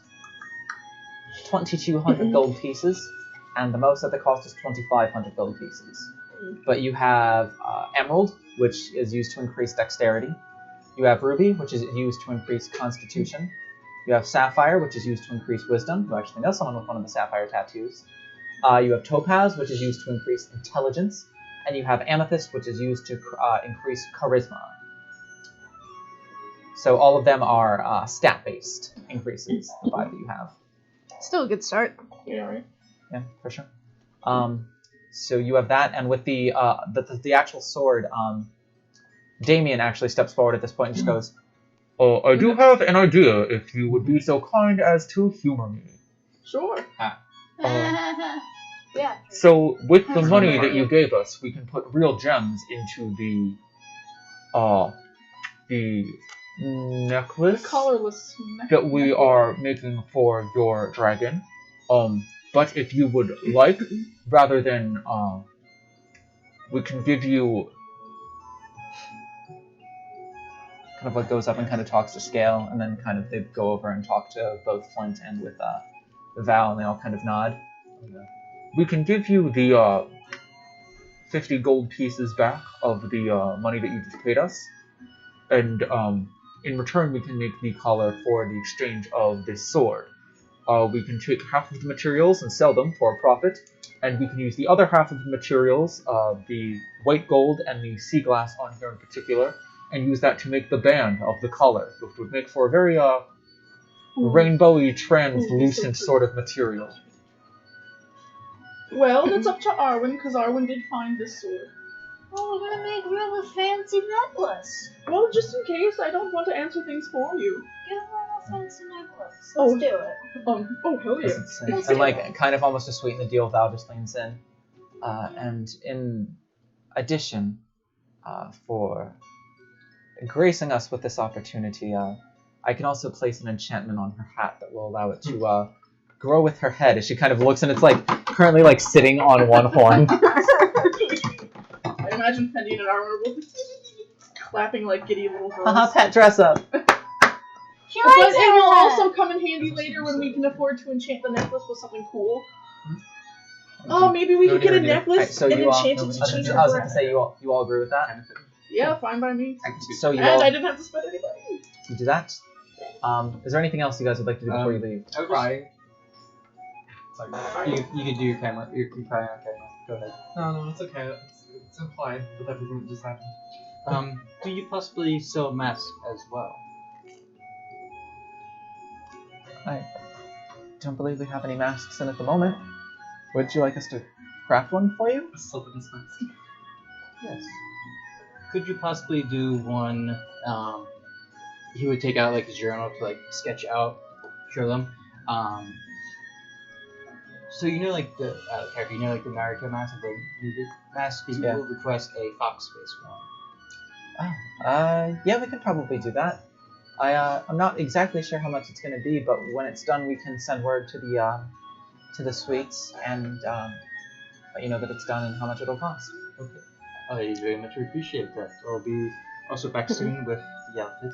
2,200 gold pieces, and the most that they cost is 2,500 gold pieces. But you have emerald, which is used to increase dexterity. You have ruby, which is used to increase constitution. You have sapphire, which is used to increase wisdom. You actually know someone with one of the sapphire tattoos. You have topaz, which is used to increase intelligence. And you have amethyst, which is used to increase charisma. So all of them are stat-based increases, the 5 that you have. Still a good start. Yeah, right. Yeah, for sure. So you have that, and with the actual sword, Damien actually steps forward at this point and just goes, I do have an idea, if you would be so kind as to humor me. Sure. Yeah. So, with the money that you gave us, we can put real gems into the necklace Colorless. that we are making for your dragon. But if you would like, rather than, we can give you... Kind of like goes up and kind of talks to Scale, and then kind of they go over and talk to both Flint and with Val, and they all kind of nod. We can give you the 50 gold pieces back of the money that you just paid us, and in return we can make the collar for the exchange of this sword. We can take half of the materials and sell them for a profit, and we can use the other half of the materials, the white gold and the sea glass on here in particular, and use that to make the band of the collar, which would make for a very rainbowy, translucent sort of material. Well, that's up to Arwen, because Arwen did find this sword. Oh, we're gonna make real fancy necklace. Well, just in case, I don't want to answer things for you. Give her a fancy necklace. Oh. Let's do it. Oh, hell yeah. And like, kind of almost to sweeten the deal, Val just leans in. And in addition, for gracing us with this opportunity, I can also place an enchantment on her hat that will allow it to grow with her head as she kind of looks, and it's like currently like sitting on one horn. I imagine Fendi in an armor clapping like giddy little girls. Haha, pet dress up. She But likes it will that. also come in handy later when we can afford to enchant the necklace with something cool. Oh, maybe we could get a necklace Right, so and you all, enchant it to change I her was going breath. to say you all agree with that. Yeah, fine by me. So you And all I didn't have to spend any money. you do that. Is there anything else you guys would like to do before you leave? I would Crying. You can do your camera. You're crying. Okay, go ahead. No, it's okay. It's implied with everything that just happened. Do you possibly sew a mask as well? I don't believe we have any masks in at the moment. Would you like us to craft one for you? Sullivan's mask. Yes. Could you possibly do one? He would take out like his journal to like sketch out, show them. So you know like the character, you know like the Naruto mask, the movie mask. He will request a fox face one. Oh, yeah, we can probably do that. I'm not exactly sure how much it's going to be, but when it's done, we can send word to the suites and let you know that it's done and how much it'll cost. Okay. I very much appreciate that. I'll be also back soon with the outfit.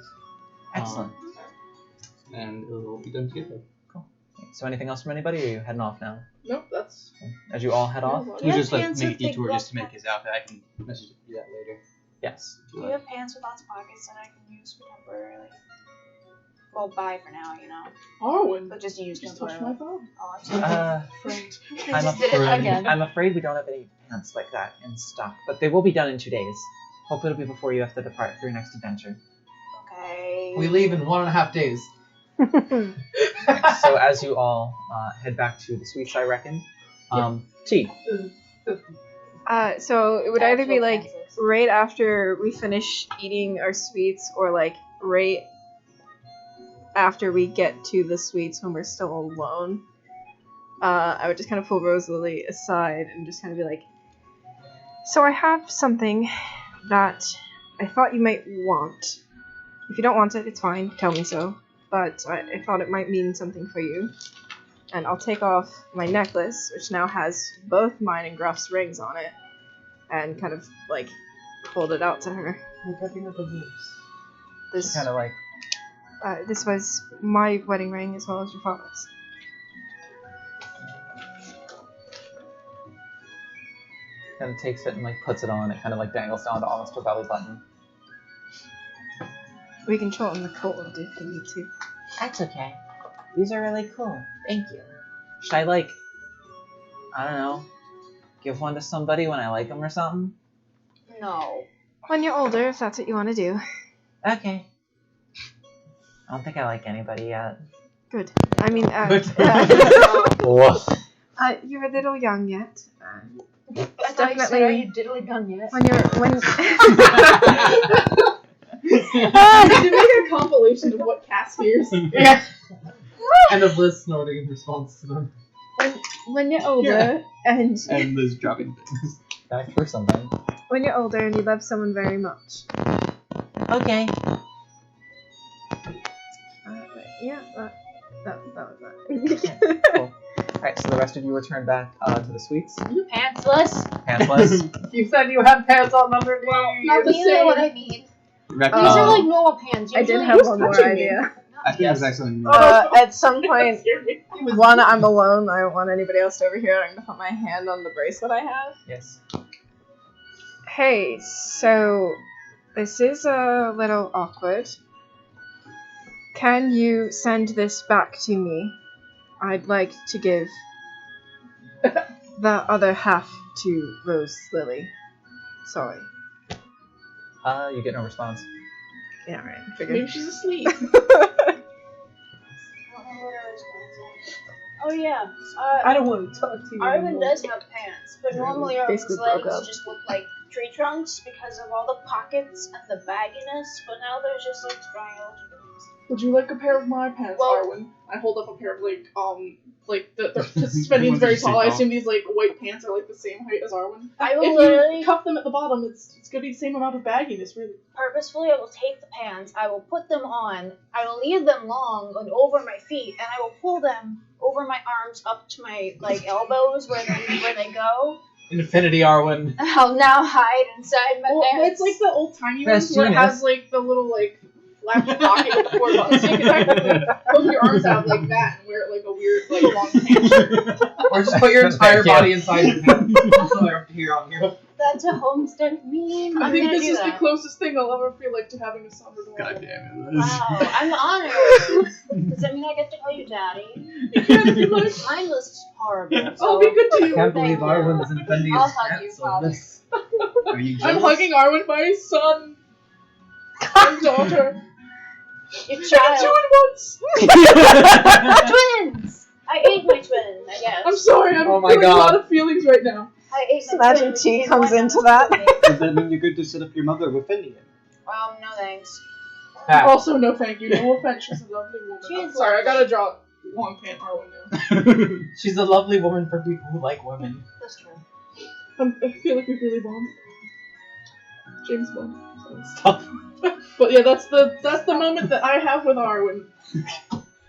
Excellent. And it'll be done together. Cool. So anything else from anybody, or are you heading off now? Nope, that's... As you all head off? Do We you just have like pants make a with big detour just to black make his outfit. I can message you that later. Yes. Do you have pants with lots of pockets that I can use for temporarily? Well, buy for now, you know. Oh, and But just use just touch my temporarily. phone. Oh, I'm sorry. Friend. I just did it again. I'm afraid we don't have any pants like that in stock, but they will be done in 2 days. Hopefully it'll be before you have to depart for your next adventure. Okay. We leave in 1.5 days. So as you all head back to the suites, I reckon. T. So it would either be like right after we finish eating our sweets, or like right after we get to the suites when we're still alone. I would just kind of pull Rose Lily aside and just kind of be like, so I have something that I thought you might want. If you don't want it, it's fine, tell me so. But I thought it might mean something for you. And I'll take off my necklace, which now has both mine and Gruff's rings on it, and kind of like hold it out to her. This Kind of like, this was my wedding ring as well as your father's. kind of takes it and like puts it on. It kind of like dangles down to almost her belly button. We can shorten the cord if you need to. That's okay. These are really cool. Thank you. Should I, like, I don't know, give one to somebody when I like them or something? No. When you're older, if that's what you want to do. Okay. I don't think I like anybody yet. Good. I mean, Woof. you're a little young yet. I thought you said, are you diddly done yet? When you're Did you make a compilation of what Cass hears? Yeah. And of Liz snorting in response to them. when you're older and And Liz dropping things. Back through something. when you're older and you love someone very much. Okay. Yeah, that was that. Cool. Alright, so the rest of you return back to the suites. Pantsless? Pantsless. You said you had pants on underneath. Not the You know same. what I mean. Right, These are like normal pants. I did Usually have it's one more touching me. idea. I think it was actually At some point, Scared me. one, I'm alone. I don't want anybody else to overhear. I'm gonna put my hand on the bracelet I have. Yes. Hey, so this is a little awkward. Can you send this back to me? I'd like to give the other half to Rose Lily. Sorry. You get no response. Yeah, right. Maybe Figured. she's asleep. Oh yeah. I don't want to talk to you. Arvin anymore. does have pants, but normally Arvin's Basically broke legs up. just look like tree trunks because of all the pockets and the bagginess, but now there's just like triangles. Would you like a pair of my pants, Well- Arwen? I hold up a pair of because Svenion's very tall. I assume these like white pants are like the same height as Arwen. I will If literally, you cuff them at the bottom, it's gonna be the same amount of bagginess, really. purposefully, I will take the pants, I will put them on, I will leave them long and over my feet, and I will pull them over my arms up to my elbows where they go. Infinity Arwen. I'll now hide inside my Well, pants. it's like the old timey ones where it has like the little latch pocket with the 4 buttons. So you can actually put your arms out like that and wear it like a weird long pant shirt. Or just put your entire Thank you. body inside your pants. That's what I have to hear on here. That's a homestead meme. I I'm think gonna this do is the that. closest thing I'll ever feel like to having a son or daughter. God damn it. Wow, I'm honored. Does that mean I get to call you daddy? You can if you like. Mine was horrible. I'll be good to I you. can't believe Thank you. Arwen is impending I'll his hug pants you, on Father. this. Are you I'm jealous? hugging Arwen, my son and daughter. Your Two child. at once. Twins! I ate my twin, I guess. I'm sorry, I'm Oh my feeling a God. lot of feelings right now. I ate my Imagine twin. T and comes one into was that. with me. Does that mean you're good to set up your mother with Indian? No thanks. Also, no thank you. No offense, she's a lovely woman. She I'm is sorry, I lovely. gotta draw long pant Arwen now. She's a lovely woman for people who like women. That's true. I feel like we really bond. James Bond. Stop. But yeah, that's the moment that I have with Arwen.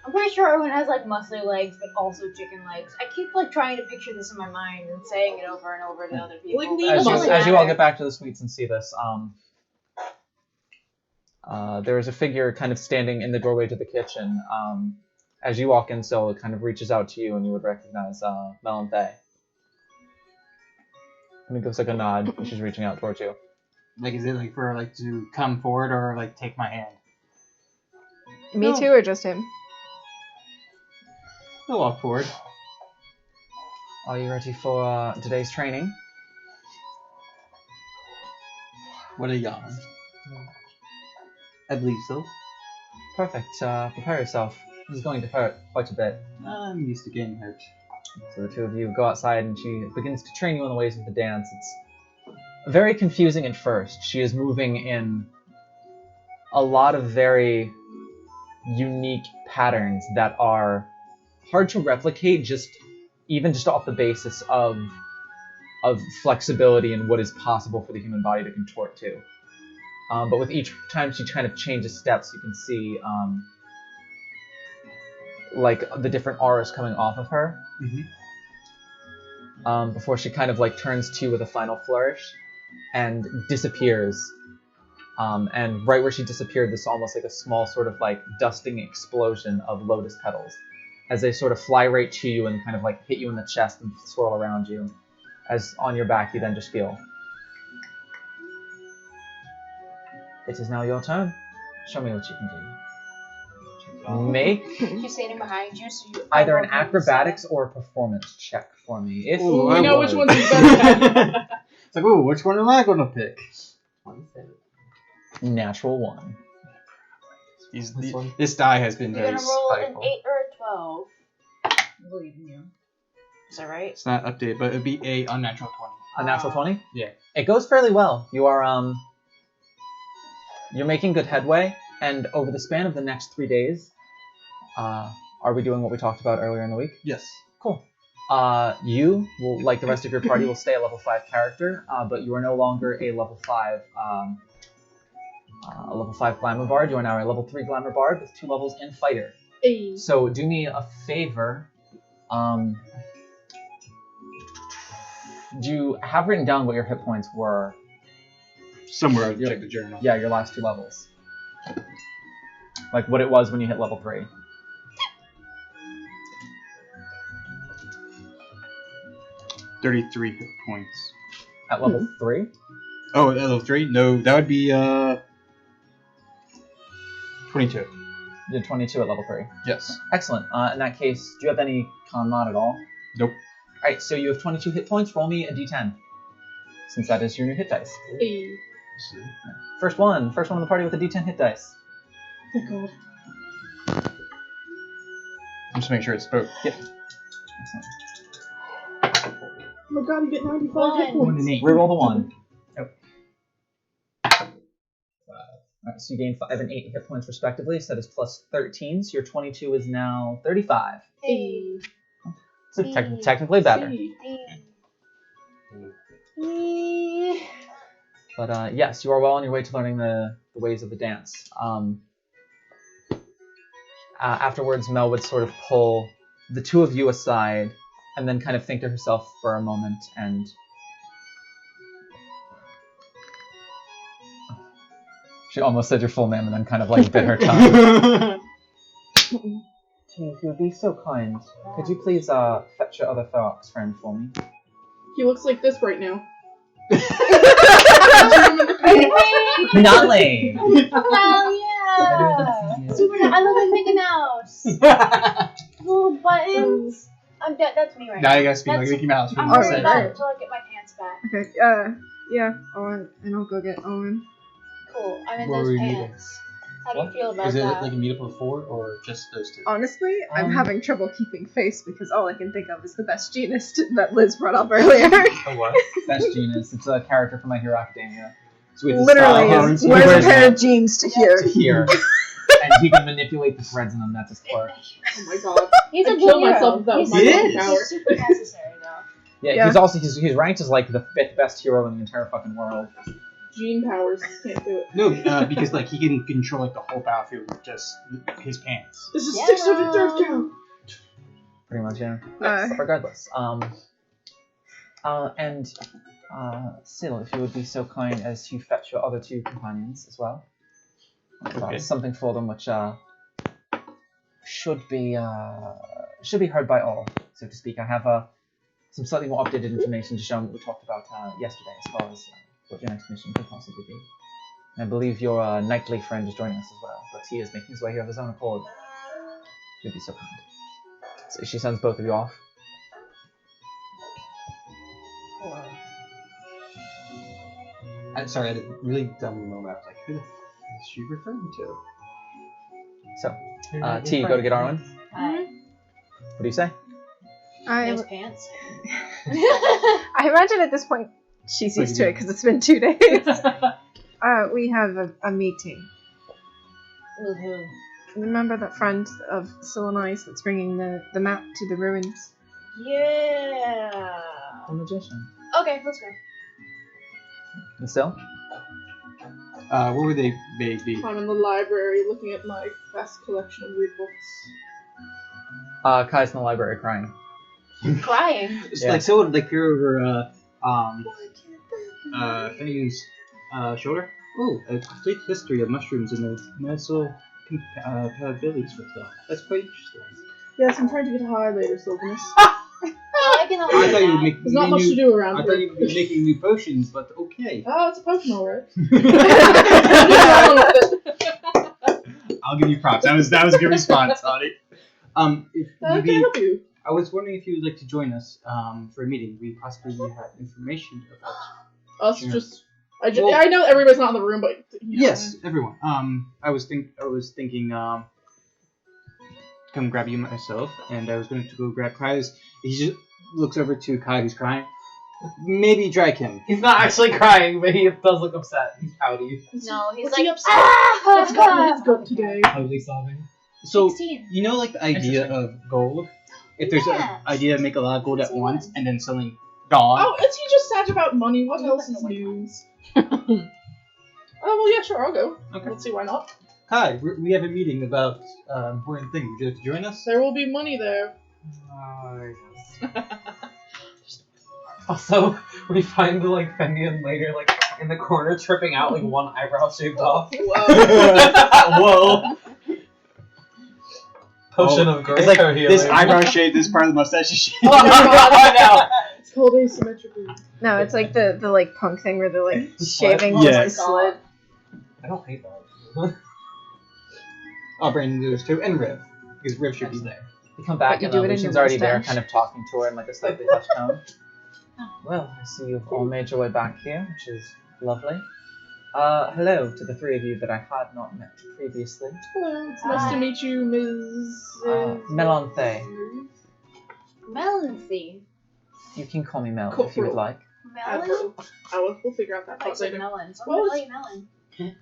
I'm pretty sure everyone has muscly legs, but also chicken legs. I keep trying to picture this in my mind and saying it over and over to other people. Like, but lean it As doesn't you, muscle. really as you all matter. get back to the suites and see this, there is a figure kind of standing in the doorway to the kitchen. As you walk in, so it kind of reaches out to you, and you would recognize Melanthe. And it gives a nod. And she's reaching out towards you. Is it for to come forward or take my hand? Me No. too, or just him? I'll walk forward. Are you ready for today's training? What a yawn. I believe so. Perfect. Prepare yourself. This is going to hurt quite a bit. I'm used to getting hurt. So the two of you go outside, and she begins to train you in the ways of the dance. It's very confusing at first. She is moving in a lot of very unique patterns that are hard to replicate just off the basis of flexibility and what is possible for the human body to contort to. But with each time she kind of changes steps, you can see the different auras coming off of her. Before she kind of turns to you with a final flourish and disappears. And right where she disappeared, there's almost a small sort of dusting explosion of lotus petals as they sort of fly right to you and kind of hit you in the chest and swirl around you. As on your back, you then just feel. It is now your turn. Show me what you can do. Make She's standing behind you, so you either an acrobatics or a performance check for me. If Ooh, We I know was. which one's better. It's ooh, which one am I gonna pick? natural 1. This die has been You're very gonna roll an spiteful. 8 or a 12. I believe in you. Is that right? It's not updated, but it'd be a unnatural 20. A natural 20? Yeah. It goes fairly well. You are you're making good headway, and over the span of the next 3 days, are we doing what we talked about earlier in the week? Yes. Cool. You will, like the rest of your party, will stay a level 5 character, but you are no longer a level 5 glamour bard. You are now a level 3 glamour bard with 2 levels in fighter. Hey. So do me a favor. Do you have written down what your hit points were? Somewhere I'll check the journal. Yeah, your last 2 levels. Like what it was when you hit level 3. $33 hit points. At level 3? Oh, at level 3? No, that would be 22. You did 22 at level 3. Yes. Excellent. In that case, do you have any con mod at all? Nope. Alright, so you have 22 hit points. Roll me a d10. Since that is your new hit dice. Hey. First one in the party with a d10 hit dice. Thank God. Just make sure it spoke. Yep. Excellent. Oh my God, you get 95 hit One. points. Reroll the 1. Alright, so you gain 5 and 8 hit points respectively, so that is plus 13, so your 22 is now 35. Hey. So technically better. But yes, you are well on your way to learning the ways of the dance. Afterwards, Mel would sort of pull the two of you aside and then kind of think to herself for a moment and... She almost said your full name and then kind of like bit her tongue. If you would be so kind, could you please fetch your other Ferox friend for me? He looks like this right now. Not lame! Hell yeah! Super, I look like Mickey Mouse. Little buttons. That's me right now. Now you gotta speak like Mickey Mouse. I'm Alright, wearing that until I get my pants back. Okay, yeah, Owen, and I'll go get Owen. Cool. I'm in Where those were you pants. How do you feel about Is it that? like a meetup of 4 or just those two? Honestly, I'm having trouble keeping face because all I can think of is the best genist that Liz brought up earlier. Oh, what? Best Genus. It's a character from My Hero Academia. So we have to Literally, style wears him. a pair of jeans to here. Here. And he can manipulate the threads in them, that's his quirk. Oh my god. He's a I'd good kill hero. myself if that was my He fucking is. power. He's super necessary though. Yeah, Yeah. he's also he's ranked as like the 5th best hero in the entire fucking world. Gene powers. Can't do it. No, because like he can control like the whole battlefield with just his pants. This is Yeah. 603rd count. Pretty much, yeah. Uh, But regardless, Syl, if you would be so kind as to fetch your other 2 companions as well. Okay. Something for them which should be heard by all, so to speak. I have some slightly more updated information to show them what we talked about yesterday, as far as what your next mission could possibly be. And I believe your knightly friend is joining us as well, but he is making his way here of his own accord. If you'd be so kind. So she sends both of you off. I'm sorry, I had a really dumb moment. I was like, who the f is she referring to? So, T, you go to get Arwen. Hi. What do you say? Nice pants. I imagine at this point she's used to it because it's been 2 days. We have a meeting. With who? Remember that friend of Syl and I's that's bringing the map to the ruins? Yeah. The magician. Okay, let's go. And Syl? Where would they be? I'm in the library looking at my vast collection of weird books. Kai's in the library crying. Crying. It's Yeah. like so would like peer over Fanny's shoulder. Oh, a complete history of mushrooms and their medicinal compatibilities with them. That's quite interesting. Yes, I'm trying to get high later, Sylvanus. I can I thought you would make There's not much to do around I here. thought you would be making new potions, but okay. Oh, it's a potion, alright. I'll give you props. That was a good response, honey. If How maybe can I help you? I was wondering if you would like to join us for a meeting. We possibly have information about. Us Sure. just. I Well- know everybody's not in the room, but. You know, Yes, everyone. I was thinking come grab you myself, and I was going to go grab Kai's. He just looks over to Kai, who's crying. Maybe drag him. He's not actually crying, but he does look upset. He's pouty. No, he's What's like, he upset? ah! What's gotten his goat today? Ugly sobbing. So 16. you know, like the idea of gold. If there's Yeah. an idea to make a lot of gold at 16. once, and then suddenly gone. Oh, is he just sad about money? What You else don't is know what news? Oh, well, yeah, sure, I'll go. Okay. Let's see, why not? Hi, we have a meeting about important things. Would you like to join us? There will be money there. Also, we find the like Fendian later like in the corner tripping out like one eyebrow shaved off. Whoa. Whoa! Potion of grace. It's like this eyebrow shade, this part of the mustache is shaved. I know. It's called asymmetrical. No, it's like the like punk thing where they're like shaving Yeah. just a slit. I don't hate that. I'll bring those two, and Riv. Because Riv should be there. You come back But you and do it in Lucian's your already there, mustache. kind of talking to her in like a slightly hushed tone. Well, I see you've all made your way back here, which is lovely. Hello to the 3 of you that I had not met previously. Hello, it's nice to meet you, Ms. Melanthe. Melanthe. You can call me Mel Cool. if you would like. Melon? We'll figure out that I part said later. melon. So Well, I'm gonna call you melon.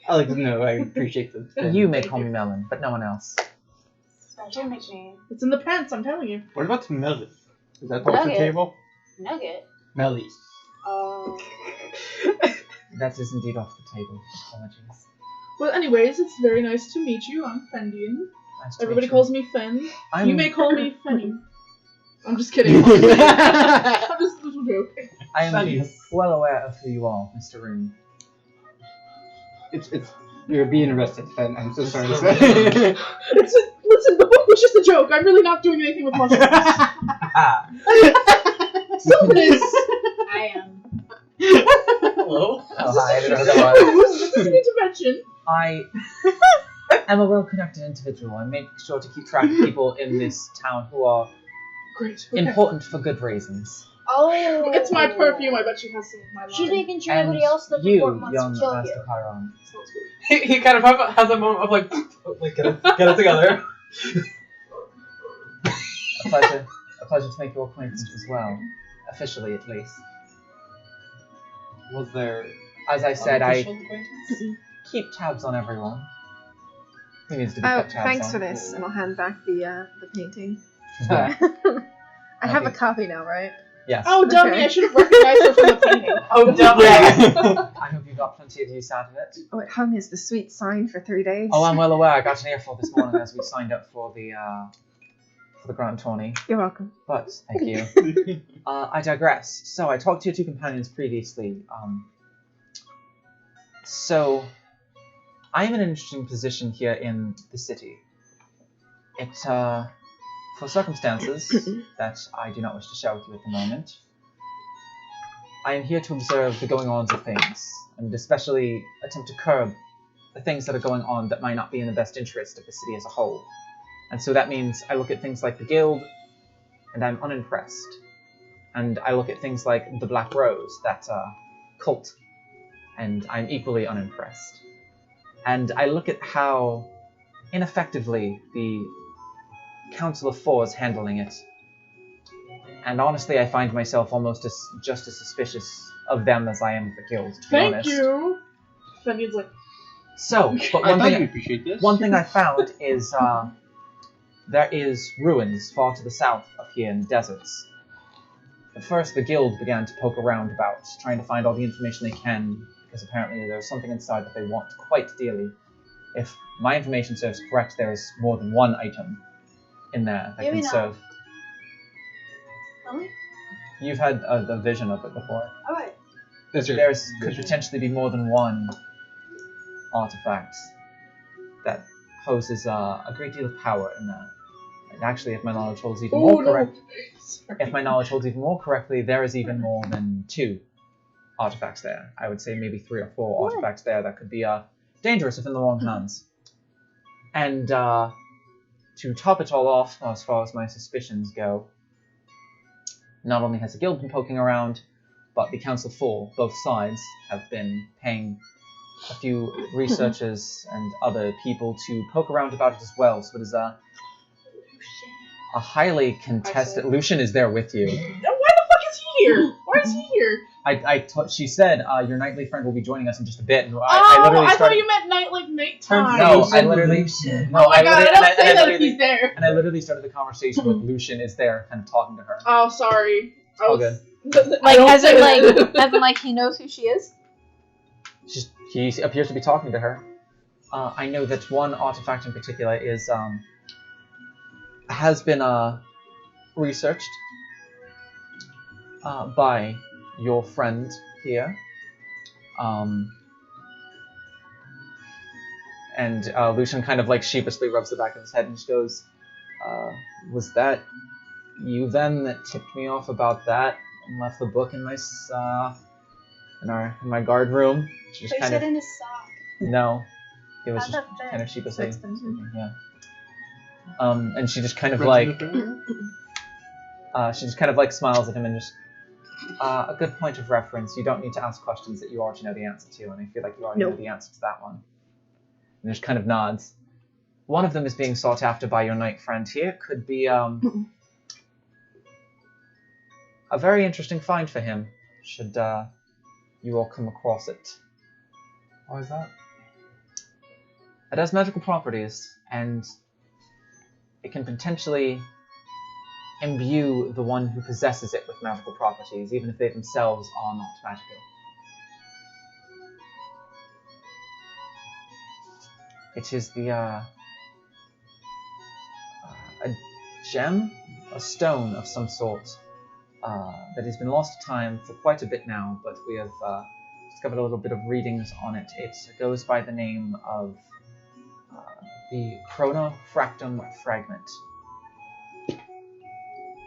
I like to know. I appreciate the. You may call me Melon, but no one else. Special nickname. It's in the pants, I'm telling you. What about Melly? Is that off the Nugget. table? Nugget. Melly. Oh. That is indeed off the table. Apologies. Well, anyways, it's very nice to meet you. I'm Fendian. Nice to Everybody meet you. calls me Fen. I'm- You may call me Fenny. I'm just kidding. I'm just a little joke. I am Funny. well aware of who you are, Mr. Room. It's you're being arrested, Fen. I'm so sorry to Mr. say. Listen, the book was just a joke. I'm really not doing anything with mushrooms. So this. I am. Hello? Oh, hi, I didn't know who that was. This is an intervention. I am a well-connected individual. I make sure to keep track of people in this town who are Great. Okay. important for good reasons. Oh. It's my perfume. I bet she has some of my She's line. making sure And nobody else in the you, report wants young to kill Master you. Chiron. Sounds good. He kind of has a moment of like get it together. A pleasure to make your acquaintance as well. Officially, at least. Was there? As I said, I unofficial acquaintance? keep tabs on everyone. Who needs to be Oh, kept tabs thanks on? for this, and I'll hand back the painting. Yeah. I have a Okay. copy now, right? Yes. Oh, dummy! Okay. I should have recognized her from the painting. Oh, dummy. I hope you got plenty of use out of it. Oh, it hung as the sweet sign for 3 days. Oh, I'm well aware. I got an earful this morning as we signed up for the Grand Tourney. You're welcome. But thank you. I digress. So I talked to your two companions previously. So I am in an interesting position here in the city. It for circumstances that I do not wish to share with you at the moment. I am here to observe the going-ons of things, and especially attempt to curb the things that are going on that might not be in the best interest of the city as a whole. And so that means I look at things like the Guild, and I'm unimpressed. And I look at things like the Black Rose, that cult, and I'm equally unimpressed. And I look at how ineffectively the Council of Four is handling it. And honestly, I find myself almost just as suspicious of them as I am of the Guild, to be Thank honest. you. Fendian's like, So, but I one thought you thing, appreciate this. one thing I found is there is ruins far to the south of here in the deserts. At first, the Guild began to poke around about, trying to find all the information they can, because apparently there's something inside that they want quite dearly. If my information serves correct, there is more than one item in there that Maybe can not. serve. Really? You've had the vision of it before. Alright. That's your There could vision. potentially be more than one artifact that poses a great deal of power in that. And actually, if my knowledge holds even oh more no. correct, Sorry. if my knowledge holds even more correctly, there is even more than 2 artifacts there. I would say maybe 3 or 4 artifacts there that could be dangerous if in the wrong hands. And to top it all off, as far as my suspicions go, not only has the Guild been poking around, but the Council 4, both sides, have been paying a few researchers and other people to poke around about it as well. So it is a highly contested. Lucian is there with you. Why the fuck is he here? Why is he here? She said your knightly friend will be joining us in just a bit, and I I literally thought started. you meant nighttime. No, I literally. No, Oh my I god, literally. I don't say and I that if literally- he's there. And I literally started the conversation with Lucian is there, kind of talking to her. Oh, sorry. I All was, good. I don't as say in that. as in he knows who she is? He appears to be talking to her. I know that one artifact in particular is has been researched by your friend here. And Lucian kind of sheepishly rubs the back of his head and just goes, "Was that you then that tipped me off about that and left the book in my in my guard room?" She just Place kind it of in his sock. no, it was How'd just that fit? kind of sheepishly. It's expensive. Yeah. And she just kind of she just kind of smiles at him and just a good point of reference. You don't need to ask questions that you already know the answer to, and I feel like you already know Nope. the answer to that one. And just kind of nods. One of them is being sought after by your knight friend here. Could be a very interesting find for him, should you all come across it. Why is that? It has magical properties, and it can potentially imbue the one who possesses it with magical properties, even if they themselves are not magical. It is a gem, a stone of some sort, that has been lost to time for quite a bit now, but we have discovered a little bit of readings on it. It goes by the name of the Chronofractum Fragment.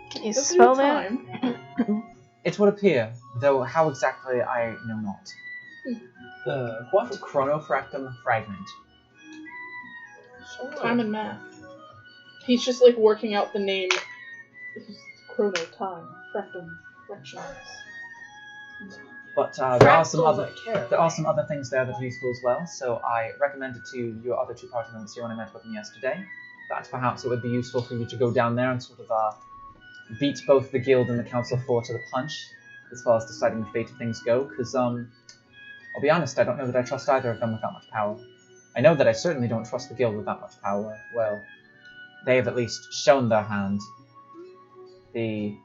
Can you Does it spell do that? time? It would appear, though how exactly I know not. The what? Chronofractum Fragment. Time and math. He's just like working out the name. Chrono, time, fractum, fractions. But there are some Fractals, other things there that are useful as well. So I recommended to your other two party members here when I met with them yesterday that perhaps it would be useful for you to go down there and sort of beat both the guild and the council for to the punch as far as deciding the fate of things go. Because I'll be honest, I don't know that I trust either of them with that much power. I know that I certainly don't trust the guild with that much power. Well, they have at least shown their hand. The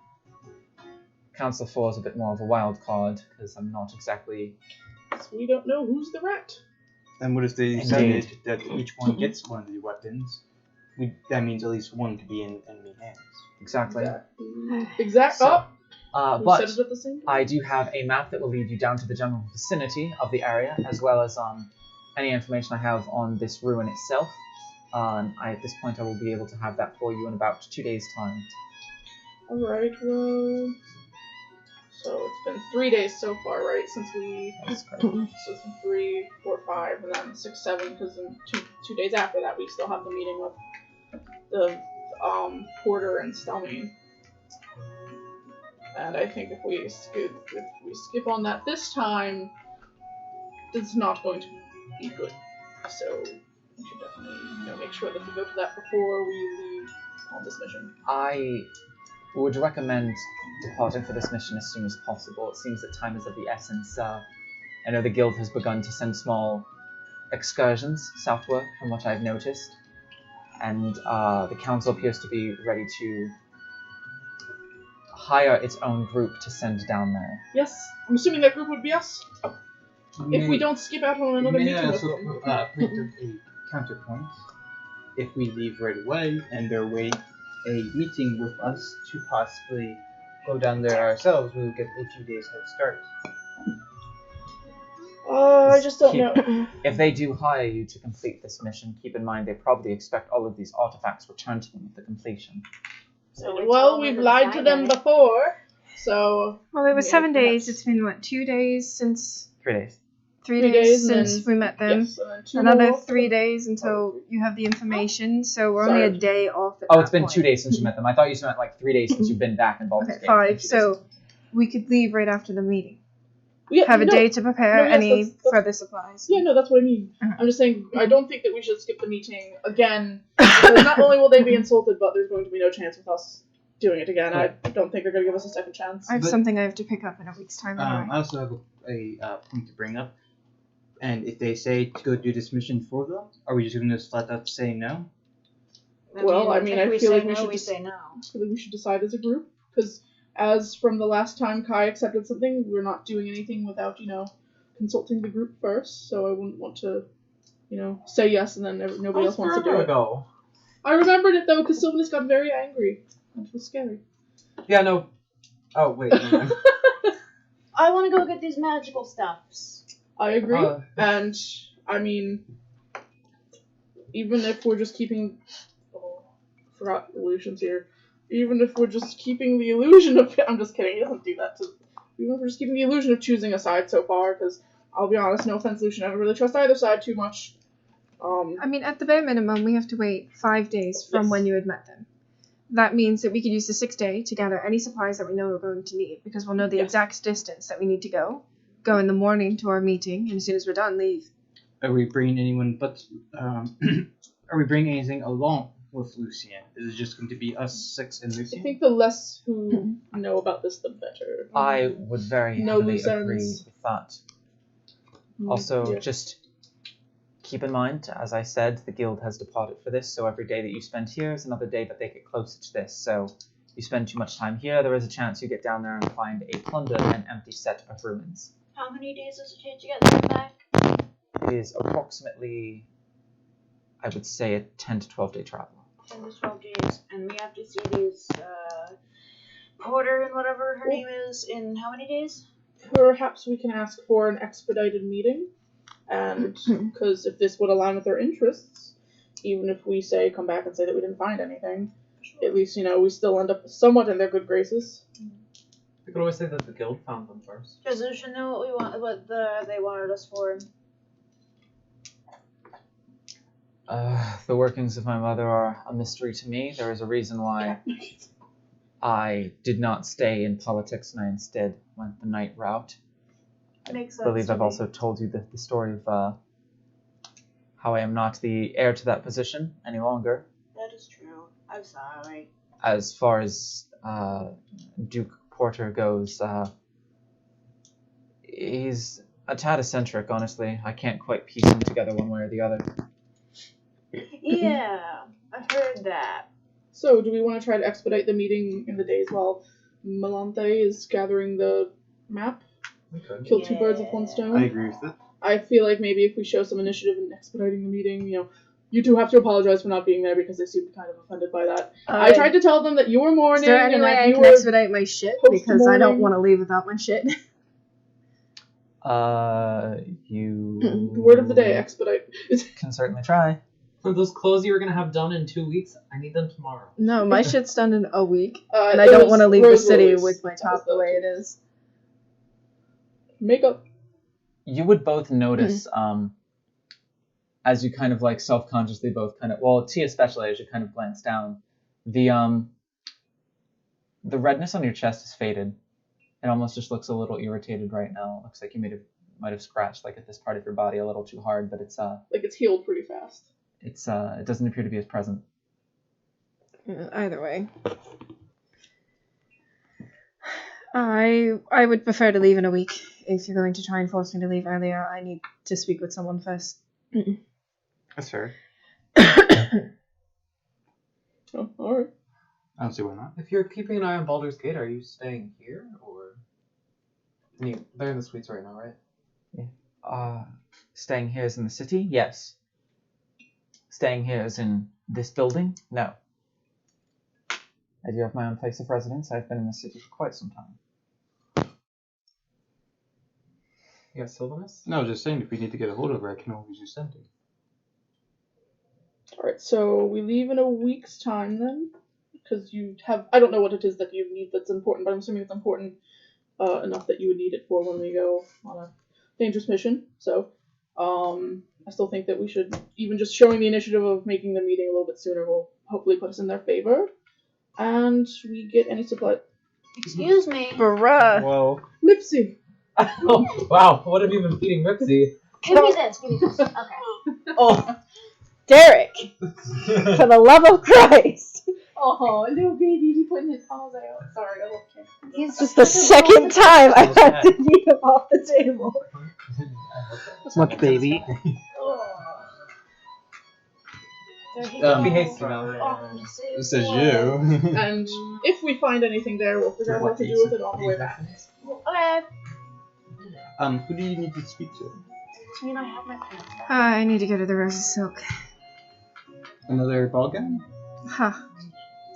Council 4 is a bit more of a wild card, because I'm not exactly... So we don't know who's the rat. And what if they Indeed. decided that each one gets one of the weapons? That means at least one could be in enemy hands. Exactly. Exact. So, Oh, we but said it at the same time? I do have a map that will lead you down to the general vicinity of the area, as well as any information I have on this ruin itself. At this point I will be able to have that for you in about 2 days' time. Alright, well... So it's been 3 days so far, right? Since we... That's correct. So it's been 3, 4, 5, and then 6, 7, because in two days after that we still have the meeting with the Porter and Stelmane. And I think if we skip on that this time, it's not going to be good. So we should definitely make sure that we go to that before we leave on this mission. I would recommend departing for this mission as soon as possible. It seems that time is of the essence. I know the guild has begun to send small excursions southward, from what I've noticed, and the council appears to be ready to hire its own group to send down there. Yes, I'm assuming that group would be us. If we don't skip out on another May I meeting with also them. point of a counterpoint? If we leave right away and there wait a meeting with us to possibly go down there ourselves, we will get a few days head start. I just don't know. If they do hire you to complete this mission, keep in mind they probably expect all of these artifacts returned to them at the completion. So we Well, told we've to lied to find them it. before, so... Well, it was Yeah, 7 days. perhaps. It's been, what, 2 days since... 3 days. 3 3 days days and since then- we met them. Yes, and then 2 Another more. 3 days until you have the information, so we're only Sorry. a day off at Oh, that it's been point. 2 days since you met them. I thought you meant like 3 days since you've been back in Baldur's Okay, Gate. 5, so we could leave right after the meeting. Yeah, Have a no, day to prepare No, yes, any that's- further supplies. Yeah, no, that's what I mean. Uh-huh. I'm just saying, I don't think that we should skip the meeting again, because not only will they be insulted, but there's going to be no chance with us doing it again. I don't think they're going to give us a second chance. I have But- something I have to pick up in a week's time I anyway. also have a point to bring up. And if they say to go do this mission for them, are we just going to flat out say no? Well, I mean, if I we feel say like we no, should we just- say no. I feel like we should decide as a group, because as from the last time Kai accepted something, we're not doing anything without, consulting the group first, so I wouldn't want to, say yes and then nobody else wants to do it. ago. I remembered it though, because Sylvanus got very angry. It was scary. Yeah, no. Oh, wait. never mind. I want to go get these magical stuffs. I agree, Uh. and I mean, even if we're just keeping, forgot illusions here. Even if we're just keeping the illusion of, I'm just kidding. He doesn't do that to. Even if we're just keeping the illusion of choosing a side so far, because I'll be honest, no offense, Lucian, I don't really trust either side too much. I mean, at the bare minimum, we have to wait 5 days from Yes. when you had met them. That means that we could use the 6th day to gather any supplies that we know we're going to need, because we'll know the Yes. exact distance that we need to go in the morning to our meeting, and as soon as we're done, leave. Are we bringing anyone but are we bringing anything along with Lucien? Is it just going to be us 6 and I Lucien? think the less who know about this, the better. I would very No heavily loose agree ends. with that. Also, Yeah. just keep in mind, as I said, the guild has departed for this, so every day that you spend here is another day that they get closer to this. So you spend too much time here, there is a chance you get down there and find a plundered and empty set of ruins. How many days does it take to get them back? It is approximately, I would say, a 10 to 12 day travel. 10 to 12 days. And we have to see these, Porter and whatever her name is in how many days? Perhaps we can ask for an expedited meeting, and because if this would align with their interests, even if we say come back and say that we didn't find anything, at least we still end up somewhat in their good graces. We could always say that the guild found them first. Because we should know what they wanted us for. The workings of my mother are a mystery to me. There is a reason why I did not stay in politics and I instead went the night route. Makes sense. I believe I've also told you the story of how I am not the heir to that position any longer. That is true. I'm sorry. As far as Duke Porter goes, he's a tad eccentric, honestly. I can't quite piece them together one way or the other. Yeah, I've heard that. So, do we want to try to expedite the meeting in the days while Melanthe is gathering the map? We could. Kill two birds with one stone? I agree with that. I feel like maybe if we show some initiative in expediting the meeting, you two have to apologize for not being there because they seemed kind of offended by that. I tried to tell them that you were mourning. Is there any and way that I you can were expedite my shit? Because I don't post-mortem. want to leave without my shit. You... Word of the day, expedite. can certainly try. For those clothes you were gonna have done in 2 weeks, I need them tomorrow. No, my shit's done in a week. And it I don't was want to leave the Rose city Lilies. with my That top was the way it is. Makeup. You would both notice, as you kind of like self-consciously both kind of, well, T especially, as you kind of glance down, the redness on your chest is faded. It almost just looks a little irritated right now. It looks like you might have scratched like at this part of your body a little too hard, but it's Like it's healed pretty fast. it doesn't appear to be as present. Either way. I would prefer to leave in a week. If you're going to try and force me to leave earlier, I need to speak with someone first. That's fair. Oh, alright. I don't see why not. If you're keeping an eye on Baldur's Gate, are you staying here or? They're in the suites right now, right? Staying here is in the city? Yes. Staying here is in this building? No. I do have my own place of residence. I've been in the city for quite some time. You got Sylvanus? No, just saying, if we need to get a hold of her, I can always use sending. Alright, so we leave in a week's time then? Because you have, I don't know what it is that you need that's important, but I'm assuming it's important enough that you would need it for when we go on a dangerous mission. So, I still think that we should, even just showing the initiative of making the meeting a little bit sooner will hopefully put us in their favor. And we get any supply. Excuse me. Bruh. Whoa. Lipsy! Oh, wow, what have you been feeding Ripsy? Give me this. Okay. Oh. Derek! For the love of Christ! Oh, little baby, he putting his paws out. Sorry, I love him. It's just the second time I've had to beat him off the table. Much baby. Be hasty now. This is you. And if we find anything there, we'll figure out what to do with it on the way back. Okay. Who do you need to speak to? I mean, I have my pen. I need to go to the Rose of Silk. Another ball game? Huh.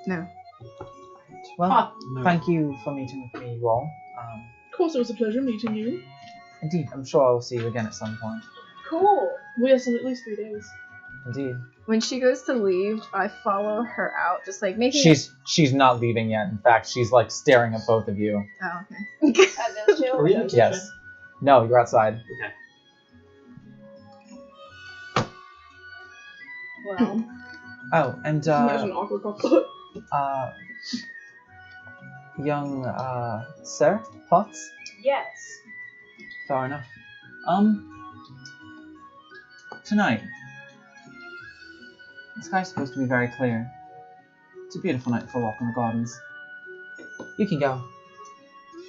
No. Well, thank you for meeting with me, you all. Of course, it was a pleasure meeting you. Indeed, I'm sure I will see you again at some point. Cool. We have some at least 3 days. Indeed. When she goes to leave, I follow her out, just like making. She's not leaving yet. In fact, she's like staring at both of you. Oh, okay. At those two? Are we in the Yes. kitchen? No, you're outside. Well, Oh, and Imagine an awkward couple. young Sir Potts. yes. Fair enough. Tonight. The sky's supposed to be very clear. It's a beautiful night for a walk in the gardens. You can go.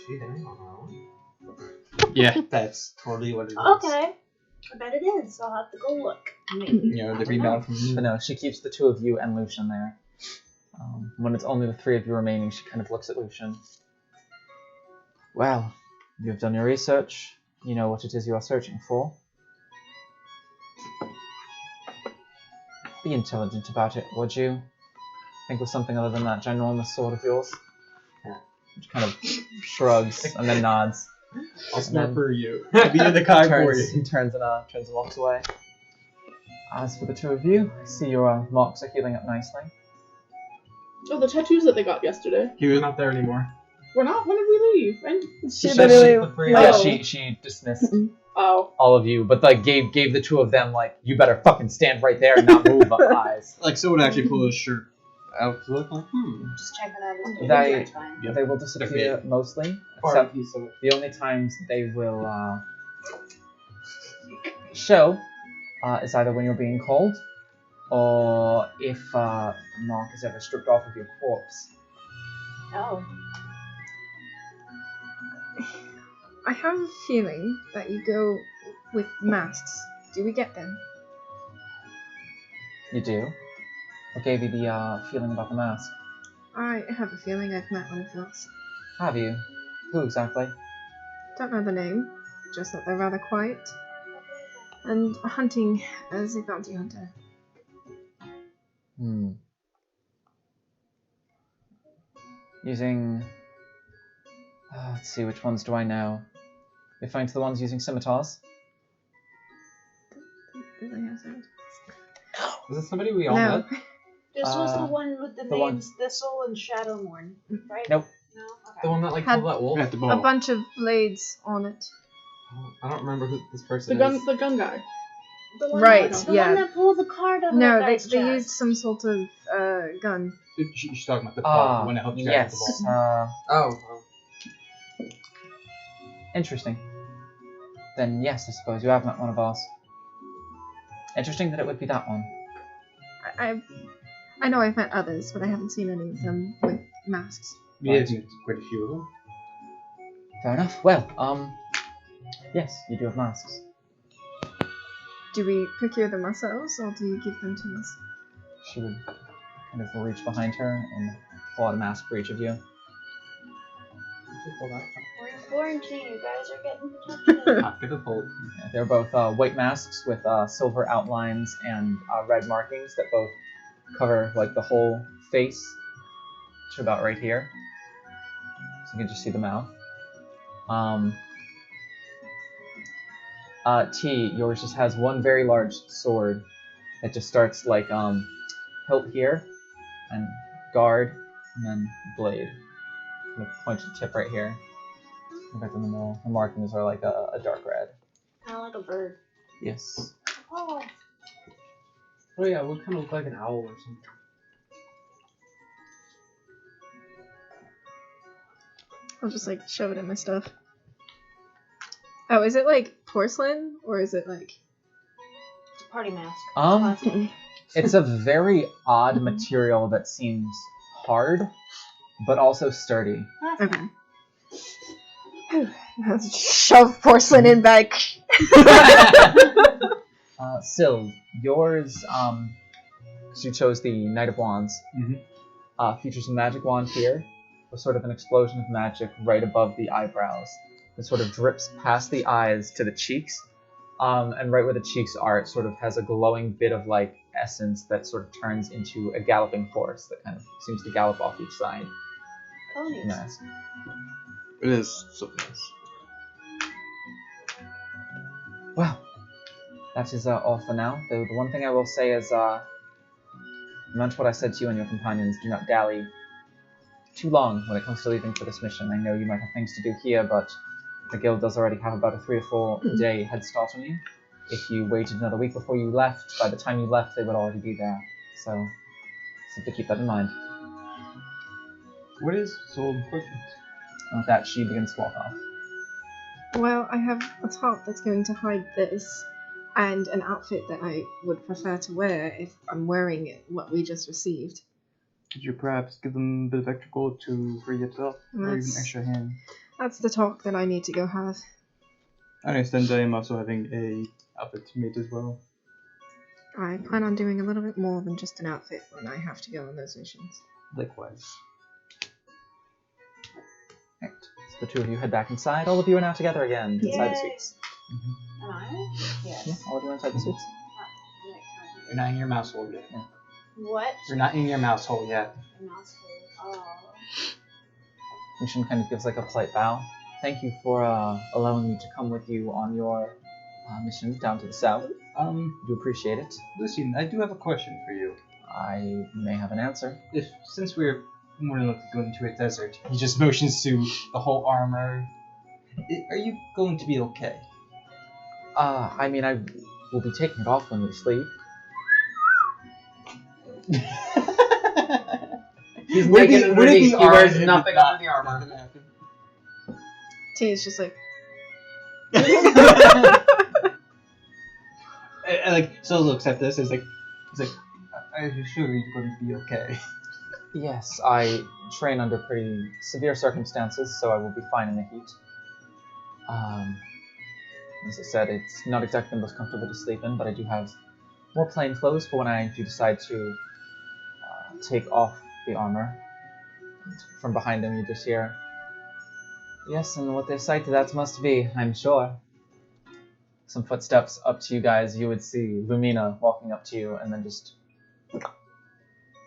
She there on her own? Yeah, that's totally what it is. Okay. I bet it is. I'll have to go look. Maybe. You know, I the don't rebound know. from But no, she keeps the two of you and Lucian there. When it's only the three of you remaining, she kind of looks at Lucian. Well, you have done your research. You know what it is you are searching for. Be intelligent about it, would you? Think of something other than that ginormous sword of yours. She kind of shrugs and then nods. I'll And snap then for you. I'll be in the car for you. turns and walks away. As for the two of you, I see your marks are healing up nicely. Oh, the tattoos that they got yesterday. He was not there anymore. We're not. When did we leave? And She said literally. the phrase. Yeah, Oh. she dismissed oh, all of you, but like gave the two of them like, you better fucking stand right there and not move eyes. Like, someone actually pulled his shirt out to look like, Just checking out his They- that's fine. Yep. They will disappear mostly, Part except piece of it. the only times they will show is either when you're being called, or if the mark is ever stripped off of your corpse. Oh. I have a feeling that you go with masks. Do we get them? You do? What gave you the feeling about the mask? I have a feeling I've met one of yours. Have you? Who exactly? Don't know the name, just that they're rather quiet. And hunting as a bounty hunter. Using... let's see, which ones do I know? Referring to the ones using scimitars? Do they have that? Is this somebody we all No. met? This was the one with the the one- names Thistle and Shadowmourn, right? Nope. No? Okay. The one that like Had- killed that wolf? at the A ball. bunch of blades on it. I don't remember who this the person gun, is. the gun guy. The one Right, that, the yeah. one that pulled the card out of No, that they guy's they chest. used some sort of gun. She's talking about the ball, the one that helped you guys with Yes. the ball. Oh. Interesting. Then yes, I suppose you have met one of ours. Interesting that it would be that one. I know I've met others, but I haven't seen any of them with masks. We have seen quite a few of them. Fair enough. Well, yes, you do have masks. Do we procure them ourselves, or do you give them to us? She would kind of reach behind her and pull out a mask for each of you. We're in quarantine, you guys are getting protected. Get a pull. Yeah, they're both white masks with silver outlines and red markings that both cover like the whole face to about right here. So you can just see the mouth. T, yours just has one very large sword that just starts like hilt here and guard and then blade. Kind of pointed tip right here. Right in the middle. The markings are like a dark red. Kind of like a bird. Yes. Oh. Oh yeah, would kind of look like an owl or something. I'll just like shove it in my stuff. Oh, is it like porcelain, or is it like? It's a party mask. Okay. It's a very odd material that seems hard, but also sturdy. Shove porcelain in bag. Syl, yours, because you chose the Knight of Wands, features a magic wand here, with sort of an explosion of magic right above the eyebrows. It sort of drips past the eyes to the cheeks, and right where the cheeks are, it sort of has a glowing bit of like essence that sort of turns into a galloping horse that kind of seems to gallop off each side. Ponies. Mask. It is so nice. Well, that is all for now. Though the one thing I will say is, remember what I said to you and your companions. Do not dally too long when it comes to leaving for this mission. I know you might have things to do here, but the guild does already have about a 3 to 4 day head start on you. If you waited another week before you left, by the time you left, they would already be there. So, simply keep that in mind. What is so important? And with that, she begins to walk off. Well, I have a top that's going to hide this, and an outfit that I would prefer to wear if I'm wearing what we just received. Could you perhaps give them a bit of extra gold to free yourself? Or even That's- extra hand? That's the talk that I need to go have. I understand I am also having a outfit to mate as well. I plan on doing a little bit more than just an outfit when I have to go on those missions. Likewise. Right. So the two of you head back inside. All of you are now together again inside the Yay. suites. Am I? Yes. Yeah, all of you are inside the suites. You're not in your mouse hole yet. What? You're not in your mouse hole yet. Mouse hole. Oh. Mission kind of gives like a polite bow. Thank you for allowing me to come with you on your mission down to the south. Do appreciate it. Lucian, I do have a question for you. I may have an answer. Since we're more than likely going to a desert, he just motions to the whole armor. Are you going to be okay? I mean, I will be taking it off when we sleep. He's Would it be- naked and would it underneath. be He wears armor? nothing under the armor. T is just like, So looks at this. He's like, are you sure you're going to be okay? Yes, I train under pretty severe circumstances, so I will be fine in the heat. As I said, it's not exactly the most comfortable to sleep in, but I do have more plain clothes for when I do decide to take off the armor. And from behind him, you just hear, "Yes, and what they say to that must be, I'm sure." Some footsteps up to you guys. You would see Lumina walking up to you, and then just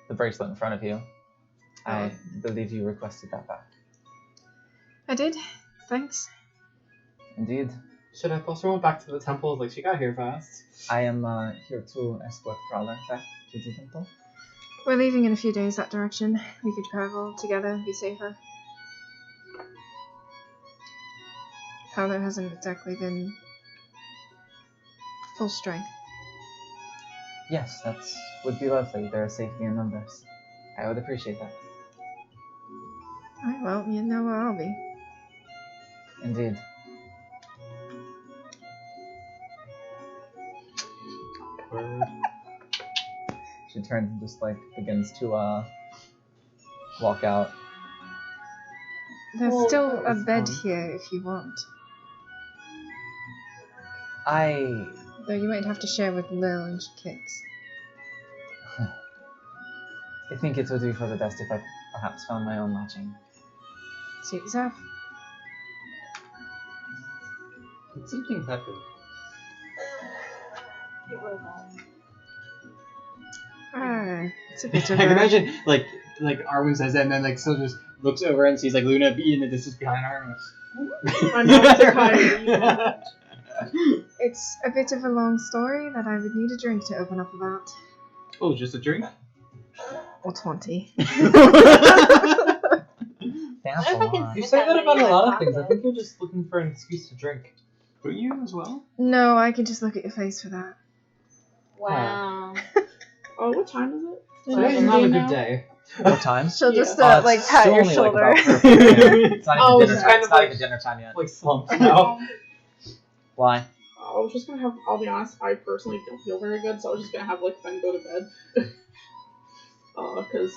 the bracelet in front of you. I believe you requested that back. I did. Thanks. Indeed. Should I post her one back to the temple? Like, she got here fast. I am here to escort Prowler back to the temple. We're leaving in a few days that direction. We could travel together, be safer. Prowler hasn't exactly been full strength. Yes, that would be lovely. There is safety in numbers. I would appreciate that. Alright, well, you know where I'll be. Indeed. She turns and just like begins to walk out. There's Well, still that a was bed fun. here if you want. I Though you might have to share with Lil and she kicks. think it would be for the best if I perhaps found my own lodging. Suit yourself. Did something happen? It will not. Ah, it's a bit I of can a... imagine like Arwen says that, and then like Syl just looks over and sees like Luna be in the distance behind Arwen. I'm not tired. It's a bit of a long story that I would need a drink to open up about. Oh, just a drink? Or 20. That's a lot. You say that about a lot of things. I think you're just looking for an excuse to drink. Were you as well? No, I can just look at your face for that. Wow. Oh, what time is it? So it's not a good day. What time? She'll just Yeah. like It's pat still your only, shoulder. Like, about perfect. It's not Oh, even dinner it's time. kind It's of not like- even dinner time yet. Like slumped now. Why? I was just gonna have. I'll be honest. I personally don't feel very good, so I was just gonna have like Fen go to bed. Because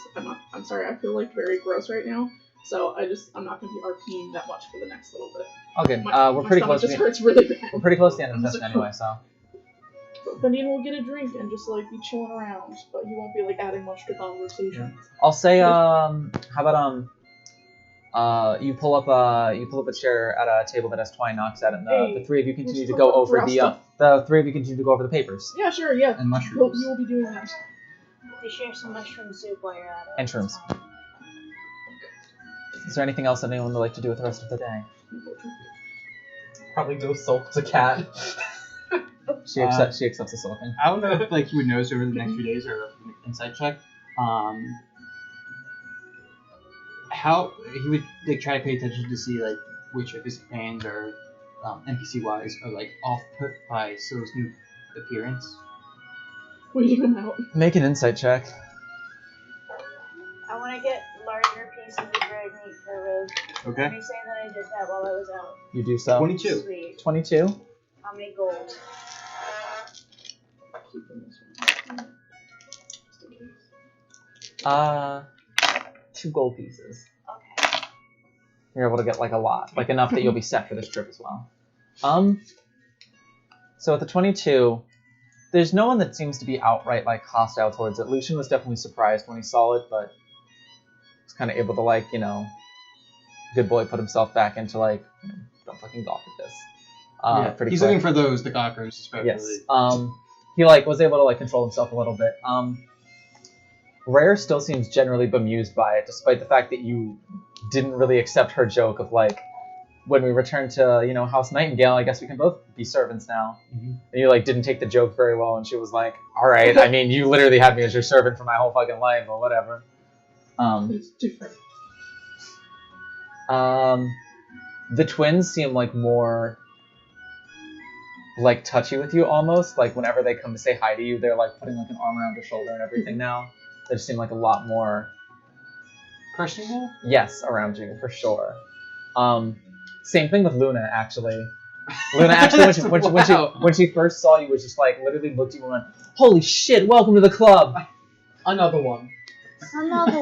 I'm sorry. I feel like very gross right now. So I'm not gonna be RPing that much for the next little bit. Okay, My we're pretty stomach close. just hurts really bad. We're pretty close to the end of the I'm session just- anyway, so. But Benine will get a drink and just like be chilling around, but he won't be like adding much to conversation. I'll say, how about you pull up a chair at a table that has twine knocks at it, and the Hey, three of you continue let's to go look up over the three of you continue to go over the papers Yeah, sure, yeah. And You mushrooms. will be doing that. They share some mushroom soup while you're at it. and shrooms. Is there anything else that anyone would like to do with the rest of the day? Probably go sulk the cat. She accepts the sulking. I don't know if like he would notice over the next few days or an insight check. How he would like try to pay attention to see like which of his companions are NPC wise are like off put by Syl's new appearance. Weeding him out. Make an insight check. I want to get larger pieces of red meat for ribs. Okay. Can you say that I did that while I was out? You do so. 22. Sweet. 22. How many gold? Keeping this one. Just in case. 2 gold pieces. Okay. You're able to get like a lot, like enough that you'll be set for this trip as well. So with the 22, there's no one that seems to be outright like hostile towards it. Lucian was definitely surprised when he saw it, but was kind of able to like, good boy put himself back into like, don't fucking gawk at this. Pretty He's quick. looking for those, the gawkers especially. Yes. He like was able to like control himself a little bit. Rare still seems generally bemused by it, despite the fact that you didn't really accept her joke of like, when we return to House Nightingale, I guess we can both be servants now. Mm-hmm. And you like didn't take the joke very well, and she was like, "All right, I mean, you literally had me as your servant for my whole fucking life, or whatever." It's different. The twins seem like more like touchy with you almost. Like whenever they come to say hi to you, they're like putting like an arm around your shoulder and everything now. They just seem like a lot more Personable? yes around you for sure. Same thing with Luna actually. Luna actually when she first saw you was just like literally looked at you and went, "Holy shit, welcome to the club." Another one. Another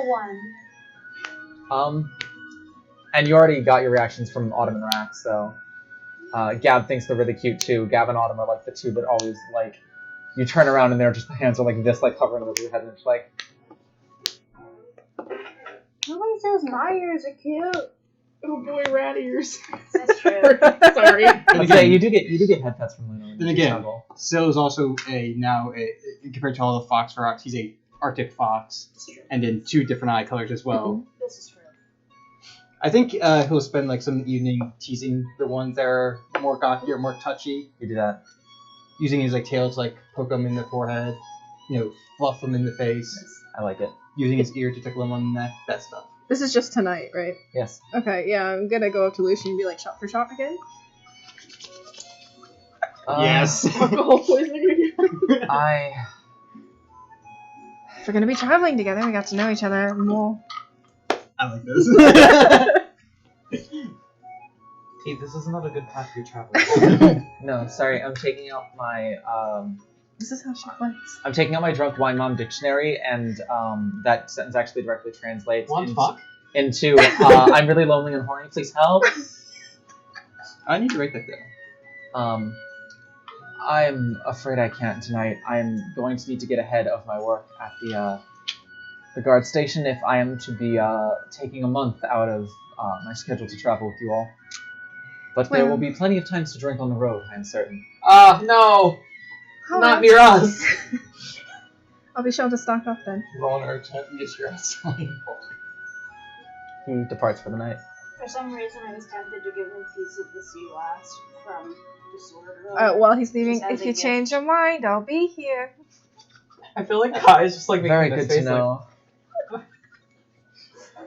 one. And you already got your reactions from Autumn and Rax, so Gab thinks they're really cute too. Gab and Autumn are like the two that always like you turn around and the hands are like this, like hovering over your head, and it's like Nobody says my ears are cute. Oh boy, rat ears. That's true. Sorry. I'd say you do get head pets from Luna. Then again, Syl is also now compared to all the fox rocks, he's a Arctic fox, and in 2 different eye colors as well. This is true. I think he'll spend like some evening teasing the ones that are more gawky or more touchy. You do that. Using his like tail to like poke them in the forehead, fluff them in the face. Yes, I like it. Using his ear to tickle him on the neck, that stuff. This is just tonight, right? Yes. Okay, yeah, I'm gonna go up to Lucian and be like, shot for shot again? Yes. Alcohol poisoning again. If we're gonna be traveling together, we got to know each other more. I like this. T, this is not a good path you're traveling. No, sorry, I'm taking out my This is how she plays. I'm taking out my drunk wine mom dictionary, and that sentence actually directly translates into I'm really lonely and horny, please help. I need to write that down. I'm afraid I can't tonight. I'm going to need to get ahead of my work at the guard station if I am to be taking a month out of my schedule to travel with you all. But there will be plenty of times to drink on the road, I am certain. No! How Not else? near us! I'll be sure to stock up then. Roll an urgent, get your ass on. He departs for the night. For some reason, I was tempted to give him a piece of the sea last from the sword. While he's leaving, Just as if a you gift. change your mind, I'll be here. I feel like Kai's just like making Very this good to face know.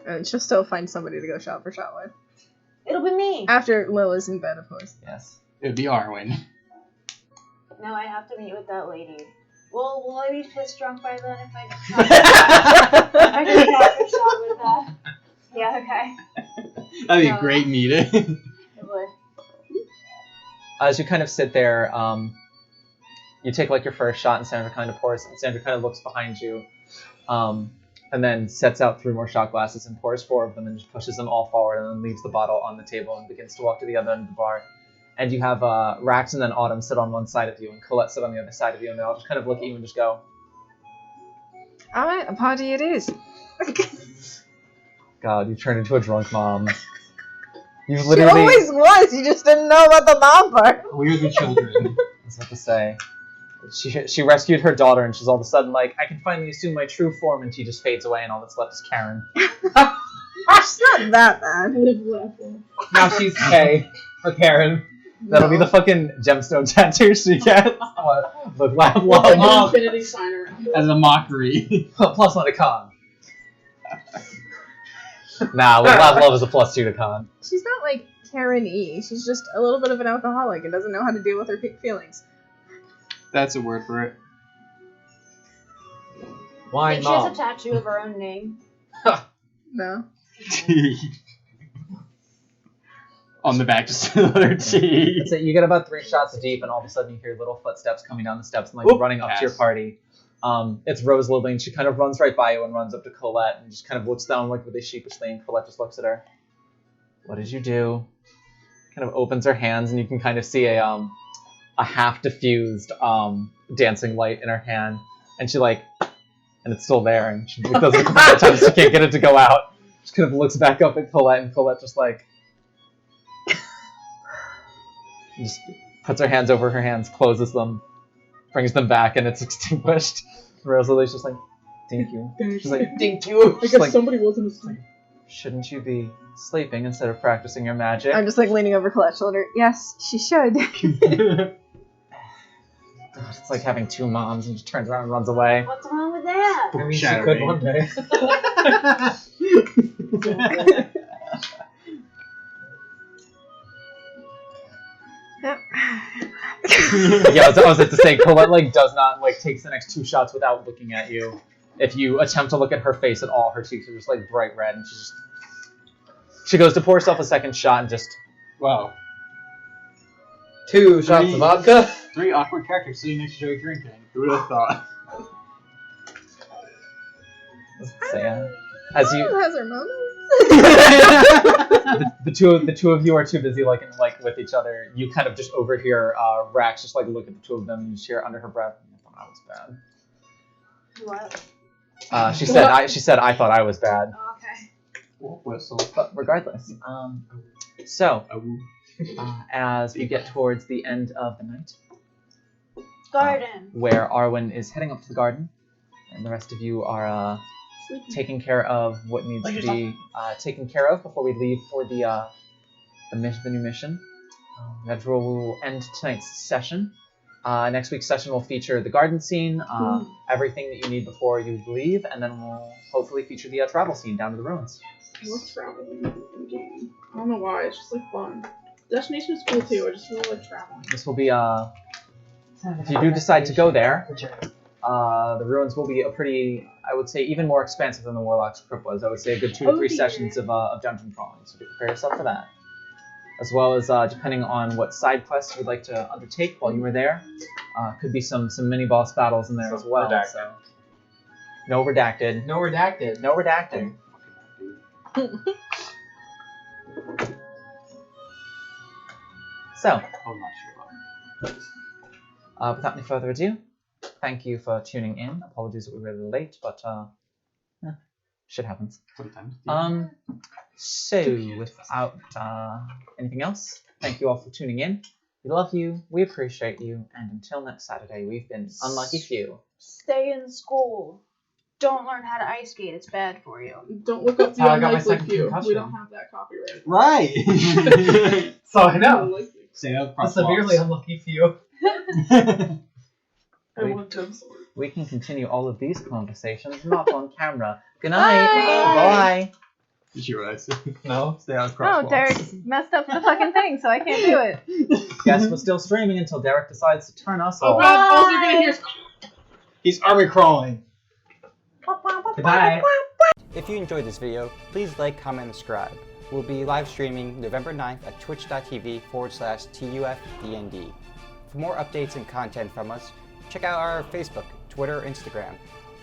And she'll still find somebody to go shot for shot with. It'll be me. After Lil is in bed, of course. Yes. It would be Arwen. Now I have to meet with that lady. Well, will I be pissed drunk by then if I get shot for shot with that? Yeah, okay. That'd be No. a great meeting. It would. As you kind of sit there, you take like your first shot, and Sandra kind of pours, and Sandra kind of looks behind you, and then sets out 3 more shot glasses and pours 4 of them and just pushes them all forward and then leaves the bottle on the table and begins to walk to the other end of the bar. And you have Rax and then Autumn sit on one side of you and Colette sit on the other side of you, and they all just kind of look at you and just go, Alright, a party it is. God, you turned into a drunk mom. You She literally... always was, you just didn't know about the mom part. We're the children. That's what to say. She rescued her daughter, and she's all of a sudden like, I can finally assume my true form, and she just fades away, and all that's left is Karen. She's not that bad. Live, laugh, laugh. Now she's K for Karen. That'll be the fucking gemstone tattoo she gets. Look, laugh, With love, like an love. infinity sign around it. As a mockery. Plus one to con. Nah, laugh, love is a +2 to con. She's not like Karen E. She's just a little bit of an alcoholic and doesn't know how to deal with her feelings. That's a word for it. Wine And she has mom. a tattoo of her own name. No. On the back, just another T. So you get about 3 shots deep, and all of a sudden you hear little footsteps coming down the steps and like Oop, running up to your pass. party. It's Rose Lily, and she kind of runs right by you and runs up to Colette and just kind of looks down like really sheepishly, and Colette just looks at her. What did you do? Kind of opens her hands, and you can kind of see a a half diffused dancing light in her hand, and she and it's still there, and she does it a couple of times. She can't get it to go out. She kind of looks back up at Colette, and Colette just just puts her hands over her hands, closes them, brings them back, and it's extinguished. Rosalie's just like, thank you. She's like, thank you. I guess somebody wasn't asleep. Shouldn't you be sleeping instead of practicing your magic? I'm just leaning over Colette's shoulder. Yes, she should. God, it's like having two moms and just turns around and runs away. What's wrong with that? I mean, she could one day. Yeah, I was about to say, Colette does not takes the next 2 shots without looking at you. If you attempt to look at her face at all, her cheeks are just bright red, and she goes to pour herself a second shot and just Wow. 2 shots of vodka. 3 awkward characters sitting next to each other drinking. Who would have thought? as you has her moments. the two of you are too busy with each other. You kind of just overhear Rax just look at the two of them, and you just hear under her breath, "I thought I was bad." What? She said I thought I was bad. Oh, okay. Whistle. But regardless, so as we get towards the end of the night, Garden. where Arwen is heading up to the garden, and the rest of you are taking care of what needs to be taken care of before we leave for the new mission. That will end tonight's session. Next week's session will feature the garden scene, everything that you need before you leave, and then we'll hopefully feature the travel scene down to the ruins. I love traveling in game. I don't know why, it's just fun. Destination is cool too, I just really like traveling. This will be if you do decide to go there, the ruins will be a pretty, I would say, even more expansive than the Warlock's Crypt was. I would say a good 2 to 3 sessions of dungeon crawling, so prepare yourself for that. As well as, depending on what side quests you'd like to undertake while you were there, could be some mini-boss battles in there as well. Redacted. So. No redacted. No redacted. No redacted. So, I'm not sure. without any further ado, thank you for tuning in. Apologies that we were a little late, but shit happens. Sometimes. So without anything else, thank you all for tuning in. We love you, we appreciate you, and until next Saturday, we've been Unlucky Few. Stay in school. Don't learn how to ice skate. It's bad for you. Don't look up the how I got my Unlikely second Few. concussion. We don't have that copyright. Right. So I know. Unlikely. Stay out A across severely unlucky few. I want them sword. We can continue all of these conversations not on camera. Good night. Bye. Bye. Did you realize? No. Stay out across Oh, Derek messed up the fucking thing, so I can't do it. Guess we're still streaming until Derek decides to turn us Oh off. god, all they're gonna hear is He's army crawling. Goodbye. If you enjoyed this video, please like, comment, and subscribe. We'll be live streaming November 9th at twitch.tv/TUFDND. For more updates and content from us, check out our Facebook, Twitter, Instagram,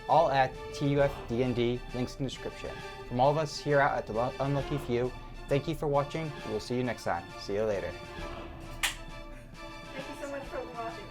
all at TUFDND, links in the description. From all of us here out at the Unlucky Few, thank you for watching. We'll see you next time. See you later. Thank you so much for watching.